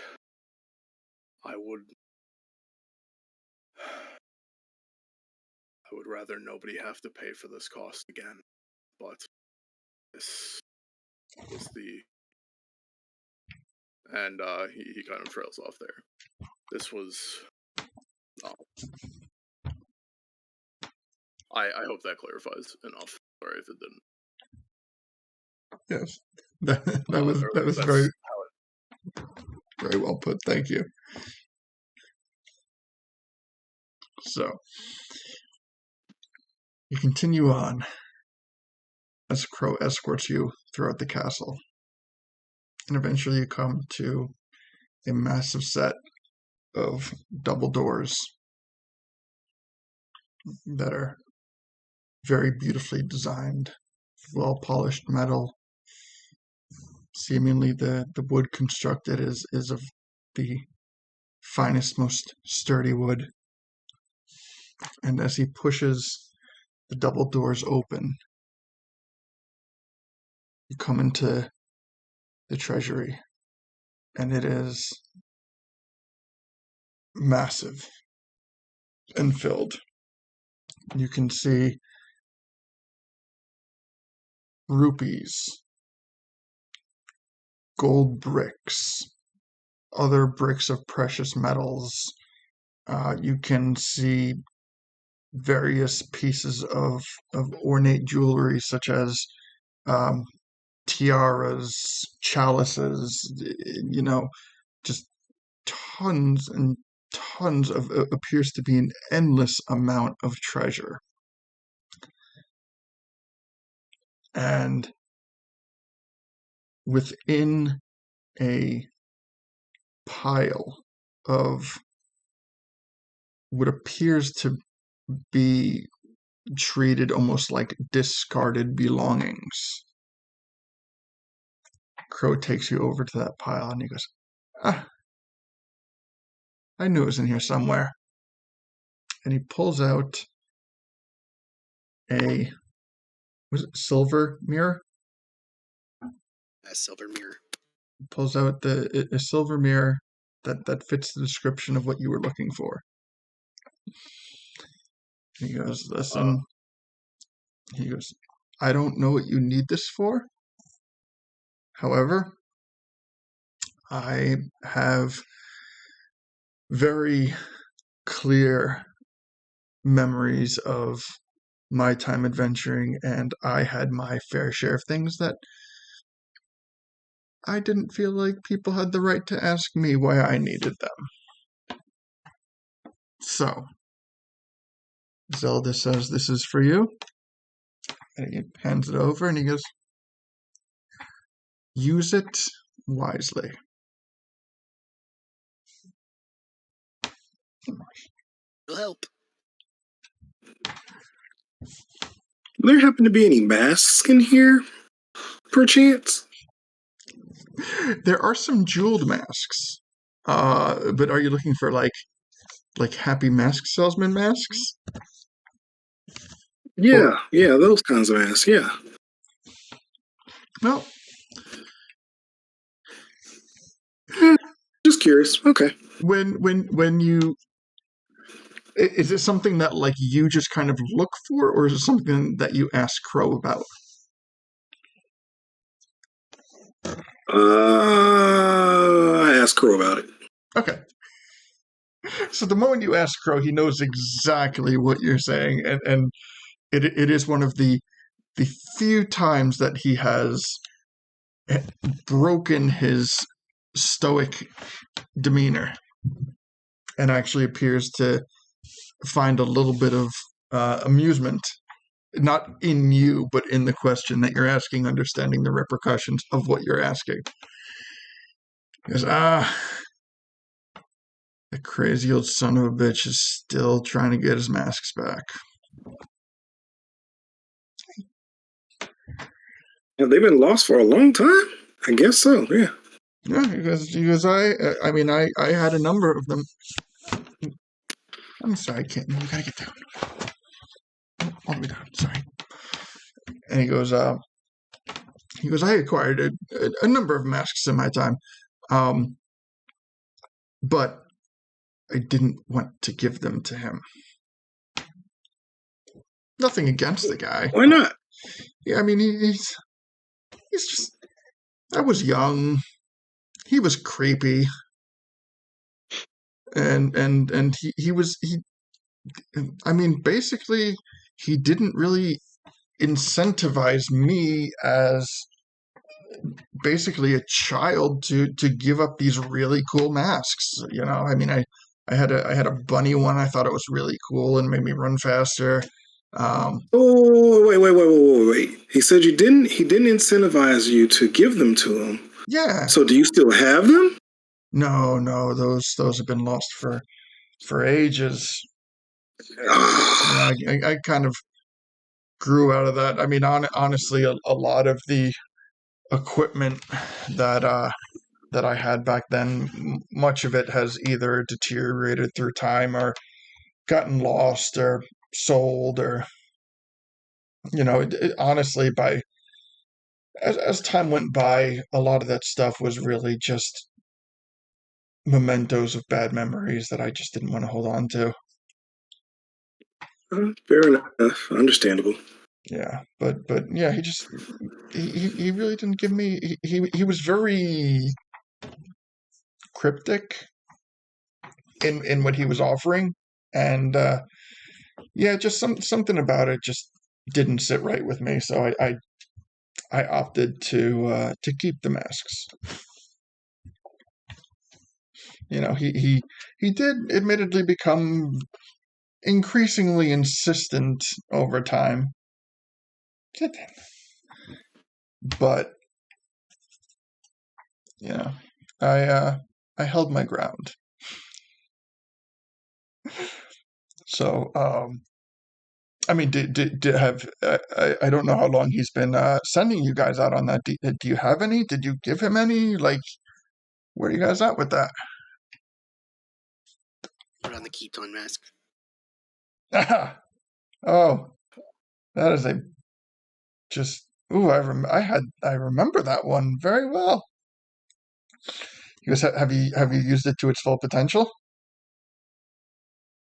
I would I would rather nobody have to pay for this cost again, but this was the... And he kind of trails off there. This was... I hope that clarifies enough. Sorry if it didn't. Yes, that was very very well put. Thank you. So you continue on as Crowe escorts you throughout the castle, and eventually you come to a massive set of double doors that are very beautifully designed, well-polished metal. Seemingly the wood constructed is of the finest, most sturdy wood. And as he pushes the double doors open, you come into the treasury, and it is massive and filled. You can see rupees, gold bricks, other bricks of precious metals. You can see various pieces of ornate jewelry, such as tiaras, chalices, just tons and tons of appears to be an endless amount of treasure. And within a pile of what appears to be treated almost like discarded belongings, Crowe takes you over to that pile and he goes, I knew it was in here somewhere. And he pulls out was it silver mirror? A silver mirror. He pulls out a silver mirror that fits the description of what you were looking for. He goes, listen. He goes, I don't know what you need this for. However, I have very clear memories of my time adventuring, and I had my fair share of things that I didn't feel like people had the right to ask me why I needed them. So, Zelda says, this is for you. And he hands it over and he goes, use it wisely. It'll help. There happen to be any masks in here, perchance? There are some jeweled masks. But are you looking for like happy mask salesman masks? Yeah, those kinds of masks, yeah. Well, Just curious. Okay. When you... Is it something that like you just kind of look for, or is it something that you ask Crowe about? I asked Crowe about it. Okay. So the moment you ask Crowe, he knows exactly what you're saying, and it is one of the few times that he has broken his stoic demeanor and actually appears to find a little bit of amusement, not in you, but in the question that you're asking, understanding the repercussions of what you're asking. He goes, the crazy old son of a bitch is still trying to get his masks back. Have they been lost for a long time? I guess so, yeah. Yeah, he goes, I mean, I had a number of them. I'm sorry, kitten, you gotta get down. All the way down, sorry. And he goes, I acquired a number of masks in my time, but I didn't want to give them to him. Nothing against the guy. Why not? Yeah, I mean, he's just. I was young. He was creepy, and he was he. I mean, basically, he didn't really incentivize me as basically a child to give up these really cool masks. I mean, I had a bunny one. I thought it was really cool and made me run faster. Oh, wait. He said you didn't. He didn't incentivize you to give them to him. Yeah. So do you still have them? No, those have been lost for ages. I kind of grew out of that. I mean, honestly, a lot of the equipment that that I had back then, much of it has either deteriorated through time or gotten lost or sold or honestly, by as time went by, a lot of that stuff was really just mementos of bad memories that I just didn't want to hold on to. Fair enough. Understandable. Yeah, but yeah, he really didn't give me. He was very cryptic in what he was offering, and yeah, just something about it just didn't sit right with me. So I opted to keep the masks. He did admittedly become increasingly insistent over time, but I held my ground. So I mean, did have I don't know how long he's been sending you guys out on that. Do you have any? Did you give him any? Like, where are you guys at with that? Put on the Keaton mask. Oh, that is a just. Ooh, I remember that one very well. Have you used it to its full potential?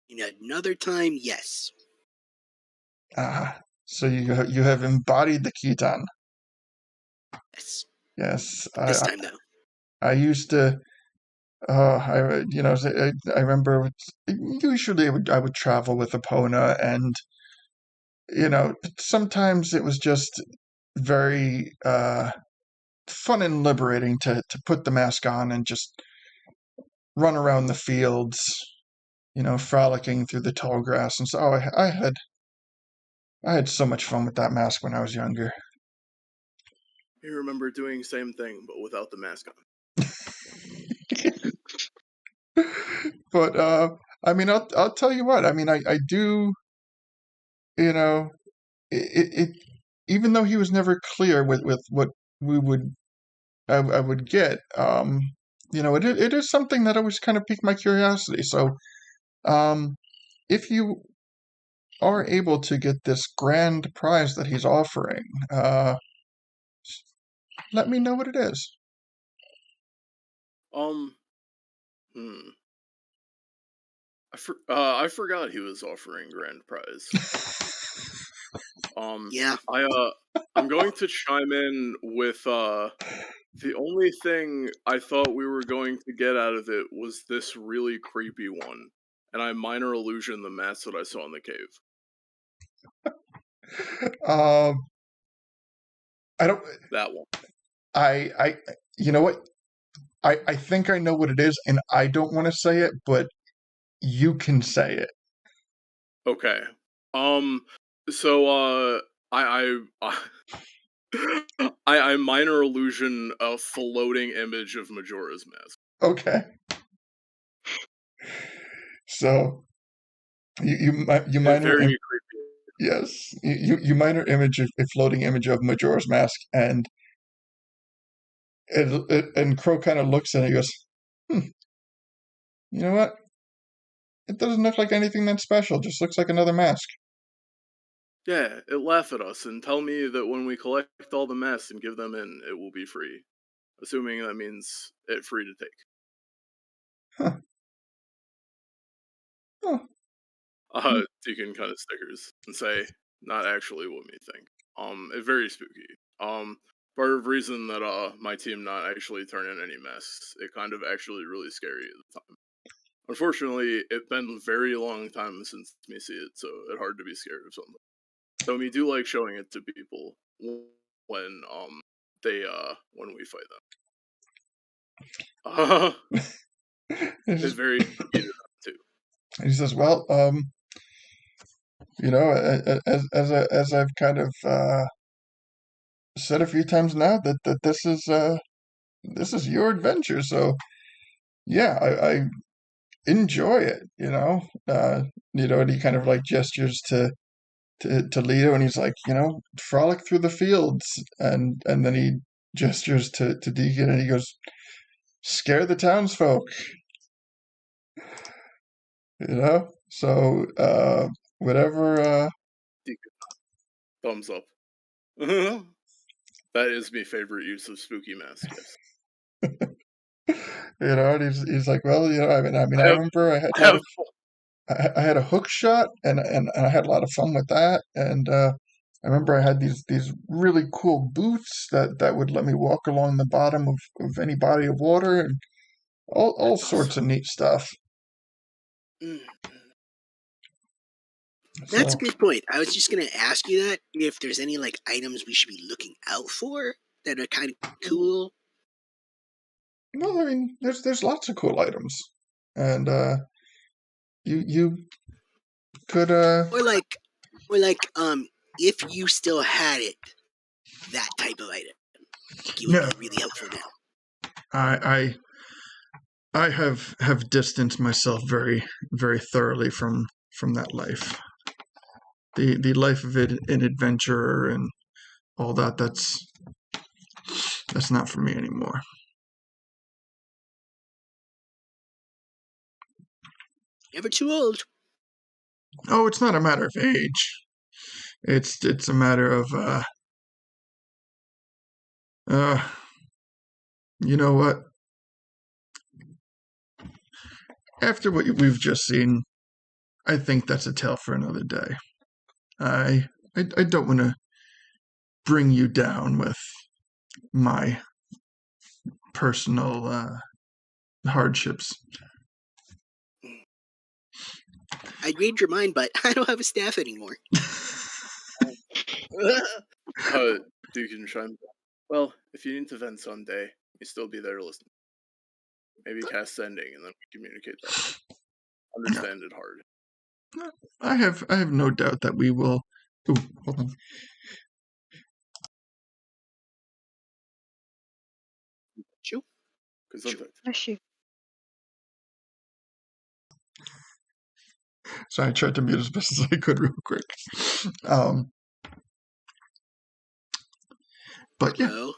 In another time, yes. So you have embodied the Keaton. Yes. Yes, This time, though. I used to. I remember usually I would travel with Epona, and sometimes it was just very fun and liberating to put the mask on and just run around the fields, frolicking through the tall grass. And so I had so much fun with that mask when I was younger. I remember doing the same thing, but without the mask on. But I mean, I'll tell you what. I mean, I do. It even though he was never clear with what we would I would get, it is something that always kind of piqued my curiosity. So, if you are able to get this grand prize that he's offering, let me know what it is. Hmm. I forgot he was offering grand prize. Yeah. I'm going to chime in with the only thing I thought we were going to get out of it was this really creepy one, and I minor illusion the mask that I saw in the cave. I don't. That one. You know what? I think I know what it is, and I don't want to say it, but you can say it. Okay. So I minor illusion a floating image of Majora's Mask. Okay. So you minor Very creepy. yes, you minor image a floating image of Majora's Mask, and Crowe kind of looks at it and goes, you know what? It doesn't look like anything that special. Just looks like another mask. Yeah, it laugh at us and tell me that when we collect all the masks and give them in, it will be free. Assuming that means it free to take. Huh. Oh. Deacon kind of stickers and say, not actually what we think. It's very spooky. Part of the reason that my team not actually turn in any mess, it kind of actually really scary at the time. Unfortunately, it's been a very long time since me see it, so it's hard to be scared of something. So we do like showing it to people when when we fight them. It's very spooky to them too. And he says, "Well, as I've kind of said a few times now, that this is your adventure. So yeah, I enjoy it. And he kind of like gestures to Leto, and he's like, frolic through the fields, and then he gestures to Deacon, and he goes, scare the townsfolk. So whatever. Thumbs up. That is my favorite use of spooky mask. Yes. And he's like, well, I remember I had a hook shot, and I had a lot of fun with that, and I remember I had these really cool boots that would let me walk along the bottom of any body of water, and all sorts of neat stuff. That's So, a good point. I was just going to ask you that, if there's any like items we should be looking out for that are kind of cool. well, I mean, there's lots of cool items, and you could Or like if you still had it, that type of item, it would no, be really helpful now. I have distanced myself very very thoroughly from that life. The life of an adventurer and all that. That's not for me anymore. Never too old. Oh, it's not a matter of age. It's a matter of you know what? After what we've just seen, I think that's a tale for another day. I don't want to bring you down with my personal hardships. I'd read your mind, but I don't have a staff anymore. Deacon chimes. Well, if you need to vent someday, you still be there to listen. Maybe cast sending, and then we communicate that. Understand it hard. I have no doubt that we will. Ooh, hold on. Bless you. So I tried to mute as best as I could real quick. But yeah. Hello?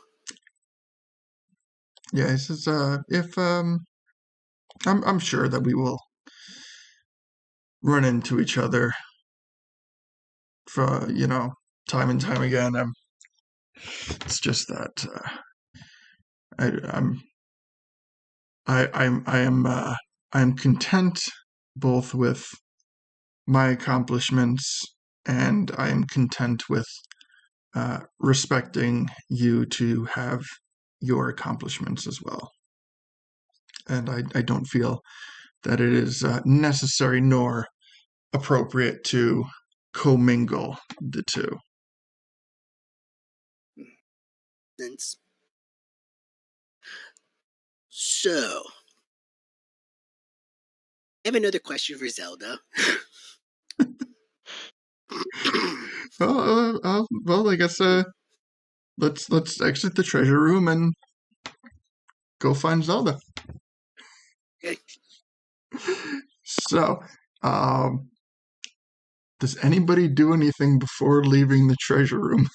Yeah, he says, if I'm sure that we will run into each other for time and time again. It's just that I'm content both with my accomplishments, and I am content with respecting you to have your accomplishments as well. And I don't feel that it is necessary nor appropriate to commingle the two. So, I have another question for Zelda. Well, I guess let's exit the treasure room and go find Zelda. Okay. So, does anybody do anything before leaving the treasure room?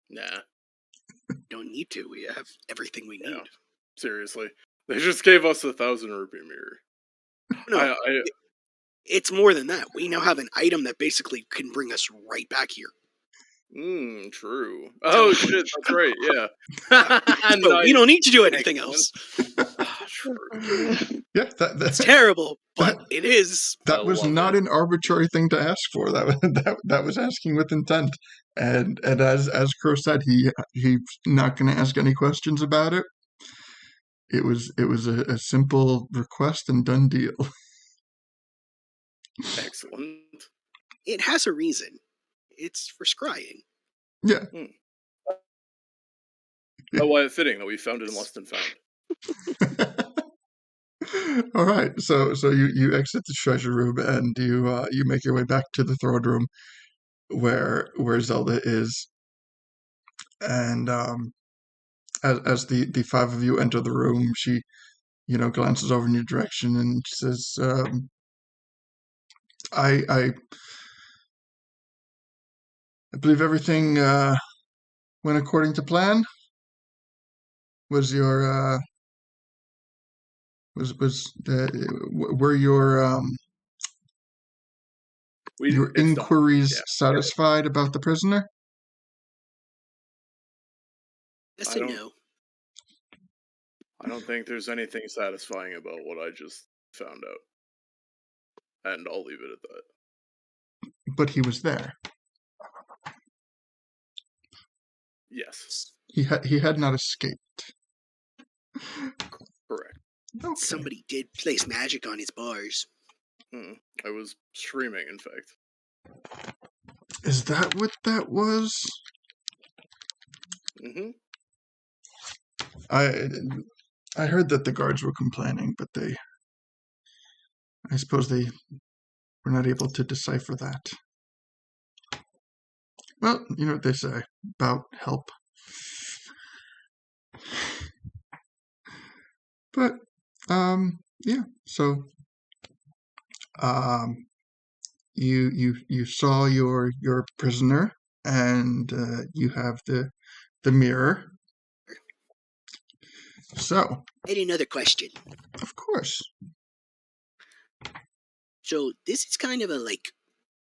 Nah. Don't need to. We have everything we need. Seriously. They just gave us 1,000 rupee mirror. No, it's more than that. We now have an item that basically can bring us right back here. True. Oh shit, that's right, yeah. So we don't need to do anything else. True. Yeah, It's terrible, but that, it is. I that was love not it. an arbitrary thing to ask for. That was asking with intent. And as Crow said, he's not going to ask any questions about it. It was a simple request and done deal. Excellent. It has a reason. It's for scrying. Yeah. Oh, why fitting that we found it in Lost and Found. All right. So you exit the treasure room and you make your way back to the throne room where Zelda is, and as the five of you enter the room, she glances over in your direction and says, I believe everything went according to plan. Was your were your It's done. inquiries Yeah. satisfied about the prisoner? Yes I and don't- no. I don't think there's anything satisfying about what I just found out. And I'll leave it at that. But he was there. Yes. He had not escaped. Correct. Okay. Somebody did place magic on his bars. I was streaming, in fact. Is that what that was? Mm-hmm. I heard that the guards were complaining, but I suppose they were not able to decipher that. Well, you know what they say about help. But yeah. So you saw your prisoner, and you have the mirror. So, I had another question. of course. So this is kind of a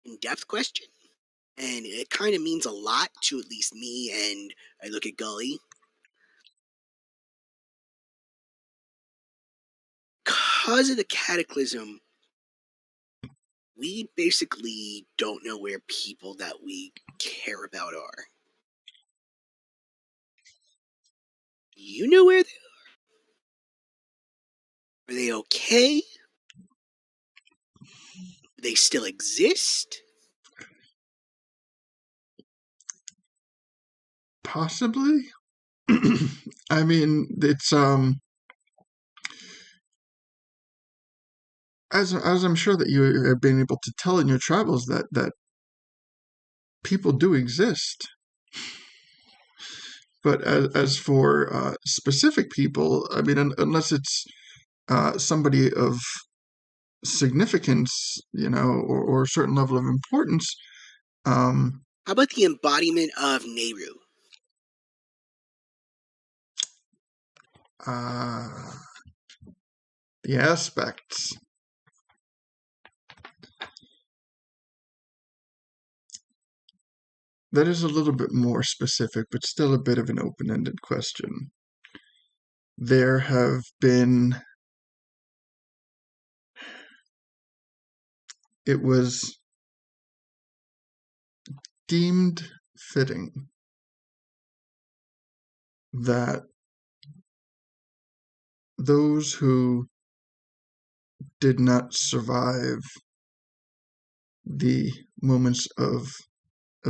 in-depth question, and it kind of means a lot to at least me. And I look at Gully. Because of the Cataclysm, we basically don't know where people that we care about are. You know where they are? Are they okay? Do they still exist? Possibly. I mean, it's as I'm sure that you have been able to tell in your travels that people do exist. But as for specific people, I mean, unless it's somebody of significance, or a certain level of importance. How about the embodiment of Nehru? The aspects. That is a little bit more specific, but still a bit of an open-ended question. There have been... It was deemed fitting that those who did not survive the moments of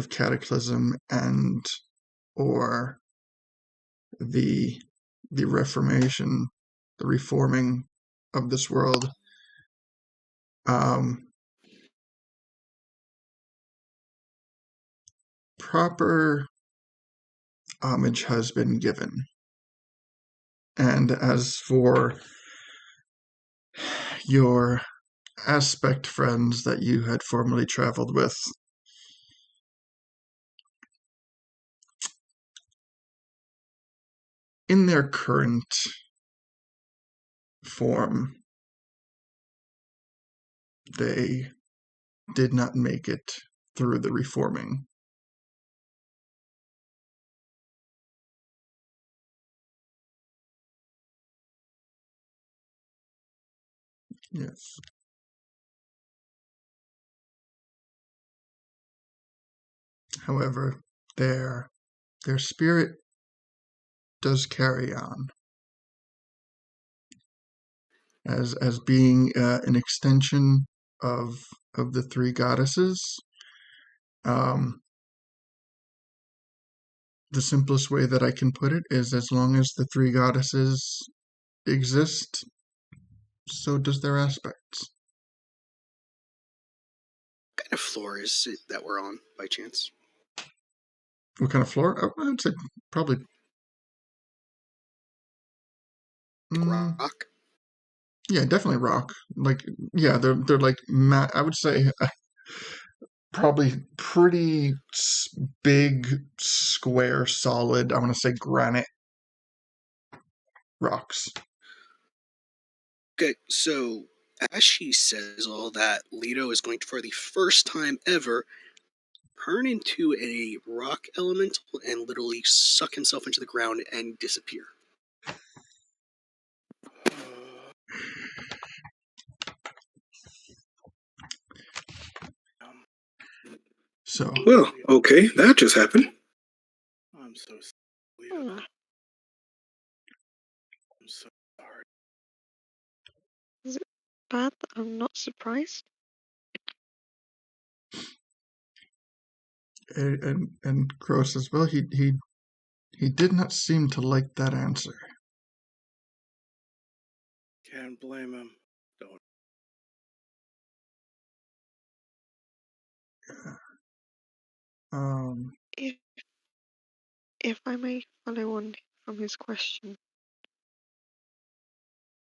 cataclysm and or the reformation, the reforming of this world, proper homage has been given. And as for your aspect friends that you had formerly traveled with, in their current form, they did not make it through the reforming. Yes. However, their spirit does carry on as being an extension of the three goddesses. The simplest way that I can put it is, as long as the three goddesses exist, so does their aspects. What kind of floor is it that we're on, by chance? What kind of floor? I'd say probably. Rock? Yeah, definitely rock. Like, yeah, they're like I would say probably pretty big, square, solid. I want to say granite rocks. Okay, so as she says all that, Leto is going to, for the first time ever, turn into a rock elemental and literally suck himself into the ground and disappear. So, Well, okay, that just happened. I'm so sorry. Hmm. I'm so sorry. Is it bad that I'm not surprised? and Crowe says, well, he did not seem to like that answer. Can't blame him. Don't. If I may follow on from his question,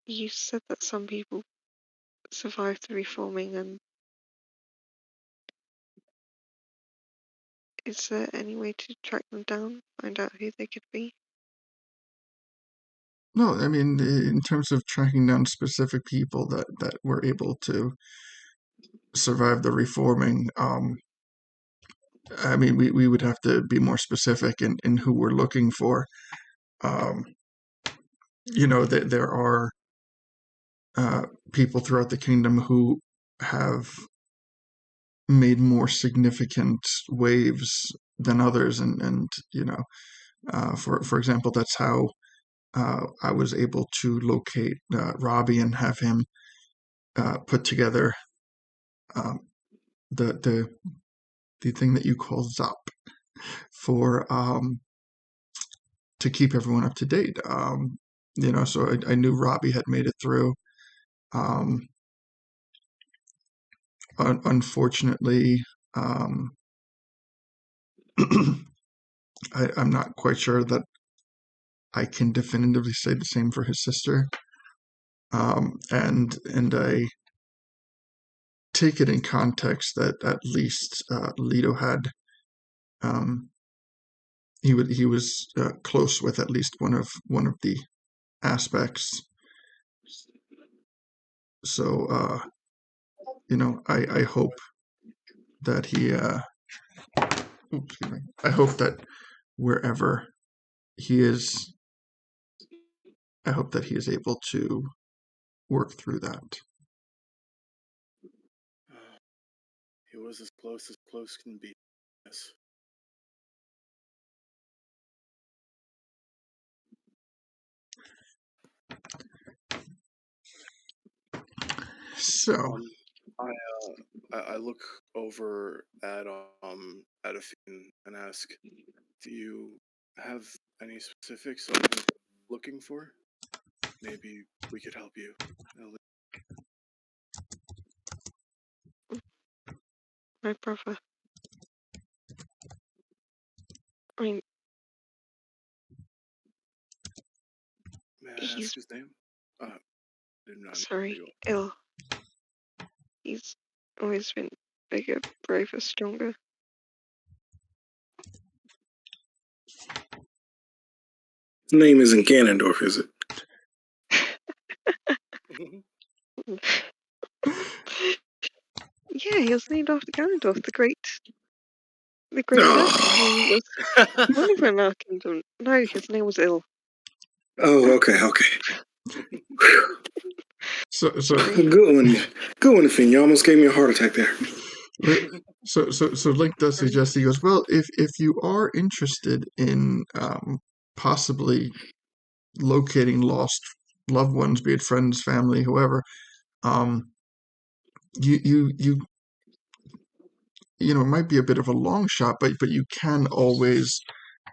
you said that some people survive the reforming, and is there any way to track them down, find out who they could be? No, I mean, in terms of tracking down specific people that were able to survive the reforming, I mean, we would have to be more specific in who we're looking for. There are people throughout the kingdom who have made more significant waves than others, and for example, that's how I was able to locate Robbie and have him put together um, the thing that you call ZOP for to keep everyone up to date. So I knew Robbie had made it through. Um, Unfortunately, I'm not quite sure that I can definitively say the same for his sister. And I take it in context that at least Leto had he was close with at least one of the aspects. So I hope that he excuse me. I hope that wherever he is, I hope that he is able to work through that. He was as close can be. Yes. So I look over at Athene and ask, do you have any specifics on who you're looking for? Maybe we could help you. My brother. I mean, May I he's ask his name? Did not sorry, know. ill. He's always been bigger, braver, stronger. His name isn't Ganondorf, is it? Yeah, he was named after Ganondorf, the great Archon, who Oh, was one of an Archangel. No, his name was Ill. okay. So Good one, Finn. You almost gave me a heart attack there. so Link does suggest, he goes, well, if you are interested in possibly locating lost loved ones, be it friends, family, whoever, you you know, it might be a bit of a long shot, but you can always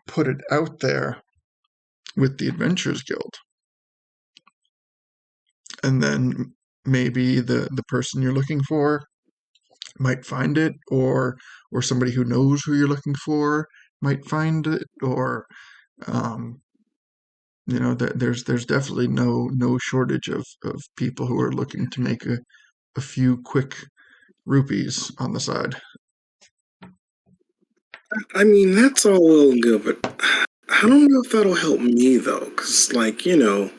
put it out there with the Adventurers Guild, and then maybe the person you're looking for might find it, or somebody who knows who you're looking for might find it, or you know, there's definitely no shortage of people who are looking to make a few quick rupees on the side. I mean, that's all well and good, but I don't know if that'll help me though, because like, you know,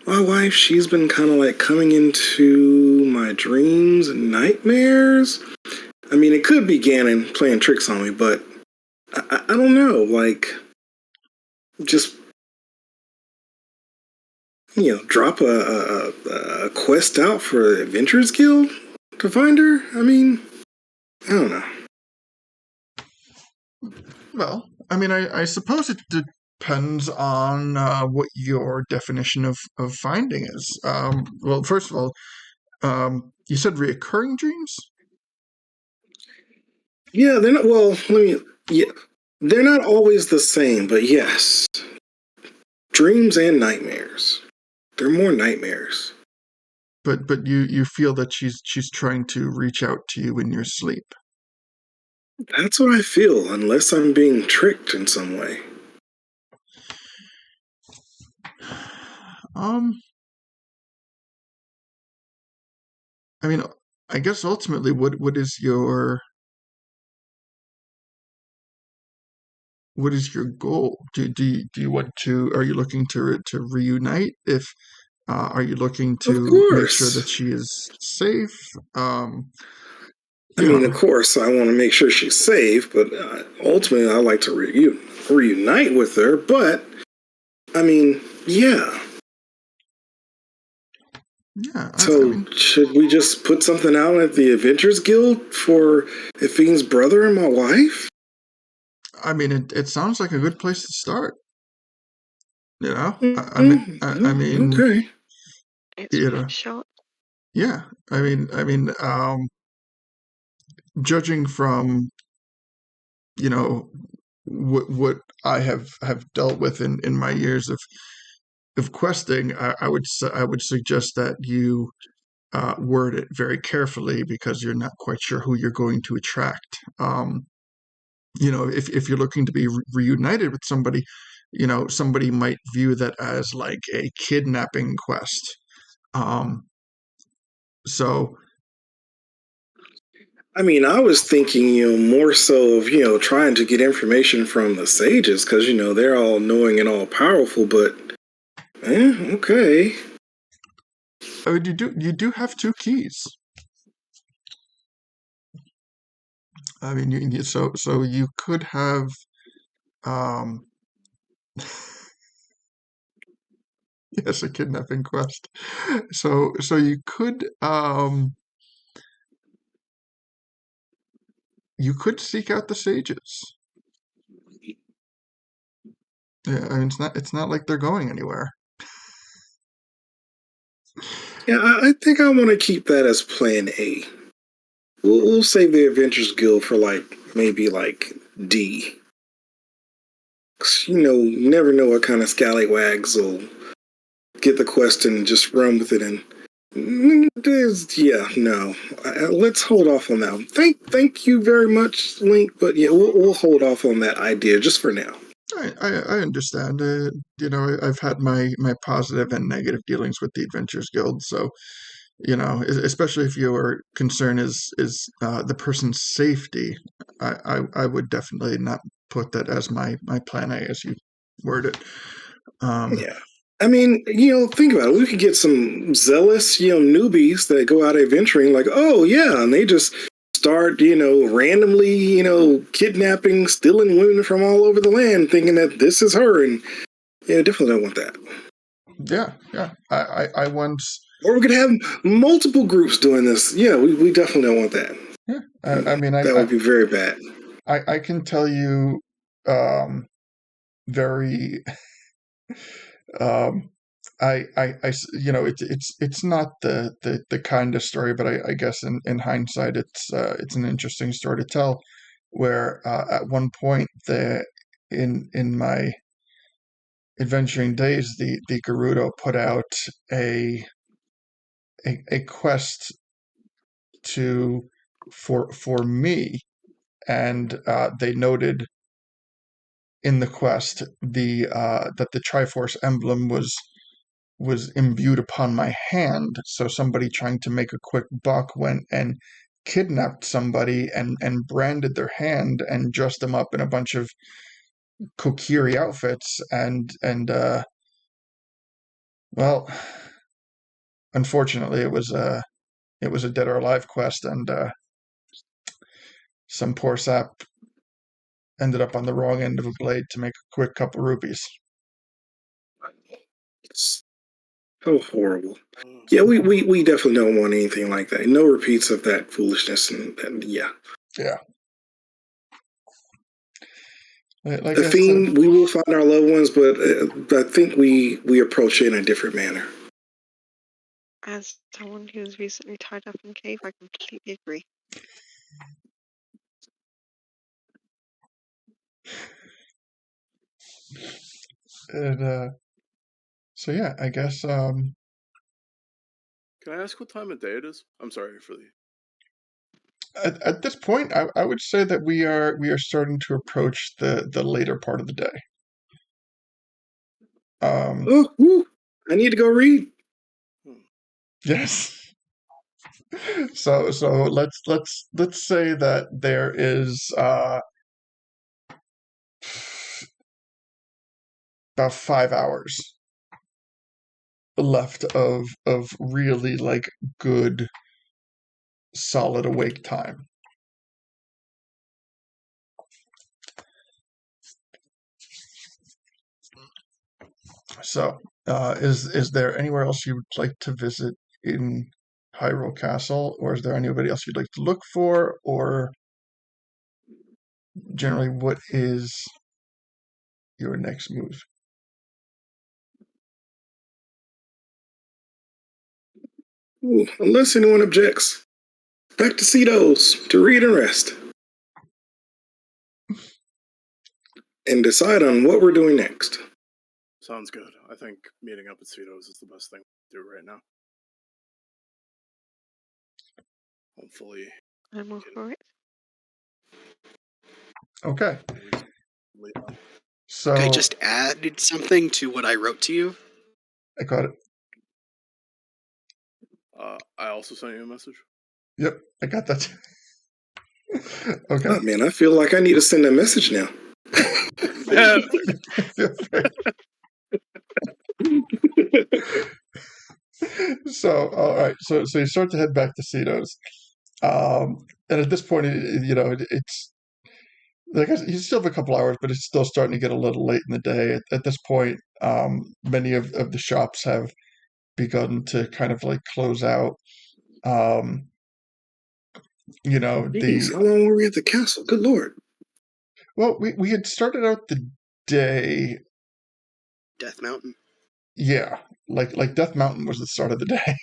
my wife, she's been kind of like coming into my dreams and nightmares. I mean, it could be Ganon playing tricks on me, but I don't know. Like, just, you know, drop a quest out for the Adventurers Guild to find her. I mean, I don't know. Well, I mean, I suppose it depends on what your definition of finding is. Well, first of all, you said reoccurring dreams? Yeah, they're not. Well, yeah, they're not always the same, but yes, dreams and nightmares. They're more nightmares. But you feel that she's trying to reach out to you in your sleep. That's what I feel, unless I'm being tricked in some way. I mean, I guess ultimately, what is your goal? Do you want to? Are you looking to reunite? If are you looking Of to make sure that course. she is safe? I You mean, of know, course, I want to make sure she's safe, but ultimately, I like to reunite with her. But I mean, yeah. yeah. I So mean, should we just put something out at the Adventurers Guild for Efine's brother and my wife? it sounds like a good place to start. You know, I mean, Okay. It's you worth a know, shot. yeah. Judging from, you know, what I have dealt with in my years of questing, I would suggest that you word it very carefully, because you're not quite sure who you're going to attract. You know, if you're looking to be reunited with somebody, you know, somebody might view that as like a kidnapping quest. Um, so I mean, I was thinking, you know, more so of, you know, trying to get information from the sages because, you know, they're all knowing and all powerful, but, okay. I mean, you do have two keys. I mean, so you could have, um, yes, a kidnapping quest. So you could seek out the sages. Yeah, I mean, it's not like they're going anywhere. Yeah, I think I want to keep that as plan A. We'll save the Adventures Guild for like maybe like D. 'Cause, you know, you never know what kind of scallywags will get the quest and just run with it. And yeah, no, let's hold off on that. Thank you very much, Link. But yeah, we'll hold off on that idea just for now. I understand. You know, I've had my positive and negative dealings with the Adventurers Guild, so you know, especially if your concern is the person's safety, I would definitely not put that as my plan A, as you word it. Yeah. I mean, you know, think about it. We could get some zealous, you know, newbies that go out adventuring, like, oh yeah, and they just start, you know, randomly, you know, kidnapping, stealing women from all over the land, thinking that this is her, and yeah, definitely don't want that. Yeah, yeah. I once Or we could have multiple groups doing this. Yeah, we definitely don't want that. Yeah, I mean, that would be very bad. I can tell you, very, um, it's not the kindest story, but I guess in hindsight, it's an interesting story to tell. Where at one point, in my adventuring days, the Gerudo put out a quest for me, and they noted in the quest that the Triforce emblem was imbued upon my hand. So somebody trying to make a quick buck went and kidnapped somebody and branded their hand and dressed them up in a bunch of kokiri outfits, and well, unfortunately, it was a dead or alive quest, and some poor sap ended up on the wrong end of a blade to make a quick couple rupees. It's so horrible. Yeah, we definitely don't want anything like that. No repeats of that foolishness, and yeah. Yeah. Like The I theme, said, we will find our loved ones, but I think we approach it in a different manner. As someone who was recently tied up in a cave, I completely agree. and so yeah, I guess Can I ask what time of day it is? I'm sorry for the. at this point, I would say that we are starting to approach the later part of the day. I need to go read. Yes. So let's say that there is about 5 hours left of really like good solid awake time. So, is there anywhere else you would like to visit in Hyrule Castle, or is there anybody else you'd like to look for, or generally, what is your next move? Ooh, unless anyone objects, back to Cedos to read and rest. And decide on what we're doing next. Sounds good. I think meeting up at Cedos is the best thing to do right now. Hopefully. I'm all for it. Okay. So I just added something to what I wrote to you. I got it. I also sent you a message. Yep, I got that. Okay. Oh man, I feel like I need to send a message now. So, all right. So you start to head back to Cedos, and at this point, it's like you still have a couple hours, but it's still starting to get a little late in the day. At this point, many of the shops have begun to kind of like close out. Jeez, how long were we at the castle? Good Lord. Well, we had started out the day. Death Mountain. Yeah, like Death Mountain was the start of the day.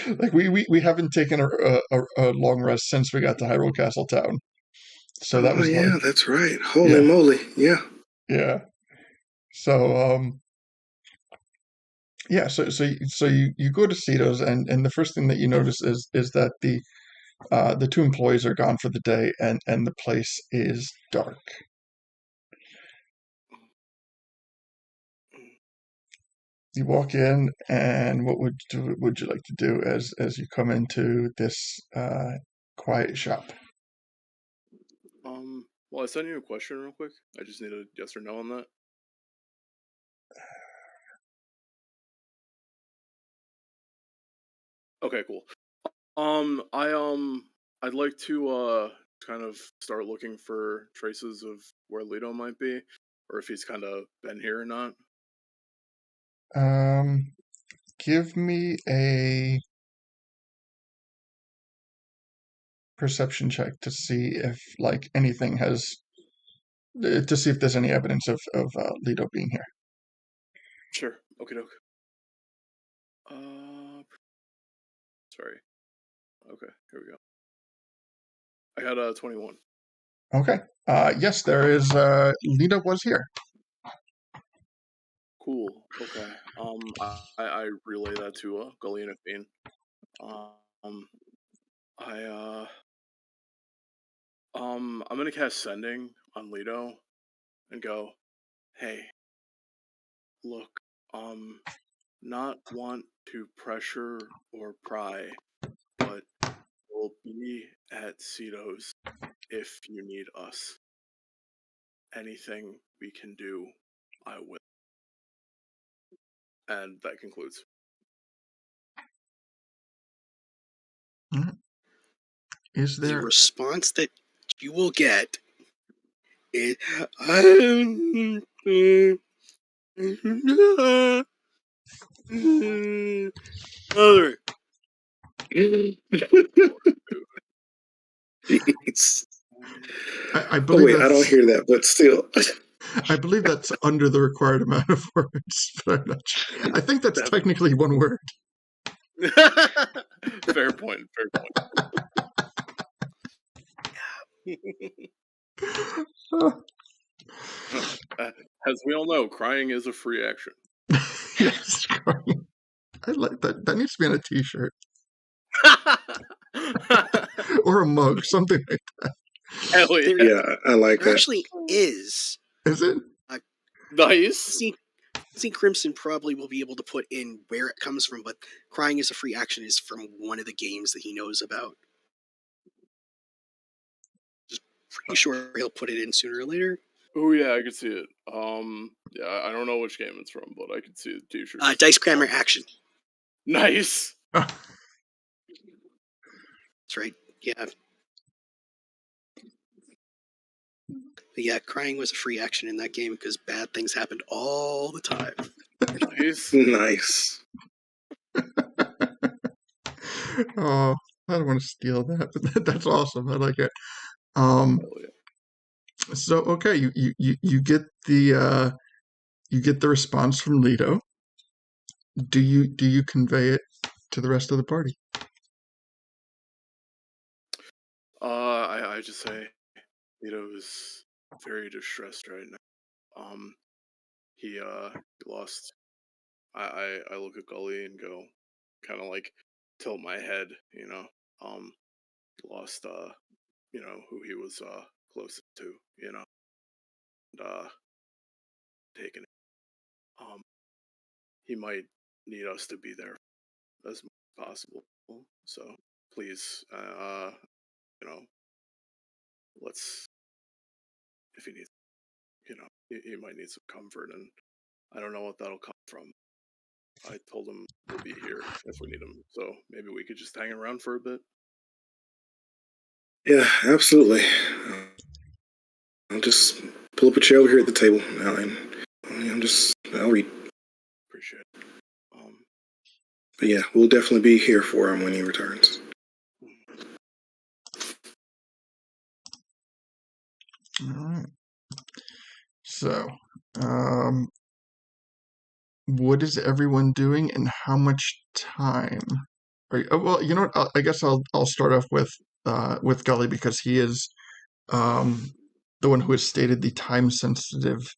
Like we haven't taken a long rest since we got to Hyrule Castle Town. So that was yeah, that's right. Holy moly, yeah. Yeah. So yeah, so you go to Cedos, and the first thing that you notice is that the two employees are gone for the day, and the place is dark. You walk in, and what would you like to do as you come into this quiet shop? Well, I sent you a question real quick. I just need a yes or no on that. Okay, cool. I'd like to kind of start looking for traces of where Leto might be, or if he's kind of been here or not. give me a perception check to see if like anything has to see if there's any evidence of Lido being here. Sure. Okay, doke. Sorry. Okay, here we go. I got 21. Okay. Yes, there is. Lido was here. Cool. Okay. I relay that to Gully and Athene. I'm gonna cast Sending on Lido and go, hey, look, not want to pressure or pry, but we'll be at Cito's if you need us. Anything we can do, I will. And that concludes. Is The there? response that you will get is, Mother. Jeez. I Oh believe wait, I don't that's. hear that, but still. I believe that's under the required amount of words, but I'm not sure. I think that's Definitely. technically one word. Fair point. As we all know, crying is a free action. Yes, crying. I like that. That needs to be on a T-shirt or a mug, something like that. Hell yeah. Yeah, I like There that. actually is. Is it? Nice. See, Crimson probably will be able to put in where it comes from, but crying is a free action is from one of the games that he knows about. Just pretty sure he'll put it in sooner or later. Oh yeah, I could see it. Yeah, I don't know which game it's from, but I could see the T-shirt. Dice Crammer Action. Nice. That's right. Yeah. But yeah, crying was a free action in that game because bad things happened all the time. Nice. Nice. Oh, I don't want to steal that, but that's awesome. I like it. Hell yeah. So okay, you get the response from Lido. Do you convey it to the rest of the party? I just say, Lido is very distressed right now. He lost. I look at Gully and go, kind of like tilt my head, you know. Lost who he was close to, and taken it. He might need us to be there as much as possible. So please, let's, if he needs, he might need some comfort, and I don't know what that'll come from. I told him we'll be here if we need him, so maybe we could just hang around for a bit. Yeah, absolutely. I'll just pull up a chair over here at the table now, and I'll read. Appreciate it. But yeah, we'll definitely be here for him when he returns. All right. So, what is everyone doing, and how much time? Well, you know what? I guess I'll start off with Gully because he is the one who has stated the time sensitive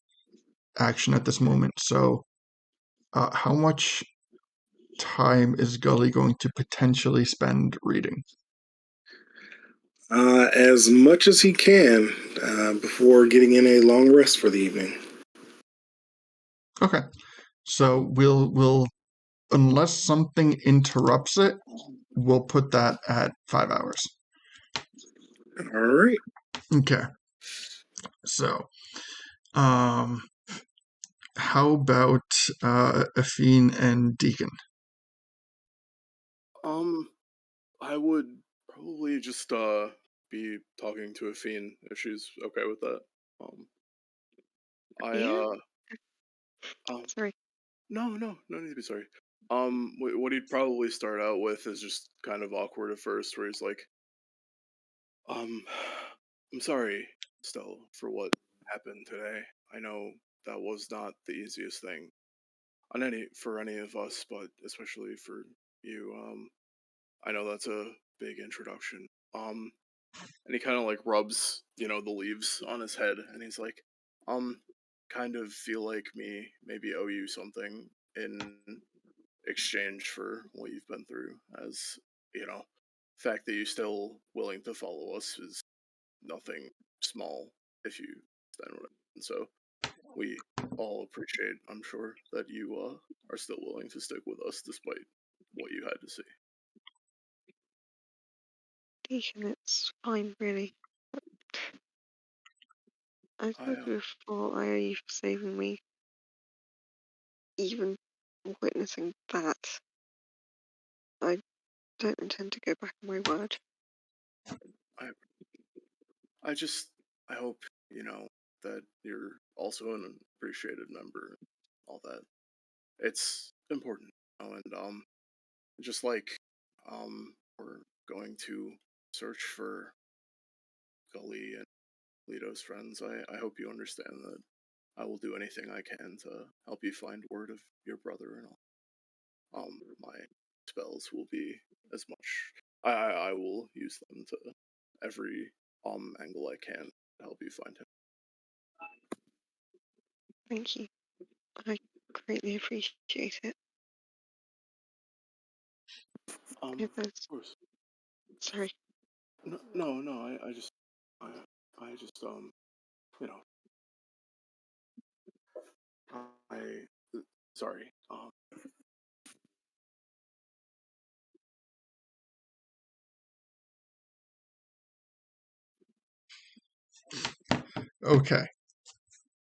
action at this moment. So, how much time is Gully going to potentially spend reading? As much as he can before getting in a long rest for the evening. Okay. So we'll unless something interrupts it, we'll put that at 5 hours. All right. Okay. So, how about Athene and Deacon? I would probably just be talking to Athene if she's okay with that. Yeah. Um, Sorry. no need to be sorry. What he'd probably start out with is just kind of awkward at first, where he's like, um, I'm sorry, Stella, for what happened today. I know that was not the easiest thing for any of us, but especially for you. I know that's a big introduction. And he kind of like rubs, the leaves on his head, and he's like, kind of feel like me maybe owe you something in exchange for what you've been through. As fact that you're still willing to follow us is nothing small if you stand with it. And so we all appreciate, I'm sure, that you are still willing to stick with us despite what you had to see. Deacon, it's fine, really. I told you before, I owe you for saving me. Even witnessing that, I don't intend to go back on my word. I hope, that you're also an appreciated member and all that. It's important, and just like we're going to search for Gully and Lito's friends, I hope you understand that I will do anything I can to help you find word of your brother, and my spells will be as much. I will use them to every angle I can to help you find him. Thank you. I greatly appreciate it. Of course. Sorry. No. I just you know, I sorry. Okay.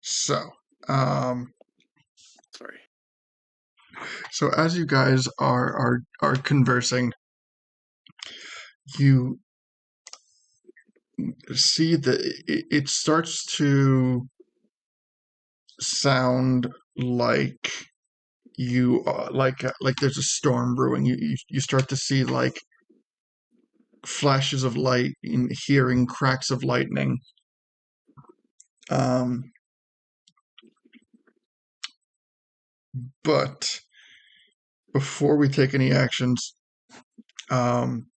So, Sorry. so as you guys are conversing, you see that it starts to sound like you like there's a storm brewing. You start to see like flashes of light and hearing cracks of lightning. Um, but before we take any actions, um,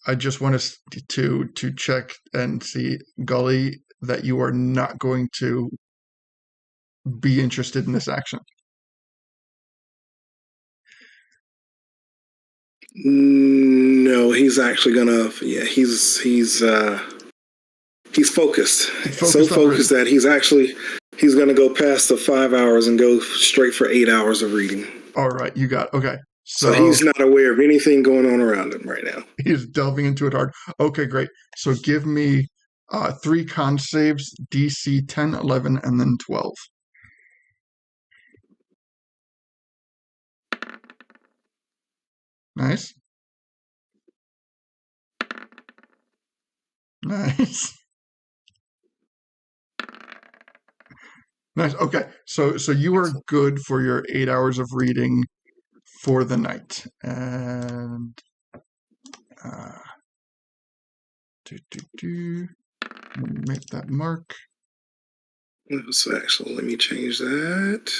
I just want us to check and see, Gully, that you are not going to be interested in this action. No, he's actually gonna. Yeah, he's focused. So Focused on focused that he's gonna go past the 5 hours and go straight for 8 hours of reading. All right, you got okay. So he's not aware of anything going on around him right now. He's delving into it hard. Okay, great. So give me 3 con saves, DC 10, 11, and then 12. Nice. Nice. Nice. Okay. So you are good for your 8 hours of reading for the night. And make that mark. So actually, let me change that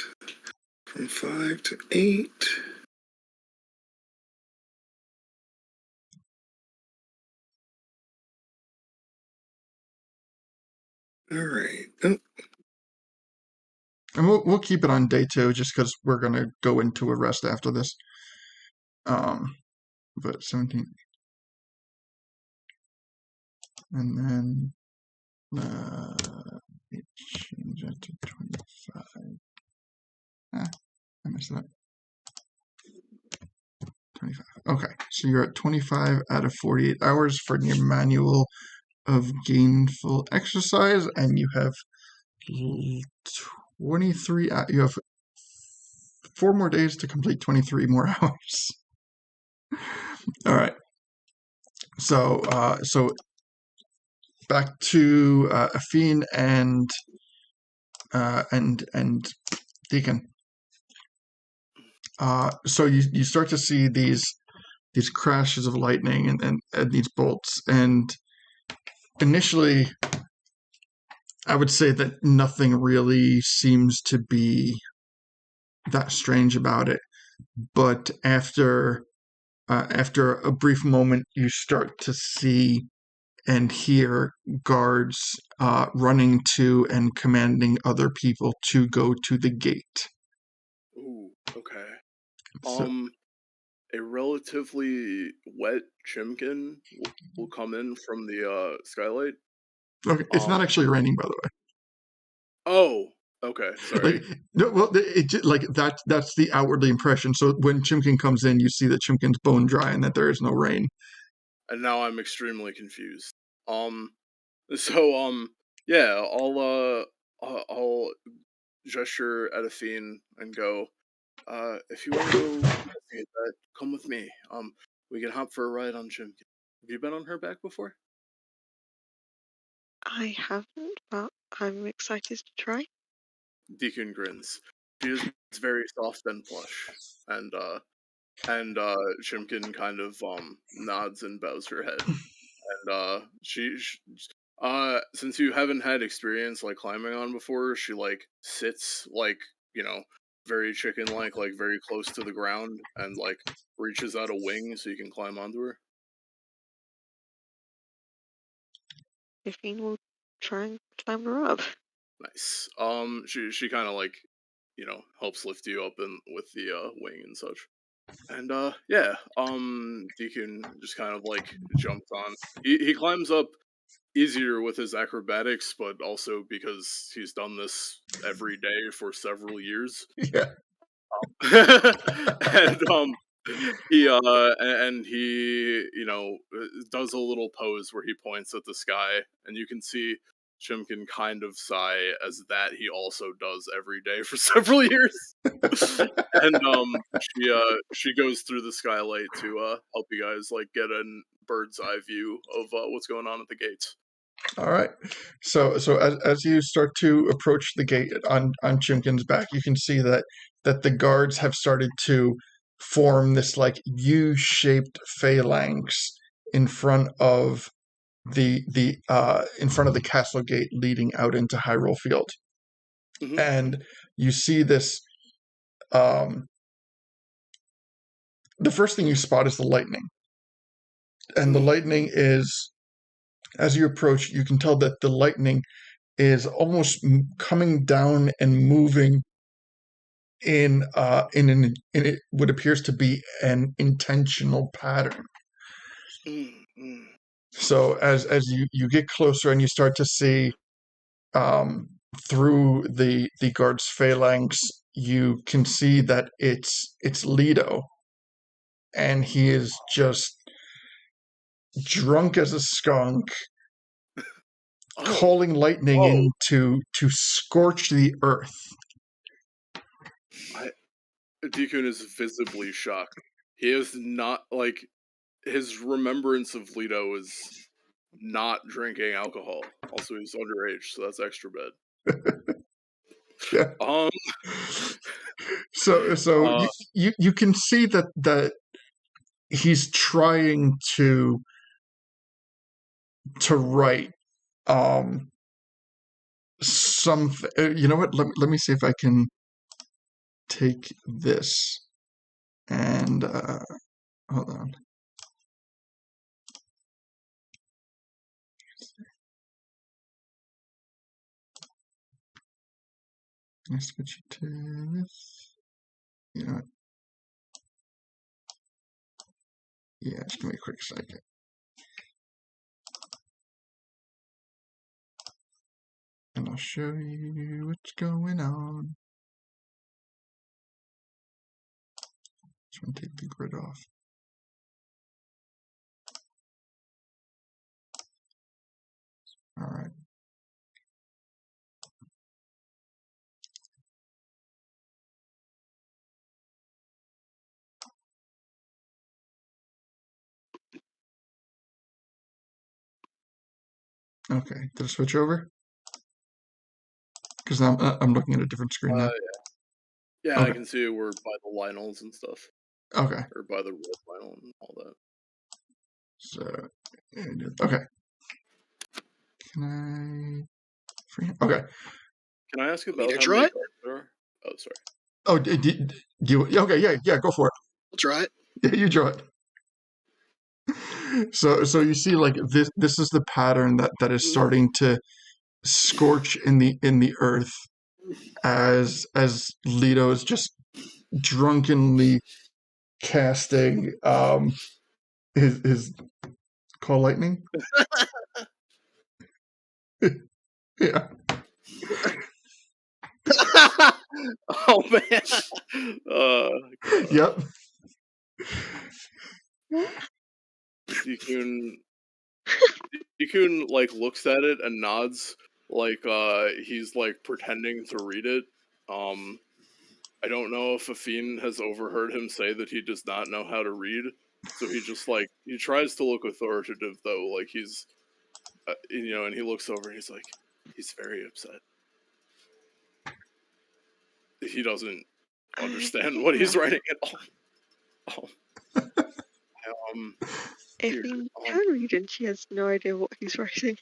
from 5 to 8. All right. Oh. And we'll keep it on day 2 just because we're gonna go into a rest after this. But 17, and then change that to 25. I messed it up. 25. Okay, so you're at 25 out of 48 hours for your manual of gainful exercise, and you have 23. You have 4 more days to complete 23 more hours. All right. So back to Afine and Deacon. So you start to see these crashes of lightning and these bolts, and initially I would say that nothing really seems to be that strange about it. But after a brief moment, you start to see and hear guards running to and commanding other people to go to the gate. Ooh, okay. So, A relatively wet chimkin will come in from the skylight. okay, it's not Um, actually raining, by the oh, okay, way. sorry. No, well, like that's the outwardly impression. So when Chimkin comes in, you see that Chimkin's bone dry and that there is no rain. And now I'm extremely confused. Um, so yeah, I'll gesture at Athene and go. If you want to go investigate that, come with me. We can hop for a ride on Chimkin. Have you been on her back before? I haven't, but I'm excited to try. Deacon grins. She is very soft and plush, and Chimkin kind of nods and bows her head, and since you haven't had experience like climbing on before, she like sits like you know very chicken like very close to the ground and like reaches out a wing so you can climb onto her. 15 will try and climb her up. Nice. She kind of like helps lift you up and with the wing and such. And yeah, Deacon just kind of like jumps on. He climbs up easier with his acrobatics, but also because he's done this every day for several years. Yeah. And he does a little pose where he points at the sky, and you can see Chimkin kind of sigh as that he also does every day for several years. And she goes through the skylight to help you guys like get a bird's eye view of what's going on at the gates. All right. So as you start to approach the gate on Chimkin's back, you can see that the guards have started to form this like U-shaped phalanx in front of the castle gate leading out into Hyrule Field. Mm-hmm. And you see this the first thing you spot is the lightning. And the lightning is, as you approach, you can tell that the lightning is almost coming down and moving in what appears to be an intentional pattern. Mm-hmm. So as you get closer and you start to see through the guard's phalanx, you can see that it's Lido, and he is just drunk as a skunk, calling lightning in to scorch the earth. Deacon is visibly shocked. He is not like his remembrance of Lido is not drinking alcohol. Also, he's underage, so that's extra bad. Yeah. So Uh, you can see that he's trying to write something. You know what? Let me see if I can take this and hold on. Can I switch it to this? You know what? Yeah, just give me a quick second. And I'll show you what's going on. Just want to take the grid off. All right. Okay, did I switch over? Because I'm looking at a different screen now. Yeah, I Okay. can see we're by the Lionels and stuff, Okay. or by the red Lionel and all that. So, okay. Can I? Okay. Can I ask Want me about to how draw many it? cards there are? Oh, sorry. Oh, do you? Okay, yeah, go for it. I'll draw it. Yeah, you draw it. So you see, like this is the pattern that is starting to scorch in the earth as Leto is just drunkenly casting his call lightning. Yeah. Oh man. God. Yep. Yukun like looks at it and nods, like he's like pretending to read it. I don't know if Afine has overheard him say that he does not know how to read, so he just like he tries to look authoritative though, like he's and he looks over and he's like, he's very upset. He doesn't understand what he's writing at all. If Here, he can read and she has no idea what he's writing.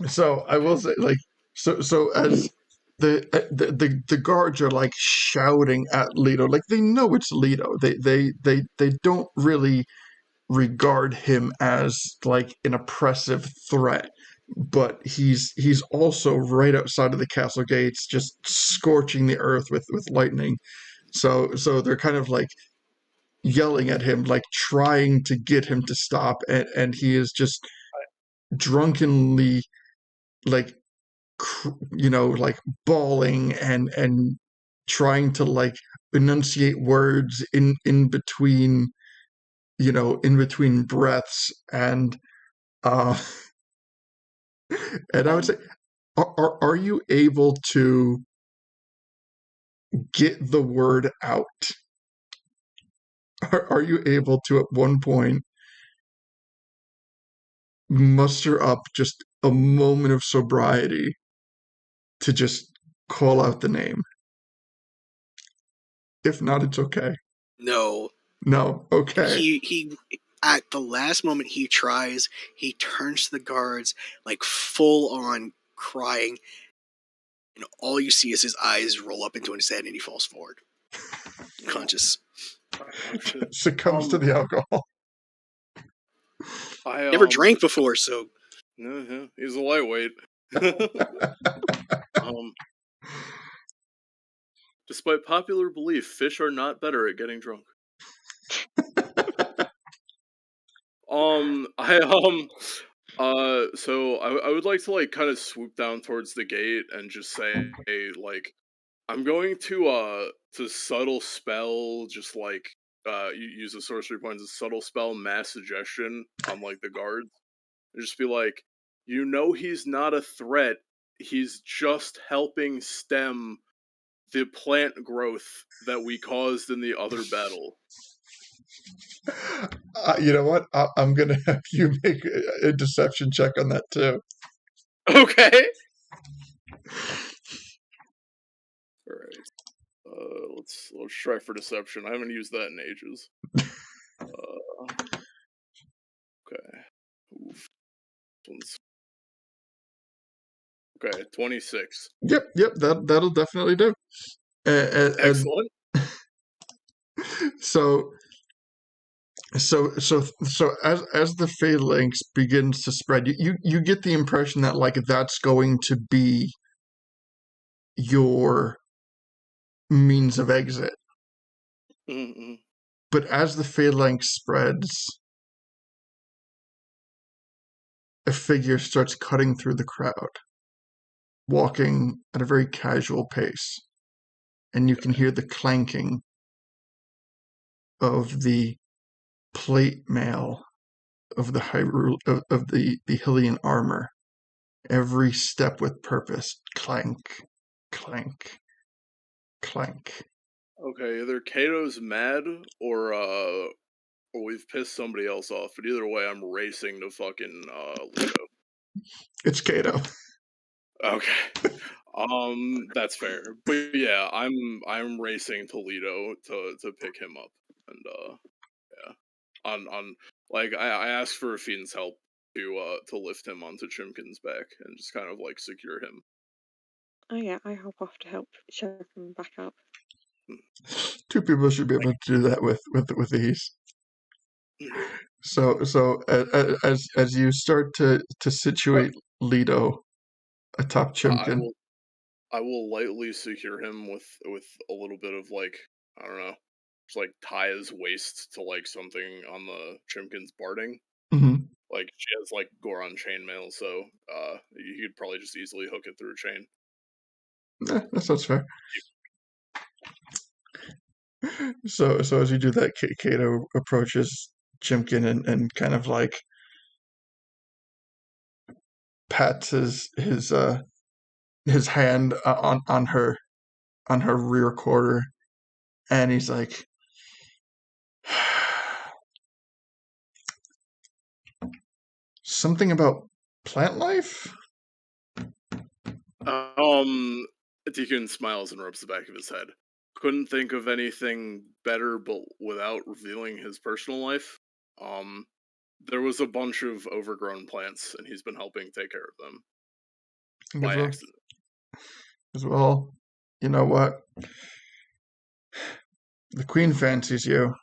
So I will say, like, so as the guards are like shouting at Leto, like they know it's Leto. They don't really regard him as like an oppressive threat, but he's also right outside of the castle gates, just scorching the earth with lightning. So they're kind of like yelling at him, like trying to get him to stop, and he is just drunkenly like like bawling and trying to like enunciate words in between in between breaths uh and I would say are you able to get the word out? Are you able to at one point muster up just a moment of sobriety to just call out the name? If not, it's okay. No. No, okay. He at the last moment he tries, he turns to the guards like full on crying, and all you see is his eyes roll up into his head and he falls forward. Conscious. Oh shit. Succumbs to the alcohol. Never drank before, so he's a lightweight. Despite popular belief, fish are not better at getting drunk. So I would like to like kind of swoop down towards the gate and just say, like, I'm going to subtle spell, just like you use the sorcery points as subtle spell mass suggestion on like the guards. And just be like, he's not a threat. He's just helping stem the plant growth that we caused in the other battle. You know what? I'm gonna have you make a deception check on that too. Okay. All right. Let's try for deception. I haven't used that in ages. Okay. Oof. Okay, 26. Yep. That'll definitely do. Excellent. So as the phalanx begins to spread, you get the impression that like that's going to be your means of exit. Mm-hmm. But as the phalanx spreads, a figure starts cutting through the crowd, walking at a very casual pace, and you can hear the clanking of the plate mail of the Hyrule of the Hylian armor. Every step with purpose. Clank, clank, clank. Okay, either Kato's mad or we've pissed somebody else off, but either way I'm racing to fucking Leto. It's Kato. Okay. That's fair. But yeah, I'm racing Toledo to pick him up, and yeah, on like I asked for Fiend's help to lift him onto Chimkin's back and just kind of like secure him. Oh yeah, I hop off to help shove him back up. Two people should be able to do that with ease. Hmm. So as you start to situate Leto atop I Chimkin. will lightly secure him with a little bit of like I don't know, just like tie his waist to like something on the Chimkin's barding. Hmm. Like she has like Goron chainmail, so you could probably just easily hook it through a chain. Yeah, that sounds fair. So as you do that, Kato approaches Chimkin and kind of like pats his hand on her rear quarter, and he's like, something about plant life? Deacon smiles and rubs the back of his head. Couldn't think of anything better, but without revealing his personal life. There was a bunch of overgrown plants, and he's been helping take care of them by accident. As well, you know what? The Queen fancies you,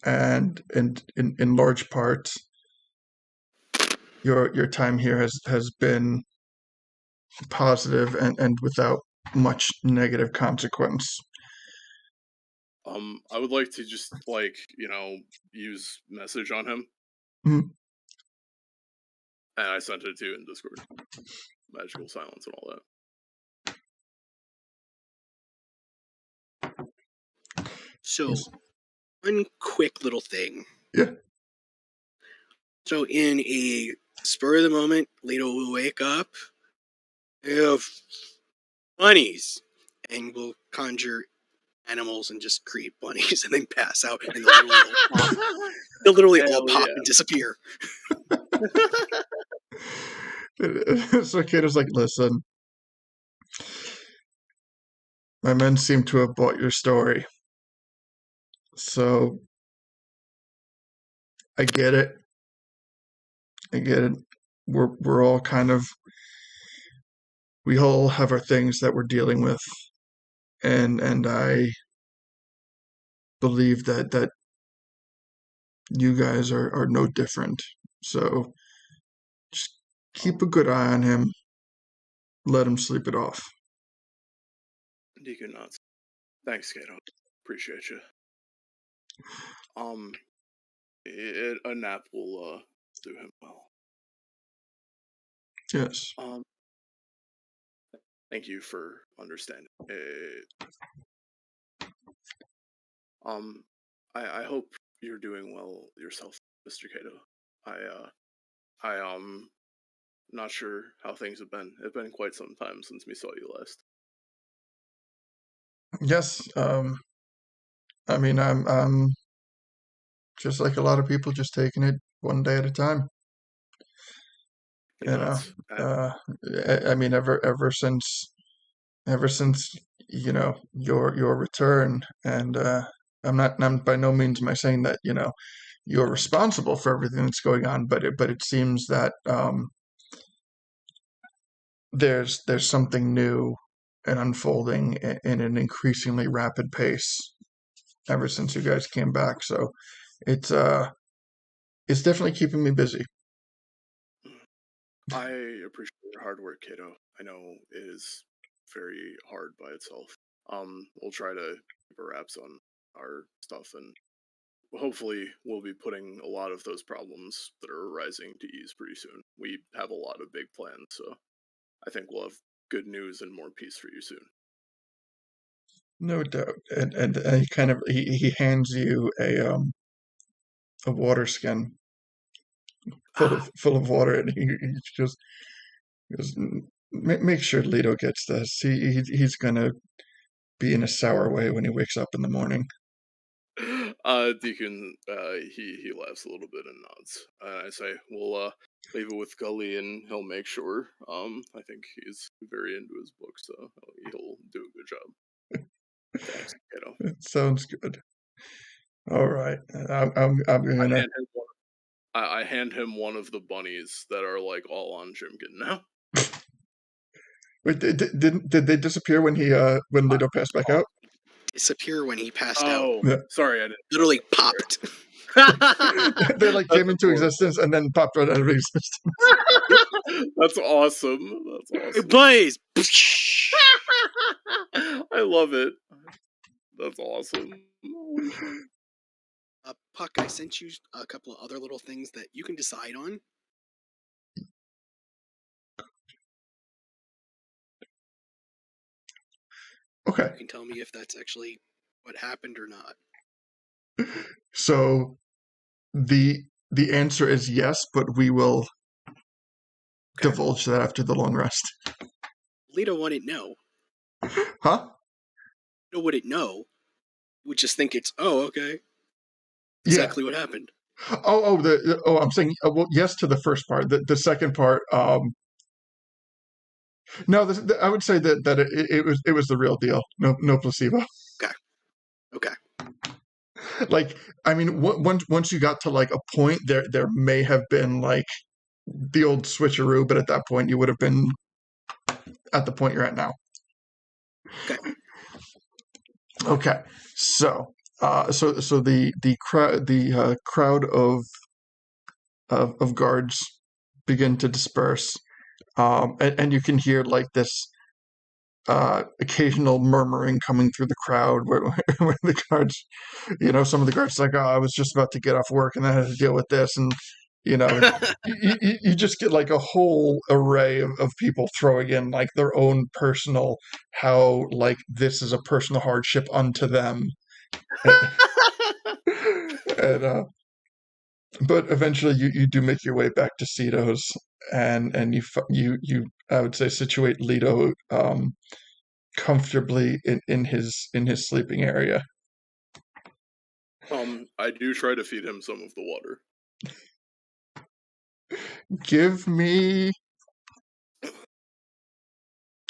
and in large part, your time here has been positive and without much negative consequence. I would like to just like use message on him, Mm, and I sent it to you in Discord. Magical silence and all that. So, yes. one quick little thing. Yeah. So, in a spur of the moment, Leto will wake up. Have bunnies, and will conjure animals and just create bunnies, and then pass out, and they'll literally all Hell pop yeah. and disappear. So Kato's like, listen, my men seem to have bought your story. So I get it. I get it. We're all kind of we all have our things that we're dealing with, and I believe that you guys are no different. So just keep a good eye on him. Let him sleep it off. Deacon nods. Thanks, Kato. Appreciate you. A nap will do him well. Yes. Thank you for understanding. I hope you're doing well yourself, Mr. Kato. I not sure how things have been. It's been quite some time since we saw you last. Yes. I mean, I'm just like a lot of people, just taking it one day at a time. He You know. nods. I mean, ever since your return, and I'm by no means am I saying that you're responsible for everything that's going on, but it seems that there's something new and unfolding in an increasingly rapid pace ever since you guys came back. So it's definitely keeping me busy. I appreciate your hard work, Kato. I know it is very hard by itself. We'll try to keep our wraps on our stuff, and hopefully we'll be putting a lot of those problems that are arising to ease pretty soon. We have a lot of big plans, so I think we'll have good news and more peace for you soon. No doubt. And he kind of he hands you a water skin full of water, and he just goes, make sure Leto gets this. He's gonna be in a sour way when he wakes up in the morning. Deacon, he laughs a little bit and nods. I say, we'll leave it with Gully, and he'll make sure. I think he's very into his book, so he'll do a good job. Thanks, kiddo. It sounds good. All right, I'm gonna. I hand him one of the bunnies that are like all on Jimkin now. Wait, did they disappear when Lido passed back out? Disappear when he passed out. Yeah. Sorry, I didn't. Literally popped. They like came into existence and then popped right out of existence. That's awesome. That's awesome. Blaze. I love it. That's awesome. Puck, I sent you a couple of other little things that you can decide on. Okay. You can tell me if that's actually what happened or not. So the answer is yes, but we will divulge that after the long rest. Lito wouldn't know. Huh? Lito wouldn't know. Would just think it's okay. Exactly what happened. I'm saying well, yes to the first part. The second part, no, I would say that it was the real deal. No placebo. Okay. Like, I mean, once you got to like a point, there may have been like the old switcheroo, but at that point you would have been at the point you're at now. Okay. So the crowd of guards begin to disperse, and you can hear like this occasional murmuring coming through the crowd where the guards, some of the guards like, oh, I was just about to get off work and I had to deal with this, and you just get like a whole array of people throwing in like their own personal, how like this is a personal hardship unto them. And but eventually you do make your way back to Cito's, and you I would say situate Lido comfortably in his sleeping area. I do try to feed him some of the water. Give me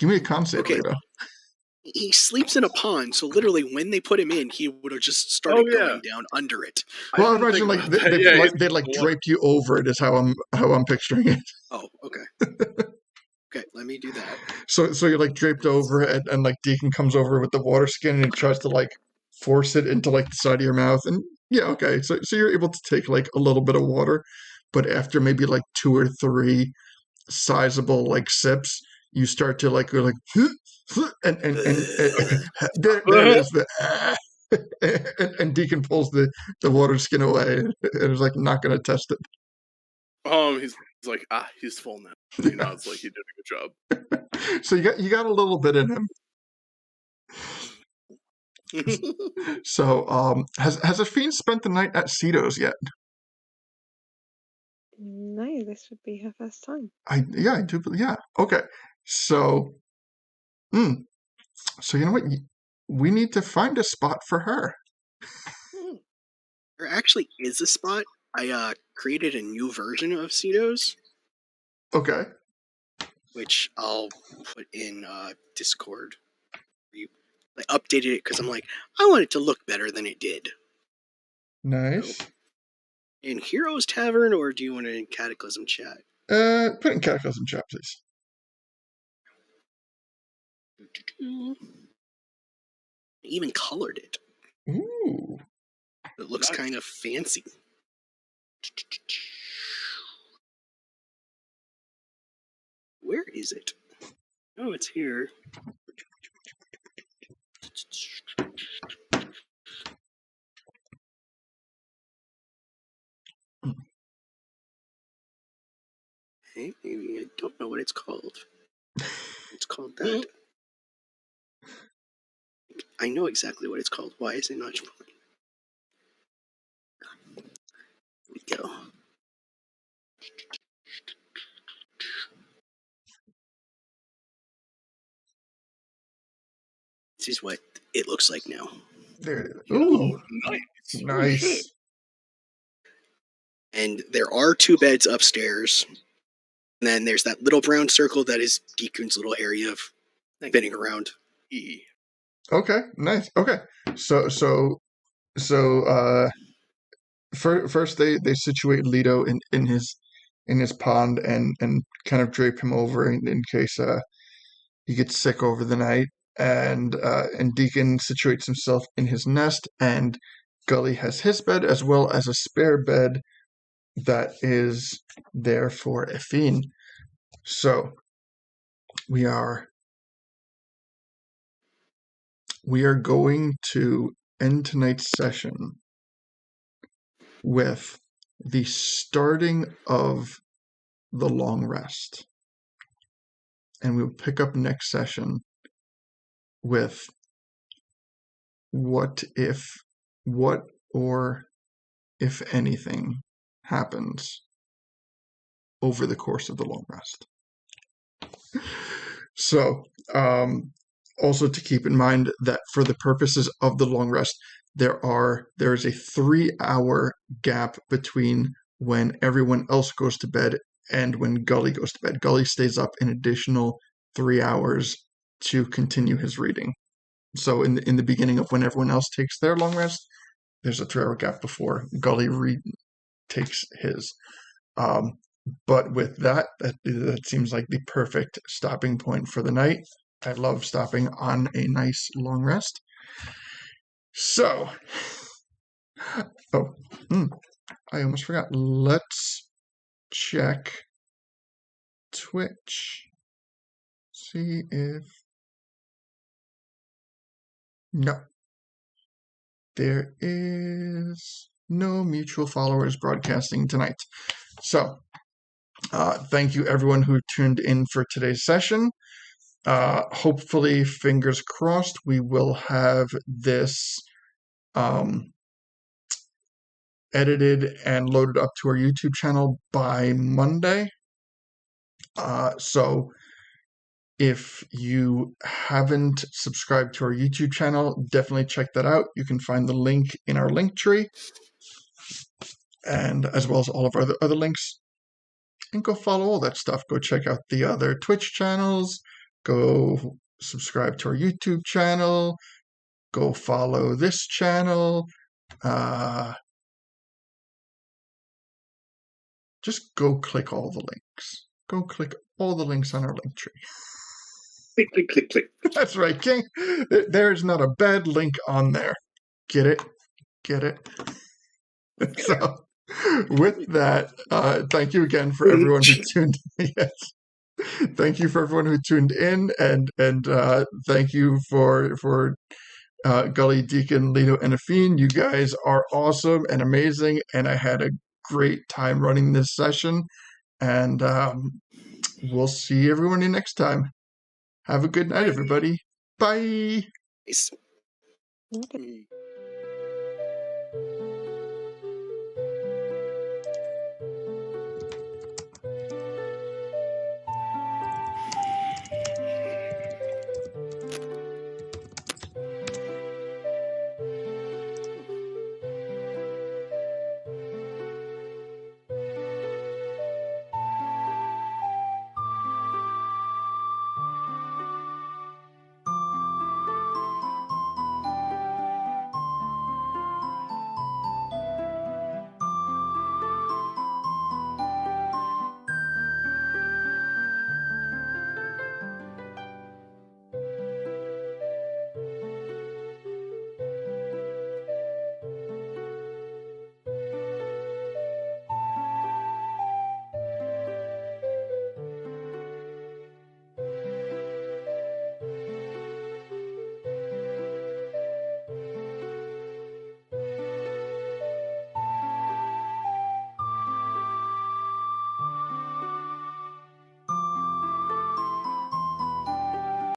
a con save, Lido. He sleeps in a pond, so literally when they put him in, he would have just started going down under it. Well, I imagine like they like draped you over it is how I'm picturing it. Oh, okay. Okay, let me do that. So you're like draped over it, and like Deacon comes over with the water skin and he tries to like force it into like the side of your mouth, and okay. So you're able to take like a little bit of water, but after maybe like 2 or 3 sizable like sips, you start to like go like and there it is. And Deacon pulls the water skin away and is like not going to test it. He's like, he's full now. It's like he did a good job. So you got a little bit in him. So has a fiend spent the night at Cito's yet? No, this would be her first time. I do. Yeah. Okay. So, so you know what? We need to find a spot for her. There actually is a spot. I created a new version of Cito's. Okay. Which I'll put in Discord. I updated it because I'm like, I want it to look better than it did. Nice. So, in Heroes Tavern, or do you want it in Cataclysm chat? Put it in Cataclysm chat, please. I even colored it. Ooh. It looks kind of fancy. Where is it? Oh, it's here. Hey, maybe I don't know what it's called. It's called that. I know exactly what it's called. Why is it not showing? Here we go. This is what it looks like now. There it is. Ooh, nice. Nice. And there are 2 beds upstairs. And then there's that little brown circle that is Deacon's little area of spinning around. Okay, nice. Okay, so first they situate Leto in his pond and kind of drape him over in case he gets sick over the night, and Deacon situates himself in his nest, and Gully has his bed as well as a spare bed that is there for Effine. So we are going to end tonight's session with the starting of the long rest. And we'll pick up next session with what or if anything happens over the course of the long rest. So, also to keep in mind that for the purposes of the long rest, there is a 3-hour gap between when everyone else goes to bed and when Gully goes to bed. Gully stays up an additional 3 hours to continue his reading. So in the beginning of when everyone else takes their long rest, there's a 3-hour gap before Gully takes his. But with that seems like the perfect stopping point for the night. I love stopping on a nice long rest. So, I almost forgot. Let's check Twitch. See if... No. There is no mutual followers broadcasting tonight. So, thank you everyone who tuned in for today's session. Hopefully, fingers crossed, we will have this edited and loaded up to our YouTube channel by Monday. So if you haven't subscribed to our YouTube channel, definitely check that out. You can find the link in our link tree, and as well as all of our other links. And go follow all that stuff. Go check out the other Twitch channels. Go subscribe to our YouTube channel. Go follow this channel. Just go click all the links. Go click all the links on our link tree. Click, click, click, click. That's right, King. There is not a bad link on there. Get it? Get it? So, with that, thank you again for everyone who tuned in. Yes. Thank you for everyone who tuned in, and thank you for Gully, Deacon, Leto, and Effine. You guys are awesome and amazing, and I had a great time running this session, and we'll see everyone next time. Have a good night, everybody. Bye. Peace. Okay.